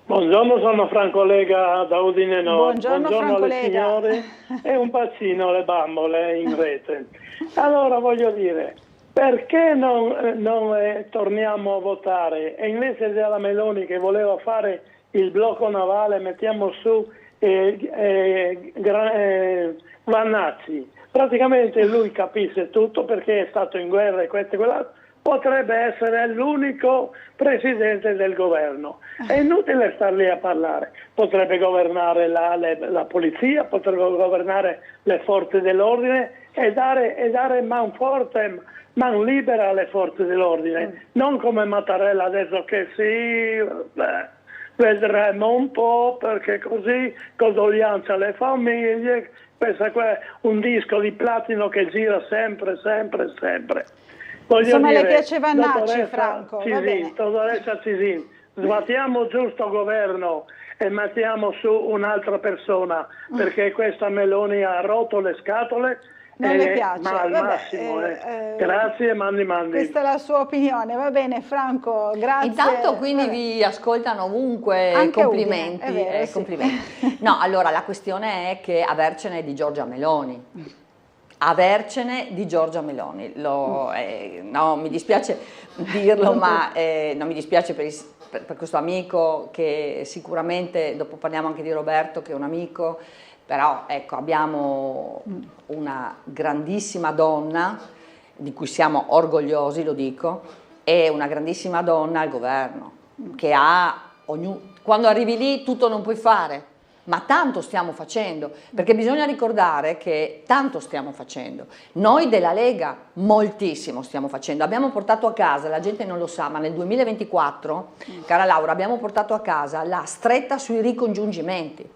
Buongiorno, sono Franco Lega da Udine Nord. Buongiorno Franco alle Lega. Signore e un bacino alle bambole in rete. Allora voglio dire, perché non torniamo a votare e invece della Meloni che voleva fare il blocco navale mettiamo su Vannacci, praticamente lui capisce tutto perché è stato in guerra e questo e quell'altro, potrebbe essere l'unico presidente del governo, è inutile star lì a parlare, potrebbe governare la polizia, potrebbe governare le forze dell'ordine e dare man forte, man libera alle forze dell'ordine, non come Mattarella adesso che sì, vedremo un po' perché così condoglianze alle famiglie, pensa un disco di platino che gira sempre. Insomma, dire, le piaceva Nacci, Franco, va bene. Dottoressa Cisin, sbattiamo giù sto governo e mettiamo su un'altra persona, perché questa Meloni ha rotto le scatole. Non le piace, ma al massimo. Grazie, mandi. Questa è la sua opinione, va bene Franco, grazie. Intanto quindi vi ascoltano ovunque, anche complimenti. Udine, è vero, sì. Complimenti. No, allora la questione è che avercene di Giorgia Meloni. Avercene di Giorgia Meloni. No, mi dispiace dirlo, ma non mi dispiace per questo amico che sicuramente, dopo parliamo anche di Roberto che è un amico, però ecco, abbiamo una grandissima donna di cui siamo orgogliosi, lo dico, e una grandissima donna al governo che quando arrivi lì tutto non puoi fare, ma tanto stiamo facendo, perché bisogna ricordare che tanto stiamo facendo. Noi della Lega moltissimo stiamo facendo, abbiamo portato a casa, la gente non lo sa, ma nel 2024, cara Laura, abbiamo portato a casa la stretta sui ricongiungimenti,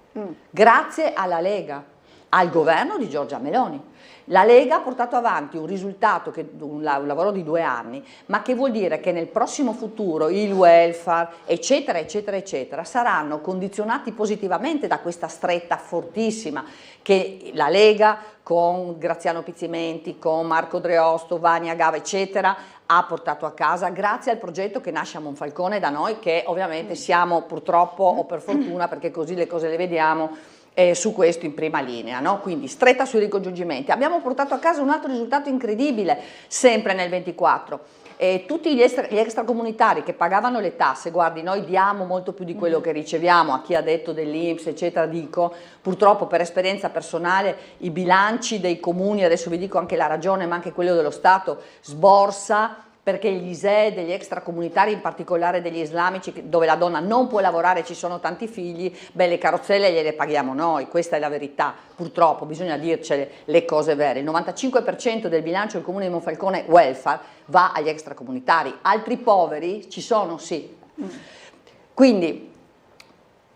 grazie alla Lega, al governo di Giorgia Meloni. La Lega ha portato avanti un risultato, un lavoro di 2 anni, ma che vuol dire che nel prossimo futuro il welfare, eccetera, eccetera, eccetera, saranno condizionati positivamente da questa stretta fortissima che la Lega con Graziano Pizzimenti, con Marco Dreosto, Vania Gava, eccetera, ha portato a casa grazie al progetto che nasce a Monfalcone da noi, che ovviamente siamo purtroppo o per fortuna, perché così le cose le vediamo, su questo in prima linea, no? Quindi stretta sui ricongiungimenti. Abbiamo portato a casa un altro risultato incredibile, sempre nel 24. Tutti gli extracomunitari che pagavano le tasse, guardi, noi diamo molto più di quello che riceviamo, a chi ha detto dell'INPS, eccetera, dico, purtroppo per esperienza personale i bilanci dei comuni, adesso vi dico anche la ragione, ma anche quello dello Stato, sborsa, perché gli ISEE degli extracomunitari, in particolare degli islamici, dove la donna non può lavorare e ci sono tanti figli, beh, le carrozzelle gliele paghiamo noi, questa è la verità, purtroppo bisogna dircele le cose vere. Il 95% del bilancio del comune di Monfalcone welfare va agli extracomunitari, altri poveri ci sono, sì. Quindi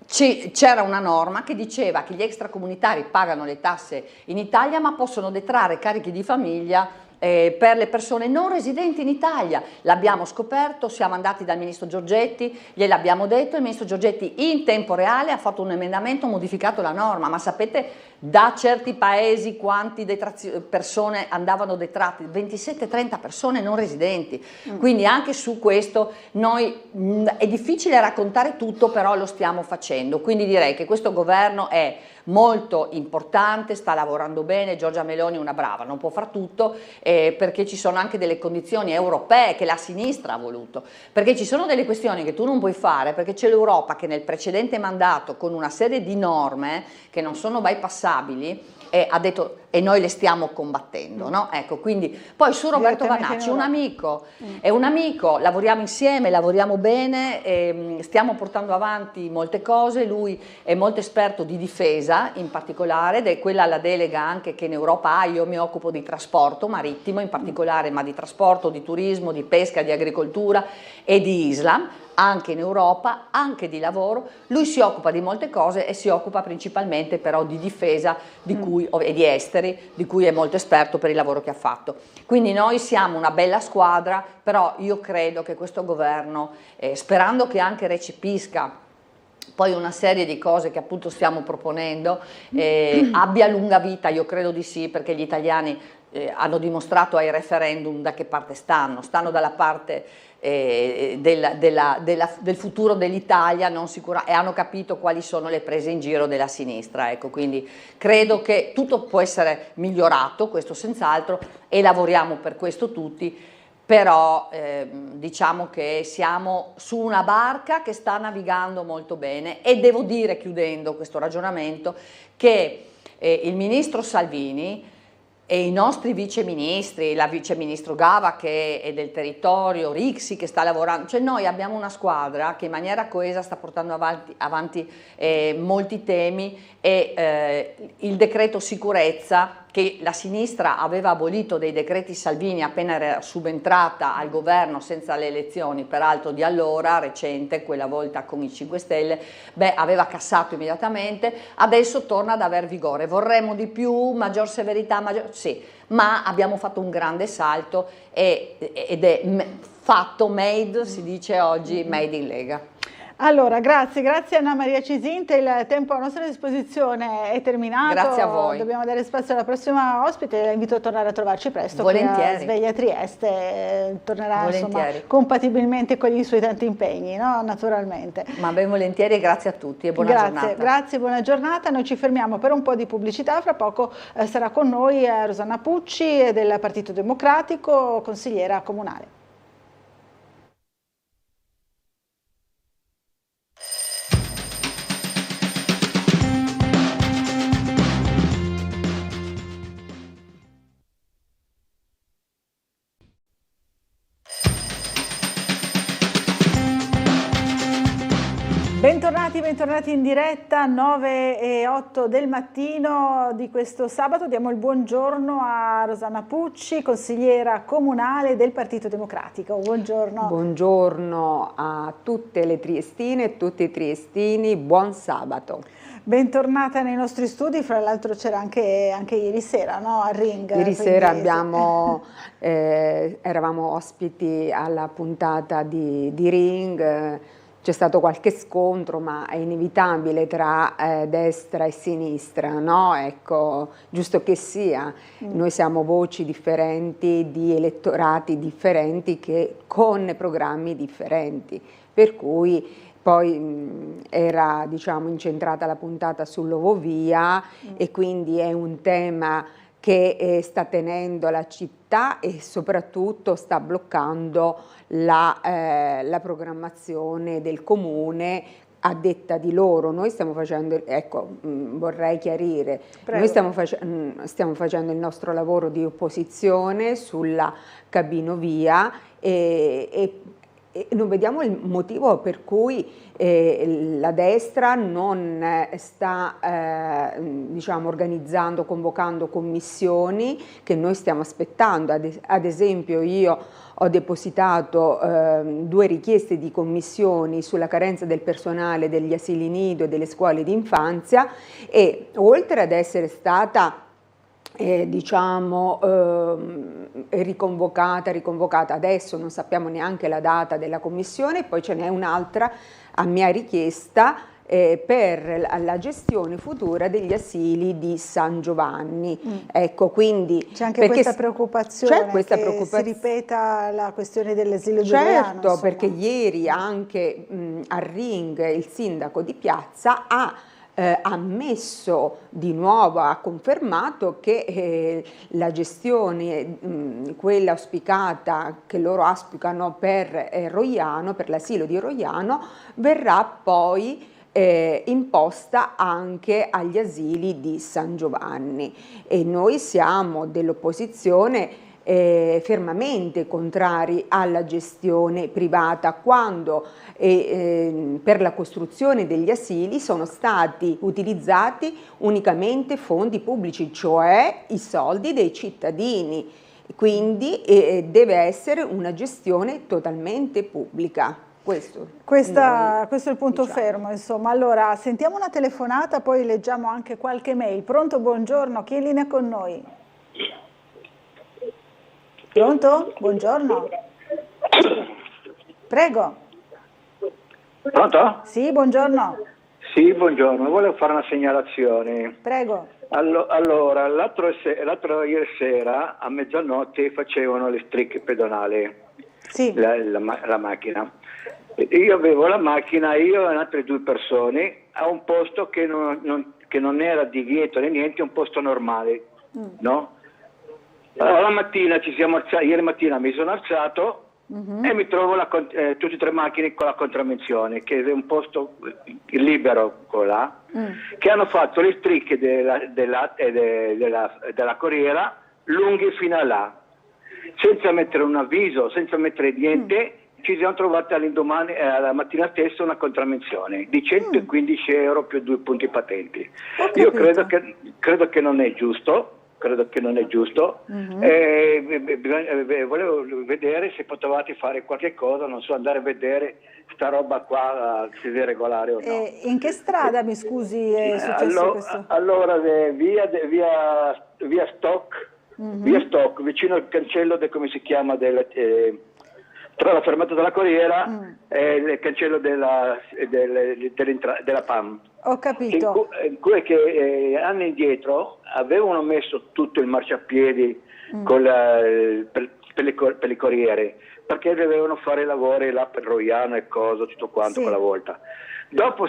c'era una norma che diceva che gli extracomunitari pagano le tasse in Italia ma possono detrarre carichi di famiglia per le persone non residenti in Italia. L'abbiamo scoperto, siamo andati dal ministro Giorgetti, gliel'abbiamo detto, il ministro Giorgetti in tempo reale ha fatto un emendamento, ha modificato la norma, ma sapete da certi paesi quante persone andavano detratte? 27-30 persone non residenti, quindi anche su questo è difficile raccontare tutto, però lo stiamo facendo, quindi direi che questo governo è molto importante, sta lavorando bene, Giorgia Meloni è una brava, non può far tutto perché ci sono anche delle condizioni europee che la sinistra ha voluto, perché ci sono delle questioni che tu non puoi fare perché c'è l'Europa che nel precedente mandato con una serie di norme che non sono bypassabili ha detto e noi le stiamo combattendo, no? Ecco, quindi poi su Roberto Vanacci, un amico, è un amico, lavoriamo insieme, lavoriamo bene, stiamo portando avanti molte cose, lui è molto esperto di difesa in particolare, ed è quella la delega anche che in Europa ha, io mi occupo di trasporto marittimo in particolare, ma di trasporto, di turismo, di pesca, di agricoltura e di Islam, anche in Europa, anche di lavoro. Lui si occupa di molte cose e si occupa principalmente però di difesa e di esteri, di cui è molto esperto per il lavoro che ha fatto. Quindi noi siamo una bella squadra, però io credo che questo governo, sperando che anche recepisca poi una serie di cose che appunto stiamo proponendo, abbia lunga vita, io credo di sì, perché gli italiani hanno dimostrato ai referendum da che parte stanno dalla parte del futuro dell'Italia, e hanno capito quali sono le prese in giro della sinistra, ecco, quindi credo che tutto può essere migliorato, questo senz'altro, e lavoriamo per questo tutti, però diciamo che siamo su una barca che sta navigando molto bene, e devo dire, chiudendo questo ragionamento, che il ministro Salvini e i nostri viceministri, la viceministro Gava che è del territorio, Rixi che sta lavorando, cioè noi abbiamo una squadra che in maniera coesa sta portando avanti molti temi, e il decreto sicurezza che la sinistra aveva abolito dei decreti Salvini appena era subentrata al governo senza le elezioni, peraltro di allora, recente, quella volta con i 5 Stelle, aveva cassato immediatamente, adesso torna ad aver vigore. Vorremmo di più, maggior severità, sì, ma abbiamo fatto un grande salto ed è fatto, made, si dice oggi, made in Lega. Allora, grazie Anna Maria Cisinte, il tempo a nostra disposizione è terminato. Grazie a voi. Dobbiamo dare spazio alla prossima ospite, la invito a tornare a trovarci presto. Volentieri. Qui a Sveglia Trieste, tornerà insomma, compatibilmente con i suoi tanti impegni, no? Naturalmente. Ma ben volentieri, grazie a tutti e buona giornata. Grazie, buona giornata. Noi ci fermiamo per un po' di pubblicità, fra poco sarà con noi Rosanna Pucci del Partito Democratico, consigliera comunale. Bentornati in diretta, 9:08 del mattino di questo sabato. Diamo il buongiorno a Rosanna Pucci, consigliera comunale del Partito Democratico. Buongiorno. Buongiorno a tutte le triestine e tutti i triestini, buon sabato. Bentornata nei nostri studi, fra l'altro c'era anche ieri sera, no? A Ring. Ieri sera eravamo ospiti alla puntata di Ring. C'è stato qualche scontro, ma è inevitabile tra destra e sinistra, no? Ecco, giusto che sia. Noi siamo voci differenti, di elettorati differenti, che con programmi differenti. Per cui poi era, diciamo, incentrata la puntata sull'Ovovia e quindi è un tema che sta tenendo la città e soprattutto sta bloccando la programmazione del comune a detta di loro. Noi stiamo facendo, ecco, vorrei chiarire, noi stiamo facendo il nostro lavoro di opposizione sulla cabinovia e non vediamo il motivo per cui la destra non sta diciamo, organizzando, convocando commissioni che noi stiamo aspettando. Ad esempio io ho depositato 2 richieste di commissioni sulla carenza del personale degli asili nido e delle scuole di infanzia e oltre ad essere stata diciamo riconvocata adesso, non sappiamo neanche la data della commissione, poi ce n'è un'altra a mia richiesta per la gestione futura degli asili di San Giovanni. Ecco, quindi c'è anche questa preoccupazione che si ripeta la questione dell'asilo di Roiano. Certo, perché ieri anche a Ring il sindaco di Piazza ha ammesso di nuovo, ha confermato che la gestione, quella auspicata, che loro auspicano per Roiano, per l'asilo di Roiano, verrà poi imposta anche agli asili di San Giovanni e noi siamo dell'opposizione fermamente contrari alla gestione privata quando per la costruzione degli asili sono stati utilizzati unicamente fondi pubblici, cioè i soldi dei cittadini, quindi deve essere una gestione totalmente pubblica. Questo è il punto fermo, insomma. Allora, sentiamo una telefonata, poi leggiamo anche qualche mail. Pronto, buongiorno, chi è in linea con noi? Pronto? Buongiorno. Prego. Pronto? Sì, buongiorno. Sì, buongiorno. Volevo fare una segnalazione. Prego. Allora, ieri sera a mezzanotte facevano le strisce pedonali. Sì. La macchina. Io avevo la macchina, io e altre 2 persone, a un posto che non era divieto né niente, un posto normale, no? Allora, la mattina ieri mattina mi sono alzato e mi trovo tutte e 3 macchine con la contravvenzione, che è un posto libero là, che hanno fatto le strisce della corriera lunghe fino a là, senza mettere un avviso, senza mettere niente. Ci siamo trovati all'indomani, alla mattina stessa, una contravvenzione di 115 euro più 2 punti patenti. Io credo che non è giusto, credo che non è giusto. Volevo vedere se potevate fare qualche cosa, non so, andare a vedere sta roba qua, se è regolare o no. In che strada, mi scusi, è successo questo? Allora, via Stock, via Stock, vicino al cancello come si chiama, tra la fermata della Corriera e il cancello della PAM. Ho capito. Che anni indietro avevano messo tutto il marciapiedi per le corriere, perché dovevano fare lavori là per Roiano e cosa, tutto quanto quella volta. Dopo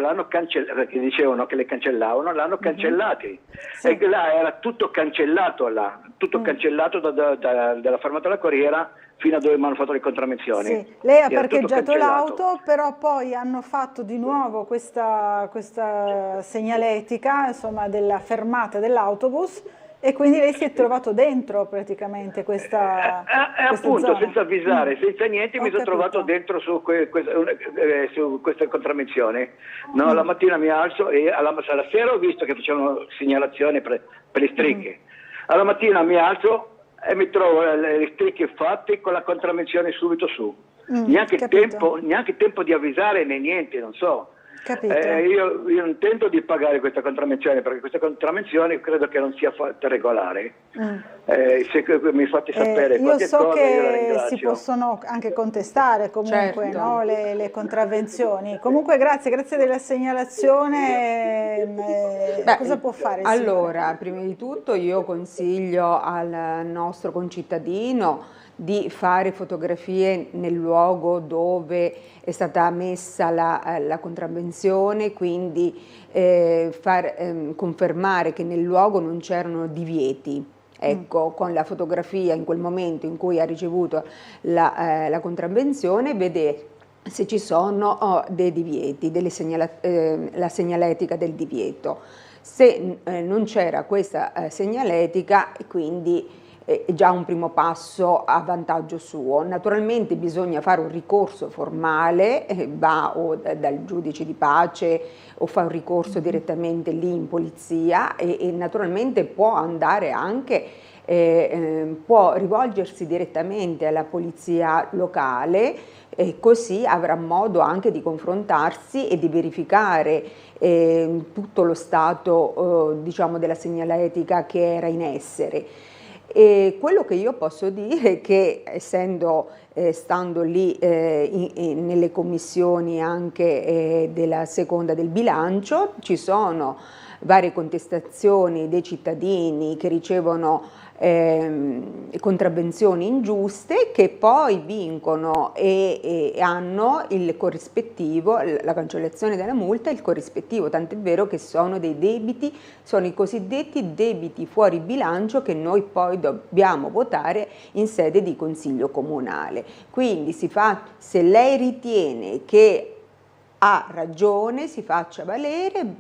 l'hanno cancellato, perché dicevano che le cancellavano, l'hanno cancellati. E là era tutto cancellato, cancellato dalla fermata della Corriera fino a dove mi hanno fatto le contravvenzioni. Sì. Lei ha parcheggiato l'auto, però poi hanno fatto di nuovo questa segnaletica, insomma, della fermata dell'autobus, e quindi lei si è trovato dentro praticamente questa appunto, zona. senza avvisare, senza niente, mi sono trovato dentro su queste contravvenzioni. No, la mattina mi alzo e alla sera ho visto che facevano segnalazioni per le strisce. Alla mattina mi alzo e mi trovo le strisce fatte con la contravvenzione subito su. Neanche tempo di avvisare né niente, non so. Io non tento di pagare questa contravvenzione, perché questa contravvenzione credo che non sia fatta regolare. Se mi fate sapere qualche cosa, io so che io la ringrazio. si possono anche contestare comunque, Certo. no, le contravvenzioni. Comunque grazie della segnalazione. Cosa può fare? Allora, prima di tutto io consiglio al nostro concittadino di fare fotografie nel luogo dove è stata messa la contravvenzione, quindi confermare che nel luogo non c'erano divieti. Ecco, con la fotografia in quel momento in cui ha ricevuto la contravvenzione, vedere se ci sono dei divieti, la segnaletica del divieto. Se non c'era questa segnaletica, quindi è già un primo passo a vantaggio suo. Naturalmente bisogna fare un ricorso formale, va o dal giudice di pace o fa un ricorso direttamente lì in polizia e naturalmente può andare anche, può rivolgersi direttamente alla polizia locale, e così avrà modo anche di confrontarsi e di verificare tutto lo stato diciamo della segnaletica che era in essere. E quello che io posso dire è che stando lì nelle commissioni anche della seconda del bilancio, ci sono varie contestazioni dei cittadini che ricevono contravvenzioni ingiuste, che poi vincono e hanno il corrispettivo, la cancellazione della multa e il corrispettivo, tant'è vero che sono dei debiti, sono i cosiddetti debiti fuori bilancio che noi poi dobbiamo votare in sede di consiglio comunale. Quindi se lei ritiene che ha ragione, si faccia valere,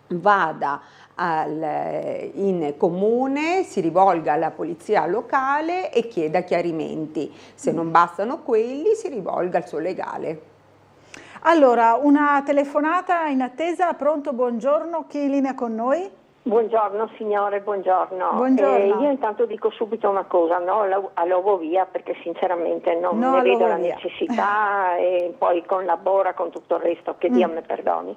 vada in comune, si rivolga alla polizia locale e chieda chiarimenti. Se non bastano quelli, si rivolga al suo legale. Allora, una telefonata in attesa. Pronto, buongiorno, chi è in linea con noi? Buongiorno signore, buongiorno. Buongiorno. Io intanto dico subito una cosa, no all'ovovia, perché sinceramente non ne vedo la necessità e poi collabora con tutto il resto, che Dio me perdoni.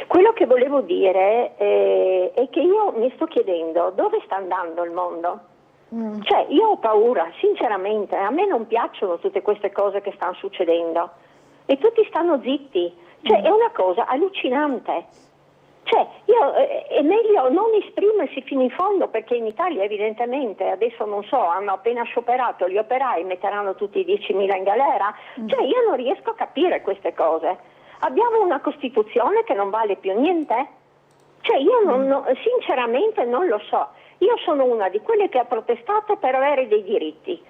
Quello che volevo dire è che io mi sto chiedendo dove sta andando il mondo. Cioè io ho paura, sinceramente, a me non piacciono tutte queste cose che stanno succedendo e tutti stanno zitti, cioè è una cosa allucinante. Cioè, è meglio non esprimersi fino in fondo, perché in Italia evidentemente, adesso non so, hanno appena scioperato gli operai, metteranno tutti 10.000 in galera. Cioè, io non riesco a capire queste cose. Abbiamo una Costituzione che non vale più niente? Cioè, io sinceramente non lo so. Io sono una di quelle che ha protestato per avere dei diritti,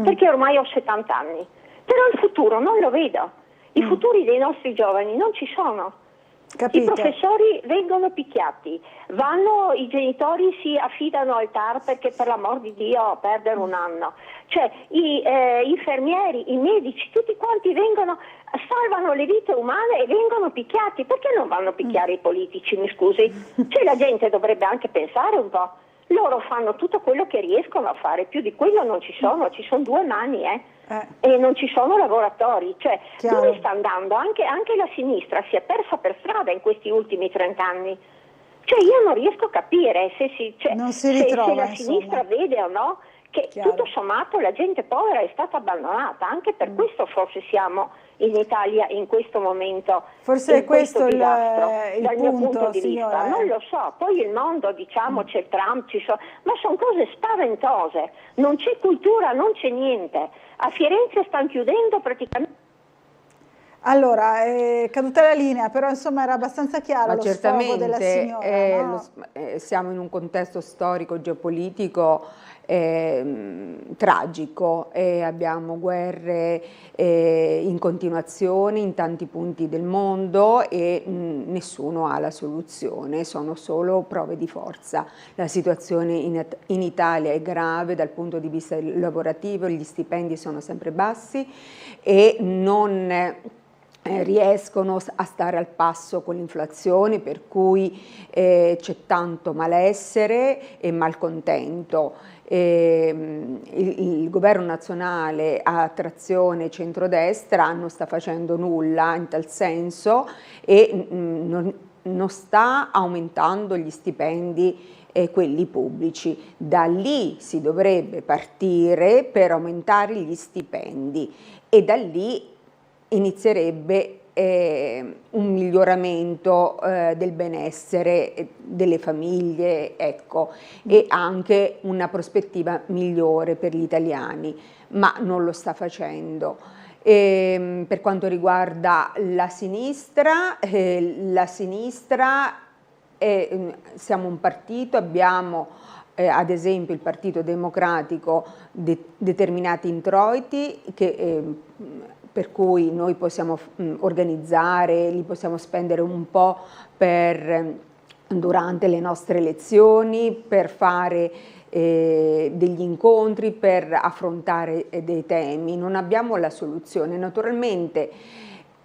perché ormai ho 70 anni. Però il futuro non lo vedo. I futuri dei nostri giovani non ci sono. Capito. I professori vengono picchiati, i genitori si affidano al TAR perché per l'amor di Dio perdere un anno, cioè gli infermieri, i medici, tutti quanti salvano le vite umane e vengono picchiati. Perché non vanno a picchiare i politici, mi scusi? Cioè la gente dovrebbe anche pensare un po'. loro fanno tutto quello che riescono a fare, più di quello non ci sono 2 mani e non ci sono lavoratori, cioè dove sta andando? Anche la sinistra si è persa per strada in questi ultimi 30 anni. Cioè io non riesco a capire se la sinistra vede o no che tutto sommato la gente povera è stata abbandonata, anche per questo forse siamo in Italia in questo momento. Forse è questo il dal mio punto, punto di signora, vista, non lo so, poi il mondo, diciamo, c'è Trump, ma sono cose spaventose, non c'è cultura, non c'è niente. A Firenze stanno chiudendo praticamente. Allora, è caduta la linea, però insomma era abbastanza chiaro lo sfogo della signora. No? Siamo in un contesto storico, geopolitico tragico e abbiamo guerre in continuazione in tanti punti del mondo e nessuno ha la soluzione, sono solo prove di forza. La situazione in Italia è grave dal punto di vista lavorativo, gli stipendi sono sempre bassi e non riescono a stare al passo con l'inflazione, per cui c'è tanto malessere e malcontento. Il governo nazionale a trazione centrodestra non sta facendo nulla in tal senso e non sta aumentando gli stipendi quelli pubblici. Da lì si dovrebbe partire per aumentare gli stipendi e da lì inizierebbe un miglioramento del benessere delle famiglie, ecco, e anche una prospettiva migliore per gli italiani, ma non lo sta facendo. Per quanto riguarda la sinistra siamo un partito, abbiamo ad esempio il Partito Democratico determinati introiti per cui noi possiamo organizzare, li possiamo spendere un po' durante le nostre elezioni, per fare degli incontri, per affrontare dei temi. Non abbiamo la soluzione. Naturalmente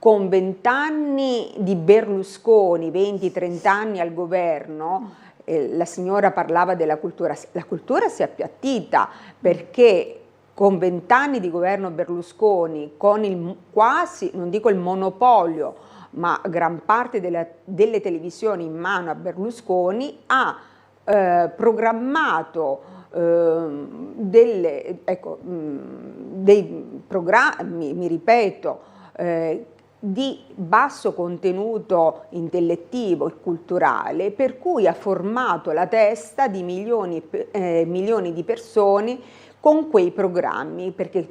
con 20 anni di Berlusconi, 20-30 anni al governo, la signora parlava della cultura, la cultura si è appiattita perché con 20 anni di governo Berlusconi, con il quasi, non dico il monopolio, ma gran parte delle televisioni in mano a Berlusconi, ha programmato dei programmi, mi ripeto, di basso contenuto intellettivo e culturale, per cui ha formato la testa di milioni di persone con quei programmi, perché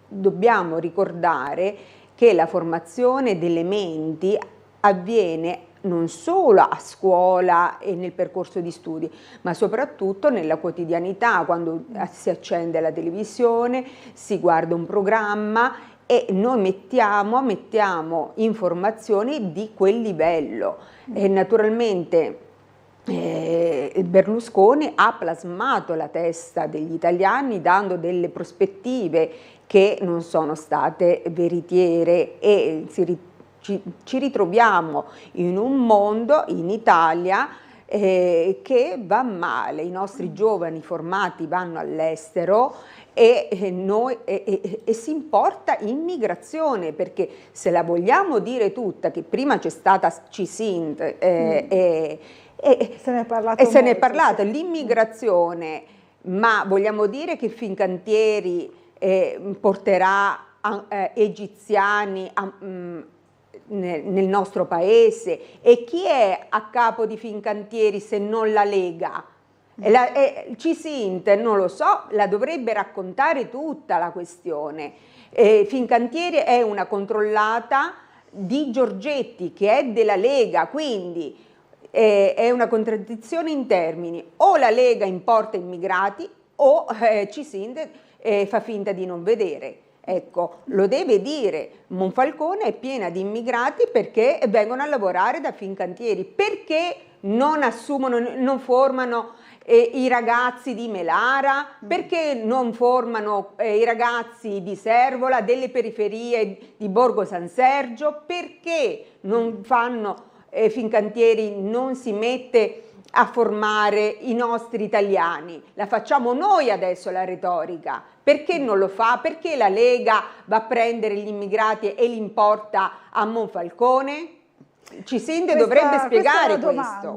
dobbiamo ricordare che la formazione delle menti avviene non solo a scuola e nel percorso di studi, ma soprattutto nella quotidianità, quando si accende la televisione, si guarda un programma e noi mettiamo informazioni di quel livello. E naturalmente Berlusconi ha plasmato la testa degli italiani dando delle prospettive che non sono state veritiere e ci ritroviamo in un mondo, in Italia, che va male. I nostri giovani formati vanno all'estero e si importa immigrazione, perché se la vogliamo dire tutta, che prima c'è stata CISINT se ne è parlato, l'immigrazione, ma vogliamo dire che Fincantieri porterà egiziani nel nostro paese? E chi è a capo di Fincantieri se non la Lega? CISINT, non lo so, la dovrebbe raccontare tutta la questione. Fincantieri è una controllata di Giorgetti, che è della Lega, quindi è una contraddizione in termini: o la Lega importa immigrati o CISINT fa finta di non vedere. Ecco, lo deve dire. Monfalcone è piena di immigrati perché vengono a lavorare da Fincantieri. Perché non assumono, non formano i ragazzi di Melara? Perché non formano i ragazzi di Servola, delle periferie di Borgo San Sergio? Perché non fanno Fincantieri, non si mette a formare i nostri italiani? La facciamo noi adesso la retorica. Perché non lo fa? Perché la Lega va a prendere gli immigrati e li importa a Monfalcone? Cisinte dovrebbe spiegare questo.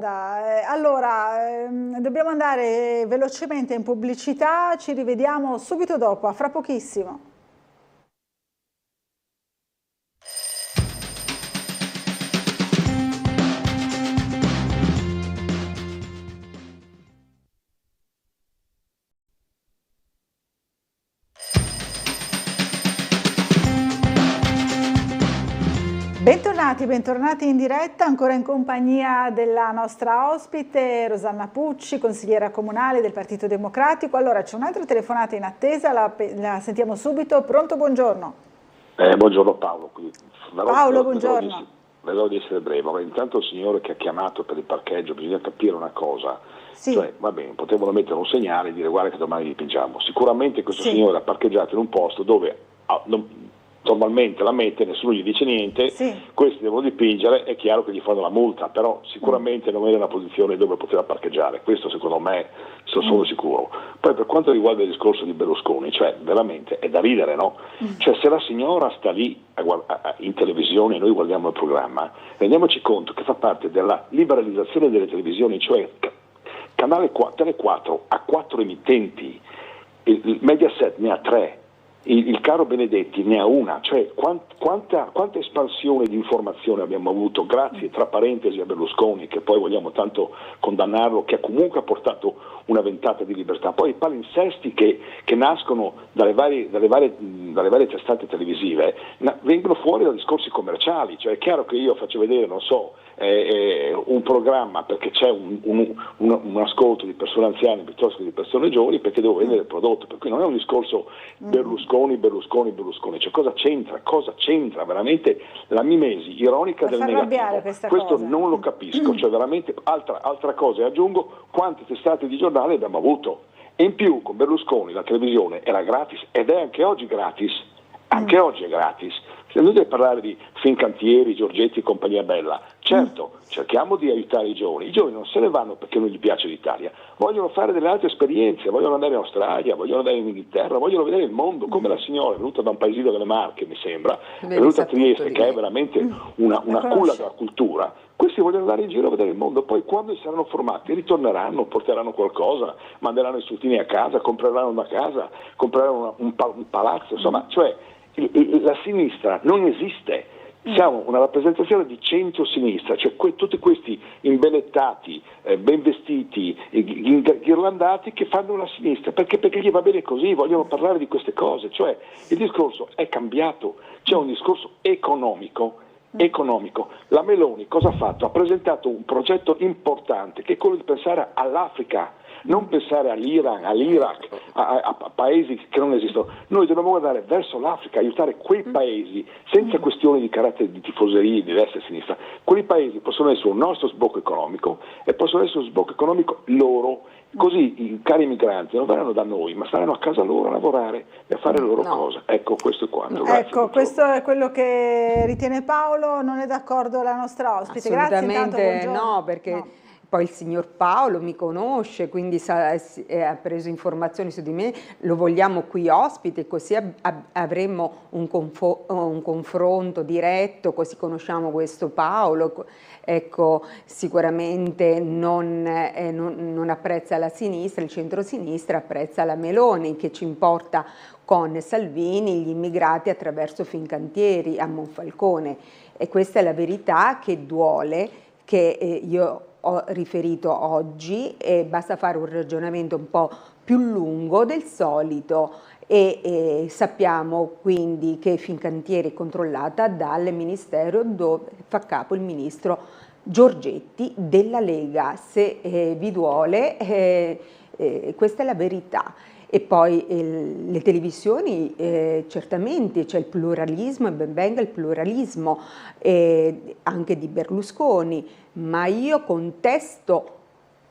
Allora, dobbiamo andare velocemente in pubblicità, ci rivediamo subito dopo, a fra pochissimo. Bentornati in diretta, ancora in compagnia della nostra ospite Rosanna Pucci, consigliera comunale del Partito Democratico. Allora, c'è un'altra telefonata in attesa, la sentiamo subito. Pronto, buongiorno. Buongiorno Paolo. Paolo, buongiorno. Vedrò di essere breve, ma intanto il signore che ha chiamato per il parcheggio, bisogna capire una cosa. Sì. Cioè, va bene, potevano mettere un segnale e dire guarda che domani dipingiamo. Sicuramente questo signore ha parcheggiato in un posto dove normalmente la mette, nessuno gli dice niente, questi devono dipingere, è chiaro che gli fanno la multa, però sicuramente non era una posizione dove poteva parcheggiare, questo secondo me sono sicuro. Poi per quanto riguarda il discorso di Berlusconi, cioè veramente è da ridere, no? Cioè se la signora sta lì in televisione e noi guardiamo il programma, rendiamoci conto che fa parte della liberalizzazione delle televisioni, cioè canale Tele 4 ha 4 emittenti, il Mediaset ne ha 3, il caro Benedetti ne ha una, cioè quanta espansione di informazione abbiamo avuto grazie tra parentesi a Berlusconi, che poi vogliamo tanto condannarlo, che comunque ha portato una ventata di libertà. Poi i palinsesti che nascono dalle varie testate televisive vengono fuori da discorsi commerciali, cioè è chiaro che io faccio vedere, non so, un programma perché c'è un ascolto di persone anziane piuttosto che di persone giovani, perché devo vendere il prodotto, per cui non è un discorso Berlusconi, cioè cosa c'entra veramente la mimesi ironica del negativo, questo non lo capisco, cioè veramente altra cosa, e aggiungo quante testate di giornale abbiamo avuto, e in più con Berlusconi la televisione era gratis ed è anche oggi gratis, anche oggi è gratis. Se noi deve parlare di Fincantieri, Giorgetti e compagnia bella, certo, cerchiamo di aiutare i giovani non se ne vanno perché non gli piace l'Italia, vogliono fare delle altre esperienze, vogliono andare in Australia, vogliono andare in Inghilterra, vogliono vedere il mondo, come la signora è venuta da un paesino delle Marche, mi sembra, è venuta a Trieste, che è veramente una culla della cultura. Questi vogliono andare in giro a vedere il mondo, poi quando saranno formati ritorneranno, porteranno qualcosa, manderanno i soldini a casa, compreranno una casa, compreranno un palazzo, insomma, cioè la sinistra non esiste, siamo una rappresentazione di centro-sinistra, cioè tutti questi imbellettati, ben vestiti, ghirlandati che fanno la sinistra, perché gli va bene così, vogliono parlare di queste cose, cioè il discorso è cambiato, c'è un discorso economico. La Meloni cosa ha fatto? Ha presentato un progetto importante che è quello di pensare all'Africa, non pensare all'Iran, all'Iraq, a paesi che non esistono. Noi dobbiamo guardare verso l'Africa, aiutare quei paesi senza questioni di carattere di tifoserie di destra e sinistra. Quei paesi possono essere un nostro sbocco economico e possono essere un sbocco economico loro. Così i cari migranti non verranno da noi, ma staranno a casa loro a lavorare e a fare le loro cose. Ecco, questo è quanto. Ecco, questo è quello che ritiene Paolo, non è d'accordo la nostra ospite. Assolutamente Grazie, no, perché poi il signor Paolo mi conosce, quindi ha preso informazioni su di me, lo vogliamo qui ospite, così avremmo un confronto diretto, così conosciamo questo Paolo. Ecco, sicuramente non apprezza la sinistra, il centro-sinistra apprezza la Meloni, che ci importa con Salvini gli immigrati attraverso Fincantieri a Monfalcone, e questa è la verità che duole, che io ho riferito oggi, e basta fare un ragionamento un po' più lungo del solito e sappiamo quindi che Fincantieri è controllata dal ministero dove fa capo il ministro Giorgetti della Lega. Se vi duole, questa è la verità. E poi le televisioni, certamente c'è il pluralismo, e ben venga il pluralismo anche di Berlusconi, ma io contesto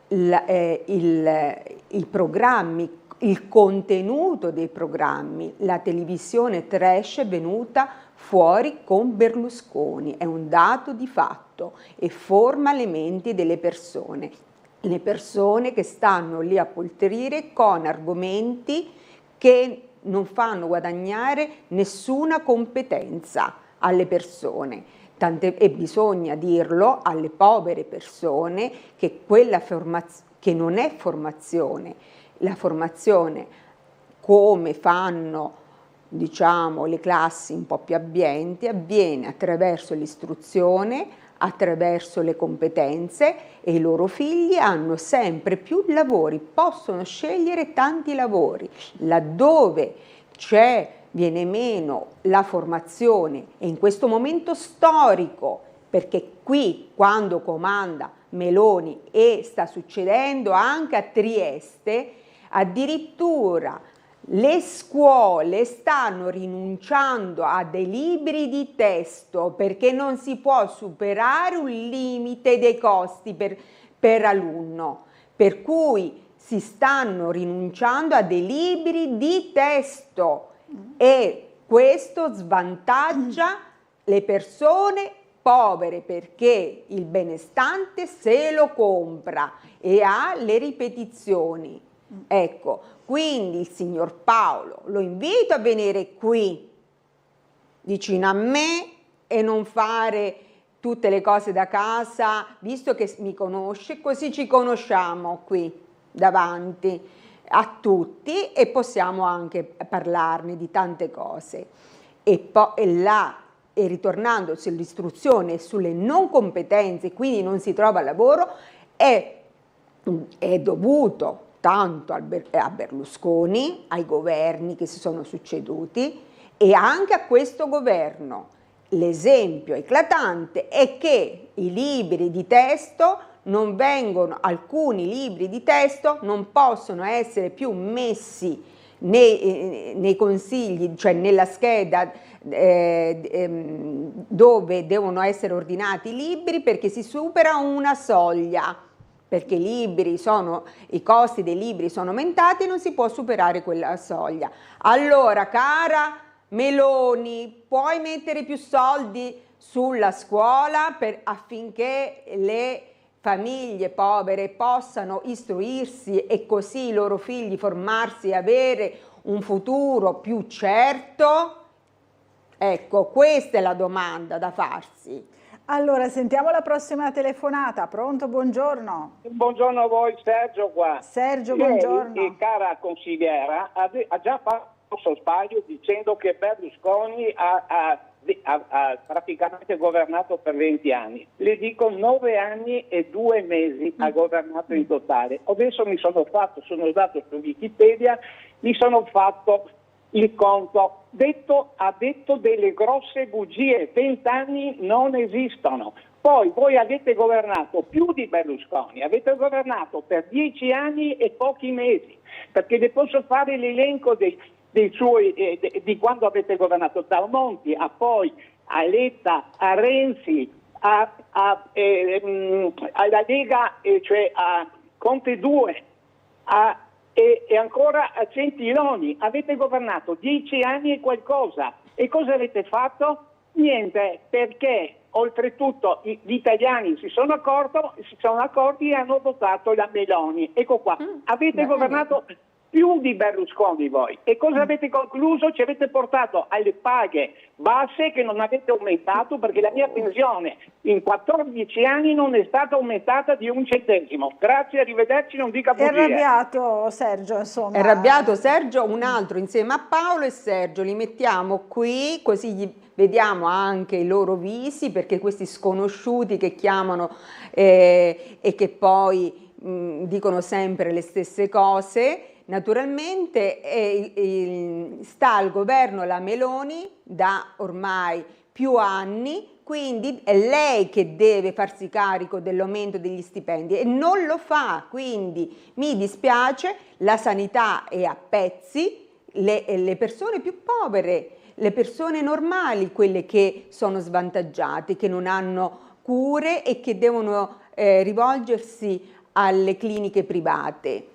i programmi, il contenuto dei programmi. La televisione trash è venuta fuori con Berlusconi, è un dato di fatto e forma le menti delle persone. le persone che stanno lì a poltrire con argomenti che non fanno guadagnare nessuna competenza alle persone. E bisogna dirlo alle povere persone che quella che non è formazione, la formazione come fanno, diciamo, le classi un po' più abbienti, avviene attraverso l'istruzione, attraverso le competenze, e i loro figli hanno sempre più lavori, possono scegliere tanti lavori. Laddove viene meno la formazione, e in questo momento storico, perché qui quando comanda Meloni, e sta succedendo anche a Trieste, addirittura le scuole stanno rinunciando a dei libri di testo perché non si può superare un limite dei costi per alunno, per cui si stanno rinunciando a dei libri di testo, e questo svantaggia le persone povere perché il benestante se lo compra e ha le ripetizioni. Ecco, quindi il signor Paolo lo invito a venire qui vicino a me e non fare tutte le cose da casa, visto che mi conosce, così ci conosciamo qui davanti a tutti e possiamo anche parlarne di tante cose. E ritornando sull'istruzione e sulle non competenze, quindi non si trova lavoro, è dovuto tanto a Berlusconi, ai governi che si sono succeduti e anche a questo governo. L'esempio eclatante è che i libri di testo alcuni libri di testo non possono essere più messi nei consigli, cioè nella scheda dove devono essere ordinati i libri, perché si supera una soglia, perché i costi dei libri sono aumentati e non si può superare quella soglia. Allora, cara Meloni, puoi mettere più soldi sulla scuola affinché le famiglie povere possano istruirsi e così i loro figli formarsi e avere un futuro più certo? Ecco, questa è la domanda da farsi. Allora, sentiamo la prossima telefonata. Pronto? Buongiorno. Buongiorno a voi, Sergio qua. Sergio, buongiorno. Ieri, cara consigliera, ha già fatto un sbaglio dicendo che Berlusconi ha praticamente governato per 20 anni. Le dico 9 anni e 2 mesi ha governato in totale. Adesso sono andato su Wikipedia, mi sono fatto il conto. Ha detto delle grosse bugie, 20 anni non esistono. Poi voi avete governato più di Berlusconi, avete governato per 10 anni e pochi mesi, perché le posso fare l'elenco di quando avete governato, da Monti a poi a Letta, a Renzi, alla Lega, cioè a Conte 2, e ancora a Gentiloni. Avete governato 10 anni e qualcosa. E cosa avete fatto? Niente, perché oltretutto gli italiani si sono accorti e hanno votato la Meloni. Ecco qua, avete governato più di Berlusconi voi. E cosa avete concluso? Ci avete portato alle paghe basse che non avete aumentato, perché la mia pensione in 14 anni non è stata aumentata di un centesimo. Grazie, arrivederci, non dica bugie. È arrabbiato Sergio, insomma. È arrabbiato Sergio, un altro insieme a Paolo e Sergio, li mettiamo qui così vediamo anche i loro visi, perché questi sconosciuti che chiamano e che poi dicono sempre le stesse cose. Naturalmente sta al governo la Meloni da ormai più anni, quindi è lei che deve farsi carico dell'aumento degli stipendi e non lo fa, quindi mi dispiace, la sanità è a pezzi, le persone più povere, le persone normali, quelle che sono svantaggiate, che non hanno cure e che devono rivolgersi alle cliniche private.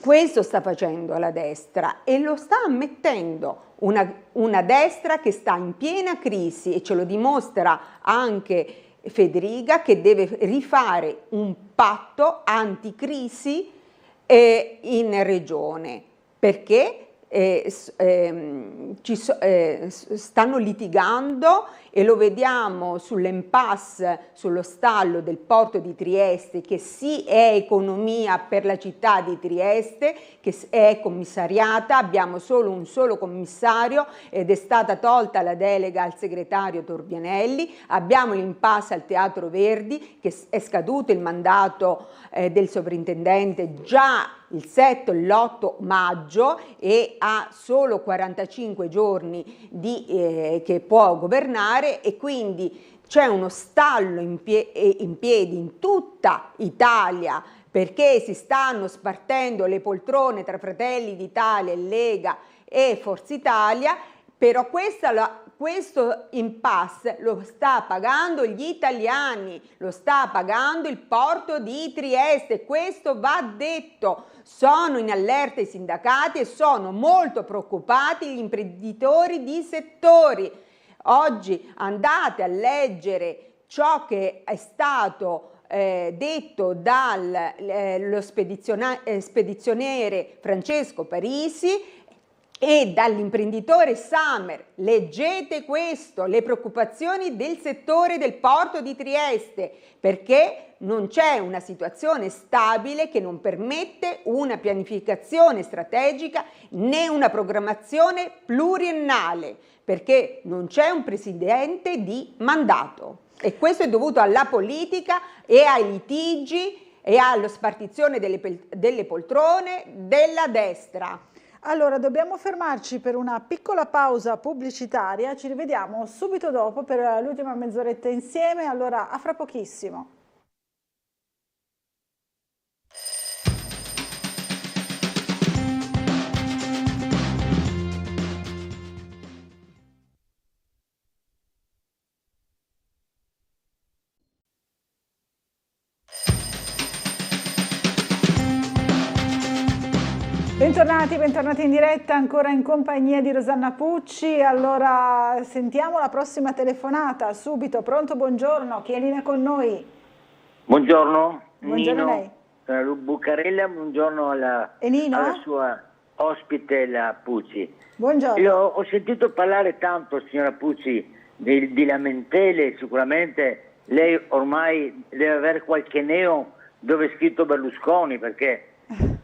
Questo sta facendo la destra e lo sta ammettendo, una destra che sta in piena crisi, e ce lo dimostra anche Federica, che deve rifare un patto anticrisi in regione, perché stanno litigando, e lo vediamo sull'impasse sullo stallo del porto di Trieste, che sì è economia per la città di Trieste, che è commissariata, abbiamo un solo commissario ed è stata tolta la delega al segretario Torbianelli, abbiamo l'impasse al Teatro Verdi, che è scaduto il mandato del sovrintendente già il 7 e l'8 maggio e ha solo 45 giorni che può governare, e quindi c'è uno stallo in piedi in tutta Italia, perché si stanno spartendo le poltrone tra Fratelli d'Italia, Lega e Forza Italia, però questo impasse lo sta pagando gli italiani, lo sta pagando il porto di Trieste, questo va detto. Sono in allerta i sindacati e sono molto preoccupati gli imprenditori di settori. Oggi andate a leggere ciò che è stato detto dallo spedizioniere Francesco Parisi e dall'imprenditore Summer. Leggete questo, le preoccupazioni del settore del porto di Trieste, perché non c'è una situazione stabile che non permette una pianificazione strategica né una programmazione pluriennale, perché non c'è un presidente di mandato, e questo è dovuto alla politica e ai litigi e alla spartizione delle poltrone della destra. Allora, dobbiamo fermarci per una piccola pausa pubblicitaria, ci rivediamo subito dopo per l'ultima mezz'oretta insieme, allora a fra pochissimo. Bentornati in diretta, ancora in compagnia di Rosanna Pucci. Allora sentiamo la prossima telefonata subito. Pronto, buongiorno, chi è in linea con noi? Buongiorno, buongiorno Nino Bucarella, buongiorno alla sua ospite, la Pucci. Buongiorno. Io ho sentito parlare tanto, signora Pucci, di lamentele. Sicuramente lei ormai deve avere qualche neo dove è scritto Berlusconi, perché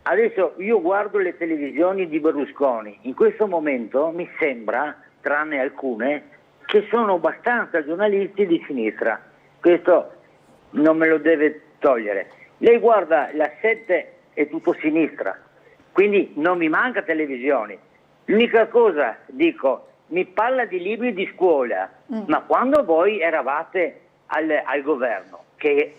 adesso io guardo le televisioni di Berlusconi, in questo momento mi sembra, tranne alcune, che sono abbastanza giornalisti di sinistra. Questo non me lo deve togliere. Lei guarda la 7, è tutto sinistra, quindi non mi manca televisione. L'unica cosa, dico, mi parla di libri di scuola, ma quando voi eravate al governo, che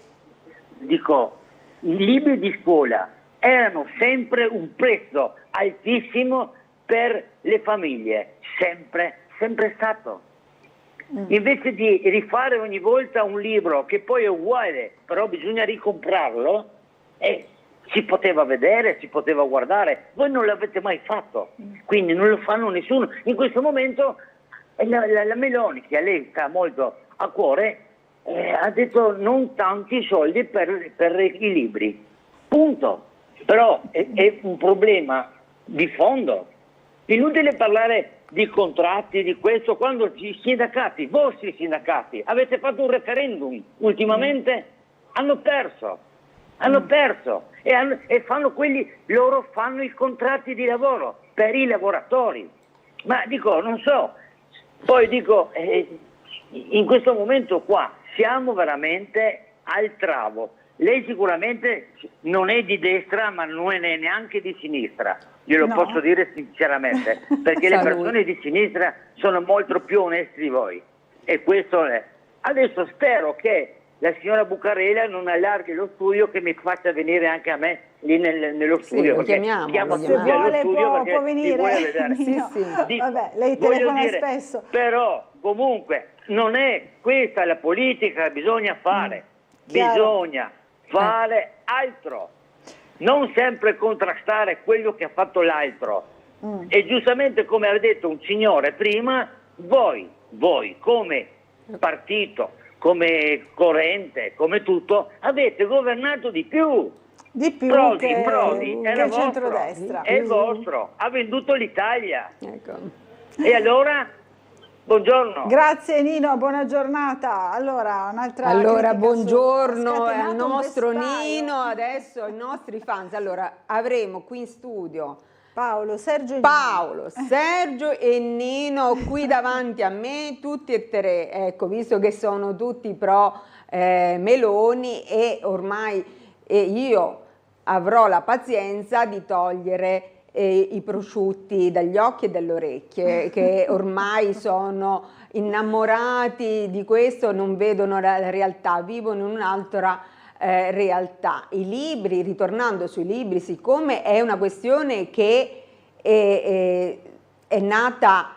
dico, i libri di scuola erano sempre un prezzo altissimo per le famiglie, sempre stato. Invece di rifare ogni volta un libro che poi è uguale, però bisogna ricomprarlo, si poteva vedere, si poteva guardare, voi non l'avete mai fatto, quindi non lo fanno nessuno. In questo momento la Meloni, che a lei sta molto a cuore, ha detto non tanti soldi per i libri, punto. Però è un problema di fondo. Inutile parlare di contratti, di questo, quando i sindacati, vostri sindacati, avete fatto un referendum ultimamente, hanno perso e fanno loro fanno i contratti di lavoro per i lavoratori. Ma dico, non so, poi dico, in questo momento qua siamo veramente al travo. Lei sicuramente non è di destra, ma non è neanche di sinistra, glielo posso dire sinceramente, perché le persone di sinistra sono molto più onesti di voi, e questo è. Adesso spero che la signora Bucarella non allarghi lo studio, che mi faccia venire anche a me lì nello studio, lo chiamiamo, se vuole può venire. Vabbè, lei telefona spesso. Però comunque non è questa la politica che bisogna fare, bisogna fare altro, non sempre contrastare quello che ha fatto l'altro. E giustamente, come ha detto un signore prima, voi come partito, come corrente, come tutto, avete governato di più. Prodi era il centrodestra. È il vostro, ha venduto l'Italia. E allora, buongiorno. Grazie Nino, buona giornata. Allora, buongiorno al nostro Nino, adesso i nostri fans. Allora, avremo qui in studio Paolo, Sergio e Nino qui davanti a me, tutti e tre, ecco, visto che sono tutti pro Meloni e ormai io avrò la pazienza di togliere i prosciutti dagli occhi e dalle orecchie, che ormai sono innamorati di questo, non vedono la realtà, vivono in un'altra realtà. I libri, ritornando sui libri, siccome è una questione che è nata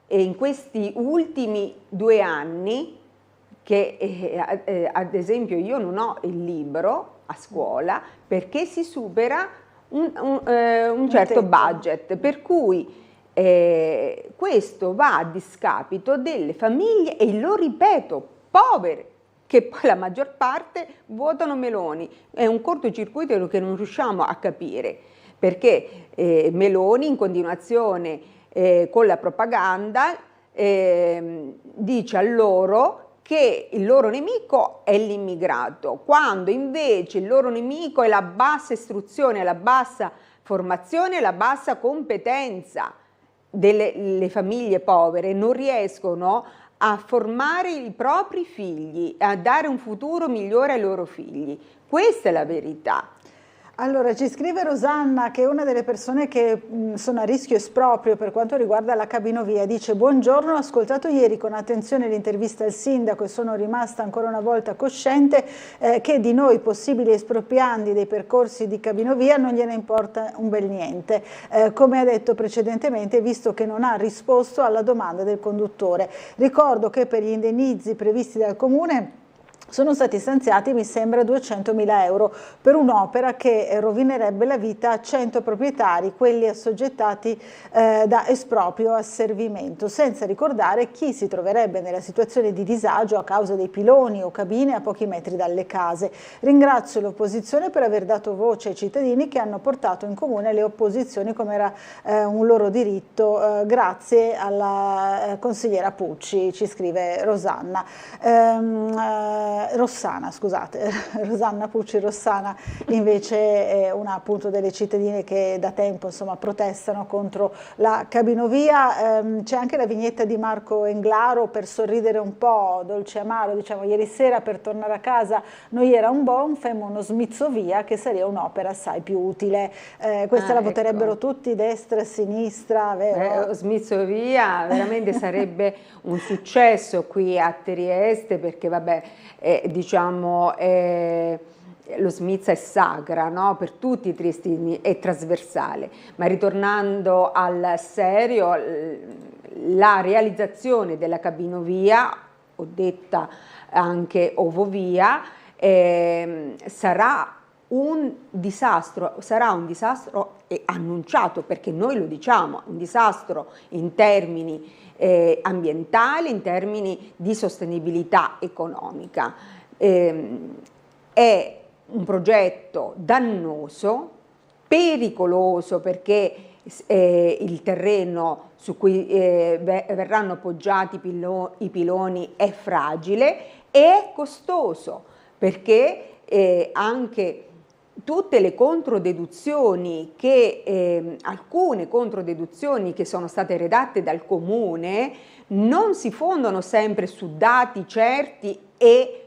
in questi ultimi 2 anni, che ad esempio io non ho il libro a scuola perché si supera un certo budget, per cui questo va a discapito delle famiglie, e lo ripeto, povere, che poi la maggior parte votano Meloni. È un cortocircuito che non riusciamo a capire, perché Meloni in continuazione con la propaganda dice a loro che il loro nemico è l'immigrato, quando invece il loro nemico è la bassa istruzione, la bassa formazione, la bassa competenza delle famiglie povere. Non riescono a formare i propri figli, a dare un futuro migliore ai loro figli. Questa è la verità. Allora, ci scrive Rosanna, che è una delle persone che sono a rischio esproprio per quanto riguarda la cabinovia. Dice: buongiorno, ho ascoltato ieri con attenzione l'intervista al sindaco e sono rimasta ancora una volta cosciente che di noi possibili espropriandi dei percorsi di cabinovia non gliene importa un bel niente, come ha detto precedentemente, visto che non ha risposto alla domanda del conduttore. Ricordo che per gli indennizzi previsti dal Comune sono stati stanziati, mi sembra, 200.000 euro per un'opera che rovinerebbe la vita a 100 proprietari, quelli assoggettati da esproprio a asservimento, senza ricordare chi si troverebbe nella situazione di disagio a causa dei piloni o cabine a pochi metri dalle case. Ringrazio l'opposizione per aver dato voce ai cittadini che hanno portato in comune le opposizioni come era un loro diritto. Grazie alla consigliera Pucci, ci scrive Rosanna. Rossana, scusate, Rosanna Pucci Rossana invece è una appunto delle cittadine che da tempo insomma protestano contro la cabinovia. C'è anche la vignetta di Marco Englaro, per sorridere un po', dolce amaro, diciamo, ieri sera per tornare a casa noi era un buon, femmo uno smizzovia che sarebbe un'opera assai più utile. Questa la voterebbero tutti, destra e sinistra, vero? Smizzovia veramente sarebbe un successo qui a Trieste, perché vabbè, diciamo lo Smizza è sacra, no? Per tutti i triestini, è trasversale. Ma ritornando al serio, la realizzazione della cabinovia, ho detta anche ovovia, sarà un disastro annunciato, perché noi lo diciamo, un disastro in termini ambientali, in termini di sostenibilità economica. È un progetto dannoso, pericoloso, perché il terreno su cui verranno appoggiati i piloni è fragile e è costoso, perché anche tutte le controdeduzioni alcune controdeduzioni che sono state redatte dal Comune non si fondano sempre su dati certi e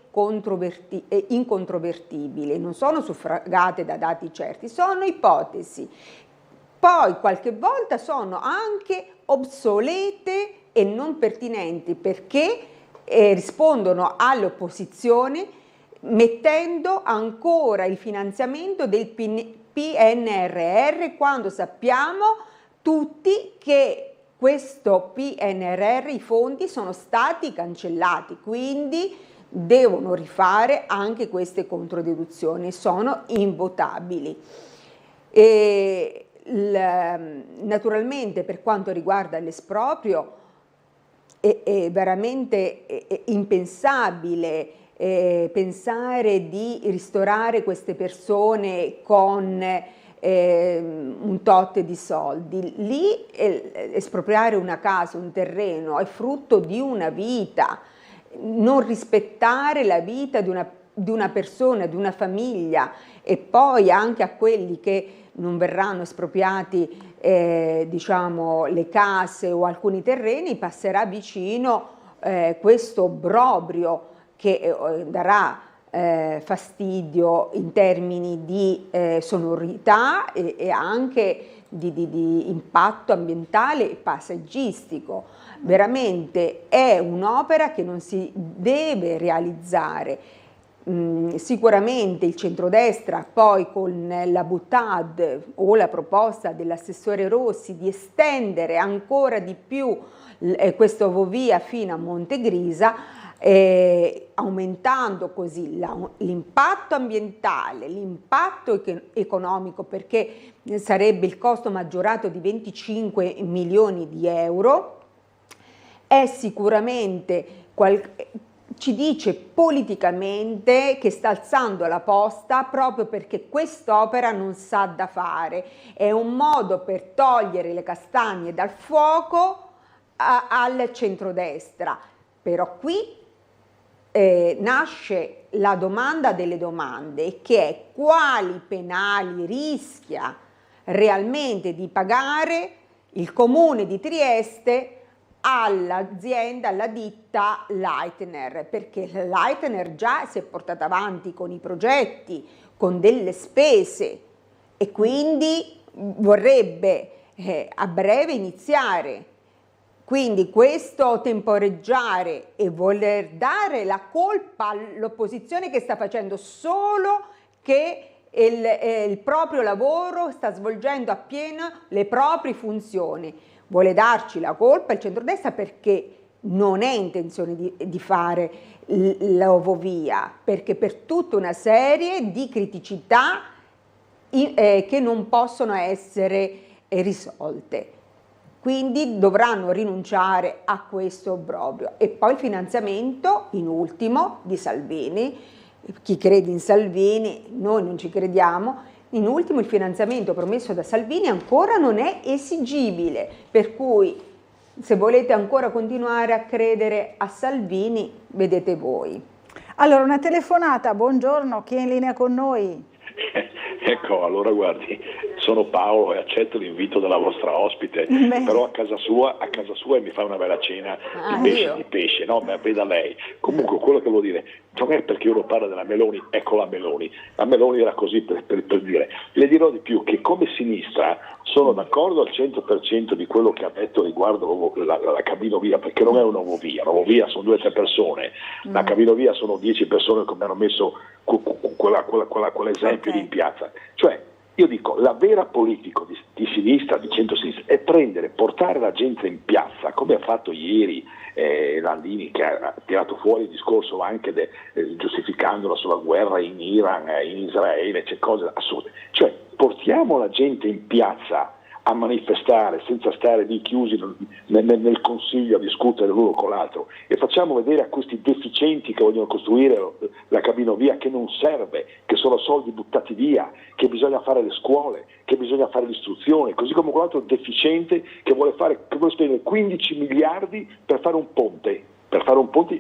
incontrovertibili, non sono suffragate da dati certi, sono ipotesi. Poi qualche volta sono anche obsolete e non pertinenti, perché rispondono all'opposizione mettendo ancora il finanziamento del PNRR, quando sappiamo tutti che questo PNRR, i fondi sono stati cancellati, quindi devono rifare anche queste controdeduzioni, sono invotabili. Naturalmente, per quanto riguarda l'esproprio, è veramente impensabile pensare di ristorare queste persone con un tot di soldi. Lì espropriare una casa, un terreno è frutto di una vita, non rispettare la vita di una persona, di una famiglia, e poi anche a quelli che non verranno espropriati diciamo le case o alcuni terreni passerà vicino questo obbrobrio che darà fastidio in termini di sonorità e anche di impatto ambientale e paesaggistico. Veramente è un'opera che non si deve realizzare. Sicuramente il centrodestra poi con la boutade o la proposta dell'assessore Rossi di estendere ancora di più questo ovovia fino a Montegrisa, aumentando così l'impatto ambientale, l'impatto economico, perché sarebbe il costo maggiorato di 25 milioni di euro, è sicuramente ci dice politicamente che sta alzando la posta proprio perché quest'opera non sa da fare, è un modo per togliere le castagne dal fuoco al centrodestra. Però qui nasce la domanda delle domande, che è: quali penali rischia realmente di pagare il comune di Trieste all'azienda, alla ditta Leitner, perché Leitner già si è portata avanti con i progetti, con delle spese, e quindi vorrebbe a breve iniziare. Quindi questo temporeggiare e voler dare la colpa all'opposizione che sta facendo solo che il proprio lavoro sta svolgendo appieno le proprie funzioni, vuole darci la colpa il centrodestra perché non è intenzione di fare l'ovovia, perché per tutta una serie di criticità che non possono essere risolte. Quindi dovranno rinunciare a questo obbrobrio. E poi il finanziamento, in ultimo, di Salvini. Chi crede in Salvini, noi non ci crediamo. In ultimo il finanziamento promesso da Salvini ancora non è esigibile, per cui se volete ancora continuare a credere a Salvini, vedete voi. Allora, una telefonata, buongiorno, chi è in linea con noi? Ecco, allora guardi, sono Paolo e accetto l'invito della vostra ospite, però a casa sua e mi fa una bella cena di pesce, no? Ma veda lei. Comunque quello che volevo dire, non è perché uno parla della Meloni, ecco la Meloni era così per dire. Le dirò di più, che come sinistra sono d'accordo al 100% di quello che ha detto riguardo la cabinovia, perché non è un'ovovia sono 2 o 3 persone, la cabinovia sono 10 persone che mi hanno messo quell'esempio in piazza. Cioè, io dico, la vera politica di sinistra, di centro-sinistra, è portare la gente in piazza, come ha fatto ieri Landini, che ha tirato fuori il discorso anche giustificandola sulla guerra in Iran, in Israele, c'è cose assurde. Cioè, portiamo la gente in piazza a manifestare senza stare lì chiusi nel consiglio a discutere l'uno con l'altro, e facciamo vedere a questi deficienti che vogliono costruire la cabinovia che non serve, che sono soldi buttati via, che bisogna fare le scuole, che bisogna fare l'istruzione, così come quell'altro deficiente che vuole spendere 15 miliardi per fare un ponte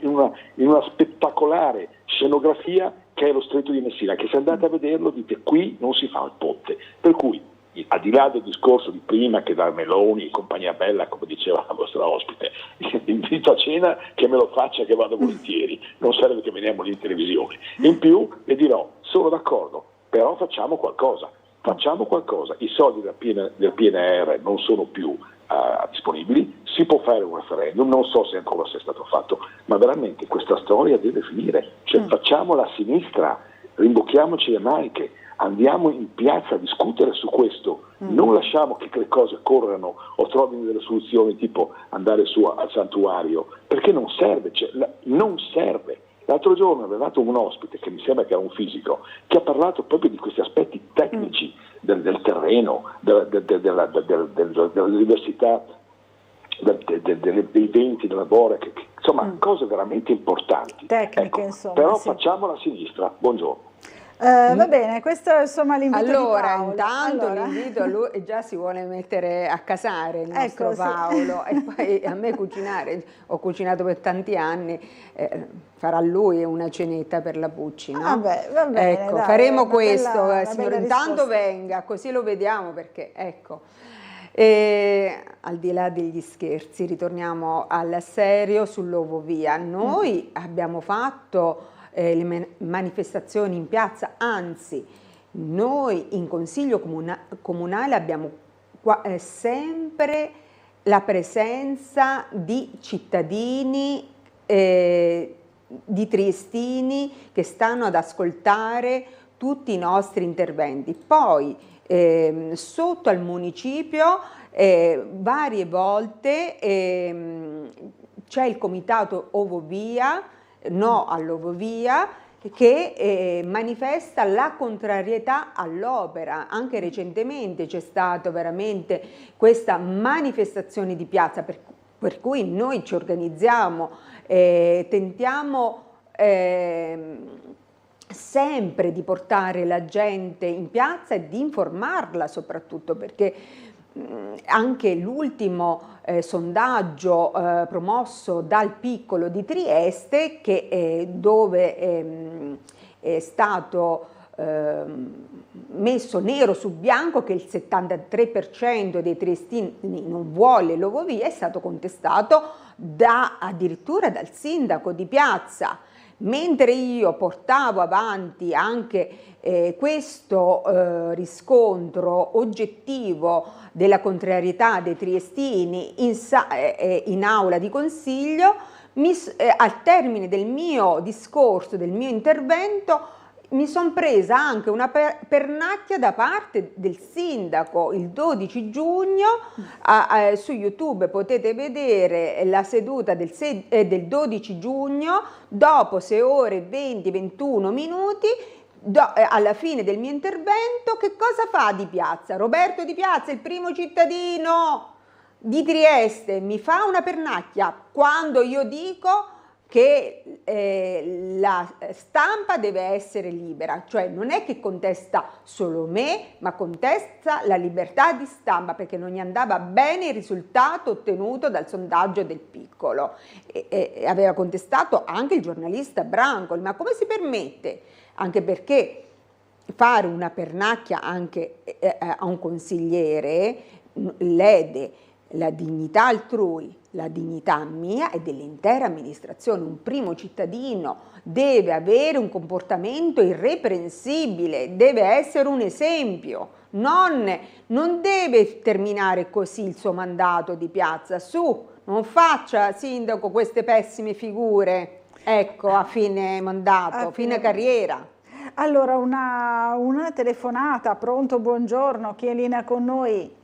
in una spettacolare scenografia che è lo Stretto di Messina, che se andate a vederlo dite qui non si fa il ponte. Per cui, al di là del discorso di prima che da Meloni e compagnia bella, come diceva la vostra ospite, invito a cena che me lo faccia, che vado volentieri, non serve che veniamo lì in televisione. In più le dirò, sono d'accordo, però facciamo qualcosa, i soldi del PNR non sono più disponibili, si può fare un referendum, non so se ancora sia stato fatto, ma veramente questa storia deve finire, cioè facciamo la sinistra, rimbocchiamoci le maniche, andiamo in piazza a discutere su questo, non lasciamo che le cose corrano o trovino delle soluzioni tipo andare su al santuario, perché non serve, non serve. L'altro giorno è arrivato un ospite, che mi sembra che era un fisico, che ha parlato proprio di questi aspetti tecnici del terreno, della diversità dei venti della Bora, insomma cose veramente importanti. Tecniche, insomma. Però sì. facciamola a sinistra. Buongiorno. Va bene, questo è insomma l'invito di Paolo. Intanto l'invito, lui già si vuole mettere a casare il nostro Paolo, e poi a me cucinare, ho cucinato per tanti anni, farà lui una cenetta per la Pucci, no? Vabbè, va bene, ecco, dai, faremo questo, signore, intanto risposta. venga, così lo vediamo, perché ecco. E al di là degli scherzi, ritorniamo al serio sull'Ovovia. Noi abbiamo fatto le manifestazioni in piazza, anzi noi in Consiglio Comunale abbiamo sempre la presenza di cittadini, di triestini che stanno ad ascoltare tutti i nostri interventi. Poi sotto al municipio varie volte c'è il comitato Ovovia, no all'Ovovia, che manifesta la contrarietà all'opera. Anche recentemente c'è stata veramente questa manifestazione di piazza, per cui noi ci organizziamo, tentiamo sempre di portare la gente in piazza e di informarla, soprattutto perché anche l'ultimo sondaggio promosso dal Piccolo di Trieste, dove è stato messo nero su bianco che il 73% dei triestini non vuole l'Ovovia, è stato contestato addirittura dal sindaco di piazza. Mentre io portavo avanti anche questo riscontro oggettivo della contrarietà dei triestini in aula di consiglio, al termine del mio discorso, del mio intervento, mi sono presa anche una pernacchia da parte del sindaco. Il 12 giugno su YouTube potete vedere la seduta del 12 giugno, dopo 6 ore e 20-21 minuti, alla fine del mio intervento, che cosa fa Di Piazza? Roberto Di Piazza, il primo cittadino di Trieste, mi fa una pernacchia quando io dico che la stampa deve essere libera, cioè non è che contesta solo me, ma contesta la libertà di stampa, perché non gli andava bene il risultato ottenuto dal sondaggio del Piccolo. E aveva contestato anche il giornalista Brancoli, ma come si permette? Anche perché fare una pernacchia anche a un consigliere lede la dignità altrui, la dignità mia e dell'intera amministrazione. Un primo cittadino deve avere un comportamento irreprensibile, deve essere un esempio, non deve terminare così il suo mandato di piazza. Su, non faccia, sindaco, queste pessime figure, ecco, a fine mandato, a fine carriera. Allora, una telefonata, pronto, buongiorno, chi è in linea con noi?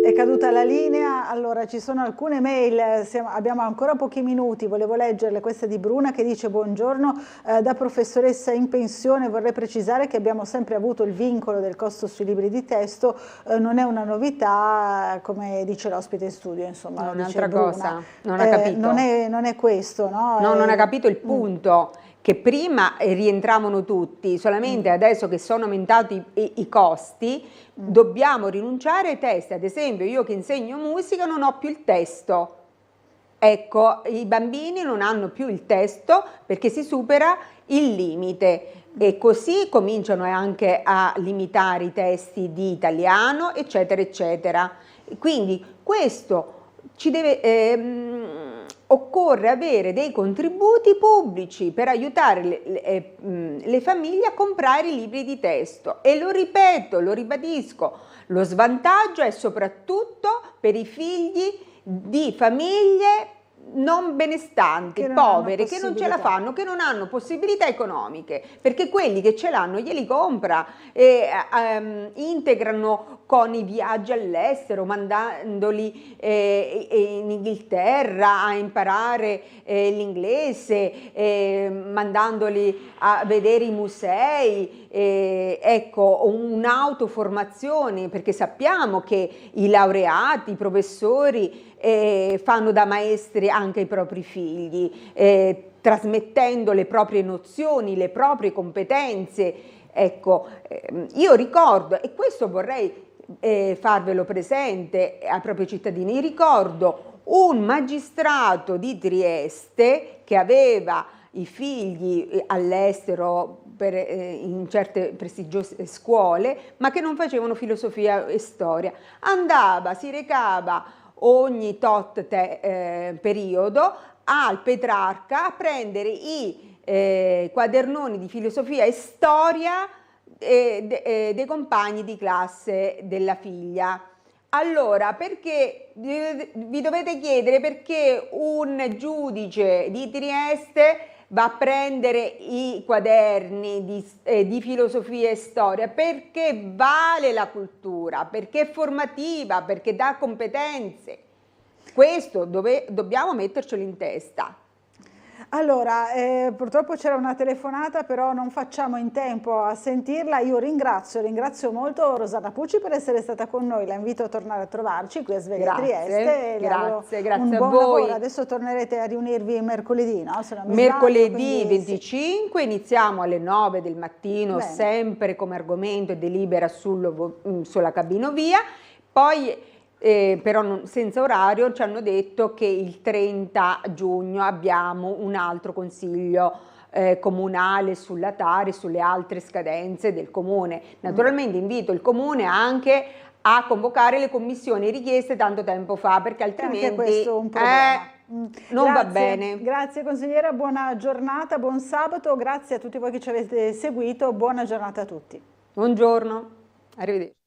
È caduta la linea. Allora, ci sono alcune mail, abbiamo ancora pochi minuti, volevo leggerle. Questa di Bruna che dice: buongiorno, da professoressa in pensione vorrei precisare che abbiamo sempre avuto il vincolo del costo sui libri di testo, non è una novità, come dice l'ospite in studio, insomma. No, un'altra cosa, non ha capito. Non è questo, no? No, non ha capito il punto. Che prima rientravano tutti, solamente adesso che sono aumentati i costi dobbiamo rinunciare ai testi. Ad esempio, io che insegno musica non ho più il testo, ecco, i bambini non hanno più il testo perché si supera il limite e così cominciano anche a limitare i testi di italiano, eccetera eccetera. Quindi questo ci deve occorre avere dei contributi pubblici per aiutare le famiglie a comprare i libri di testo. E lo ripeto, lo ribadisco, lo svantaggio è soprattutto per i figli di famiglie non benestanti, poveri, che non ce la fanno, che non hanno possibilità economiche, perché quelli che ce l'hanno glieli compra e integrano con i viaggi all'estero, mandandoli in Inghilterra a imparare l'inglese, mandandoli a vedere i musei, ecco, un'autoformazione, perché sappiamo che i laureati, i professori fanno da maestri anche ai propri figli, trasmettendo le proprie nozioni, le proprie competenze. Ecco, io ricordo, e questo vorrei farvelo presente ai propri cittadini, ricordo un magistrato di Trieste che aveva i figli all'estero in certe prestigiose scuole, ma che non facevano filosofia e storia. Si recava ogni tot periodo al Petrarca a prendere i quadernoni di filosofia e storia dei compagni di classe della figlia. Allora, perché vi dovete chiedere perché un giudice di Trieste va a prendere i quaderni di filosofia e storia? Perché vale la cultura, perché è formativa, perché dà competenze. Questo dobbiamo mettercelo in testa. Allora, purtroppo c'era una telefonata, però non facciamo in tempo a sentirla. Io ringrazio molto Rosanna Pucci per essere stata con noi, la invito a tornare a trovarci qui a Sveglia Trieste. Grazie a voi. Lavoro. Adesso tornerete a riunirvi mercoledì, no? Mercoledì 25, iniziamo alle 9 del mattino. Bene. Sempre come argomento e delibera sulla cabinovia, poi però senza orario. Ci hanno detto che il 30 giugno abbiamo un altro consiglio comunale sulla Tari, sulle altre scadenze del comune. Naturalmente invito il comune anche a convocare le commissioni richieste tanto tempo fa, perché altrimenti anche questo è un problema. Non va bene. Grazie consigliera, buona giornata, buon sabato, grazie a tutti voi che ci avete seguito, buona giornata a tutti. Buongiorno, arrivederci.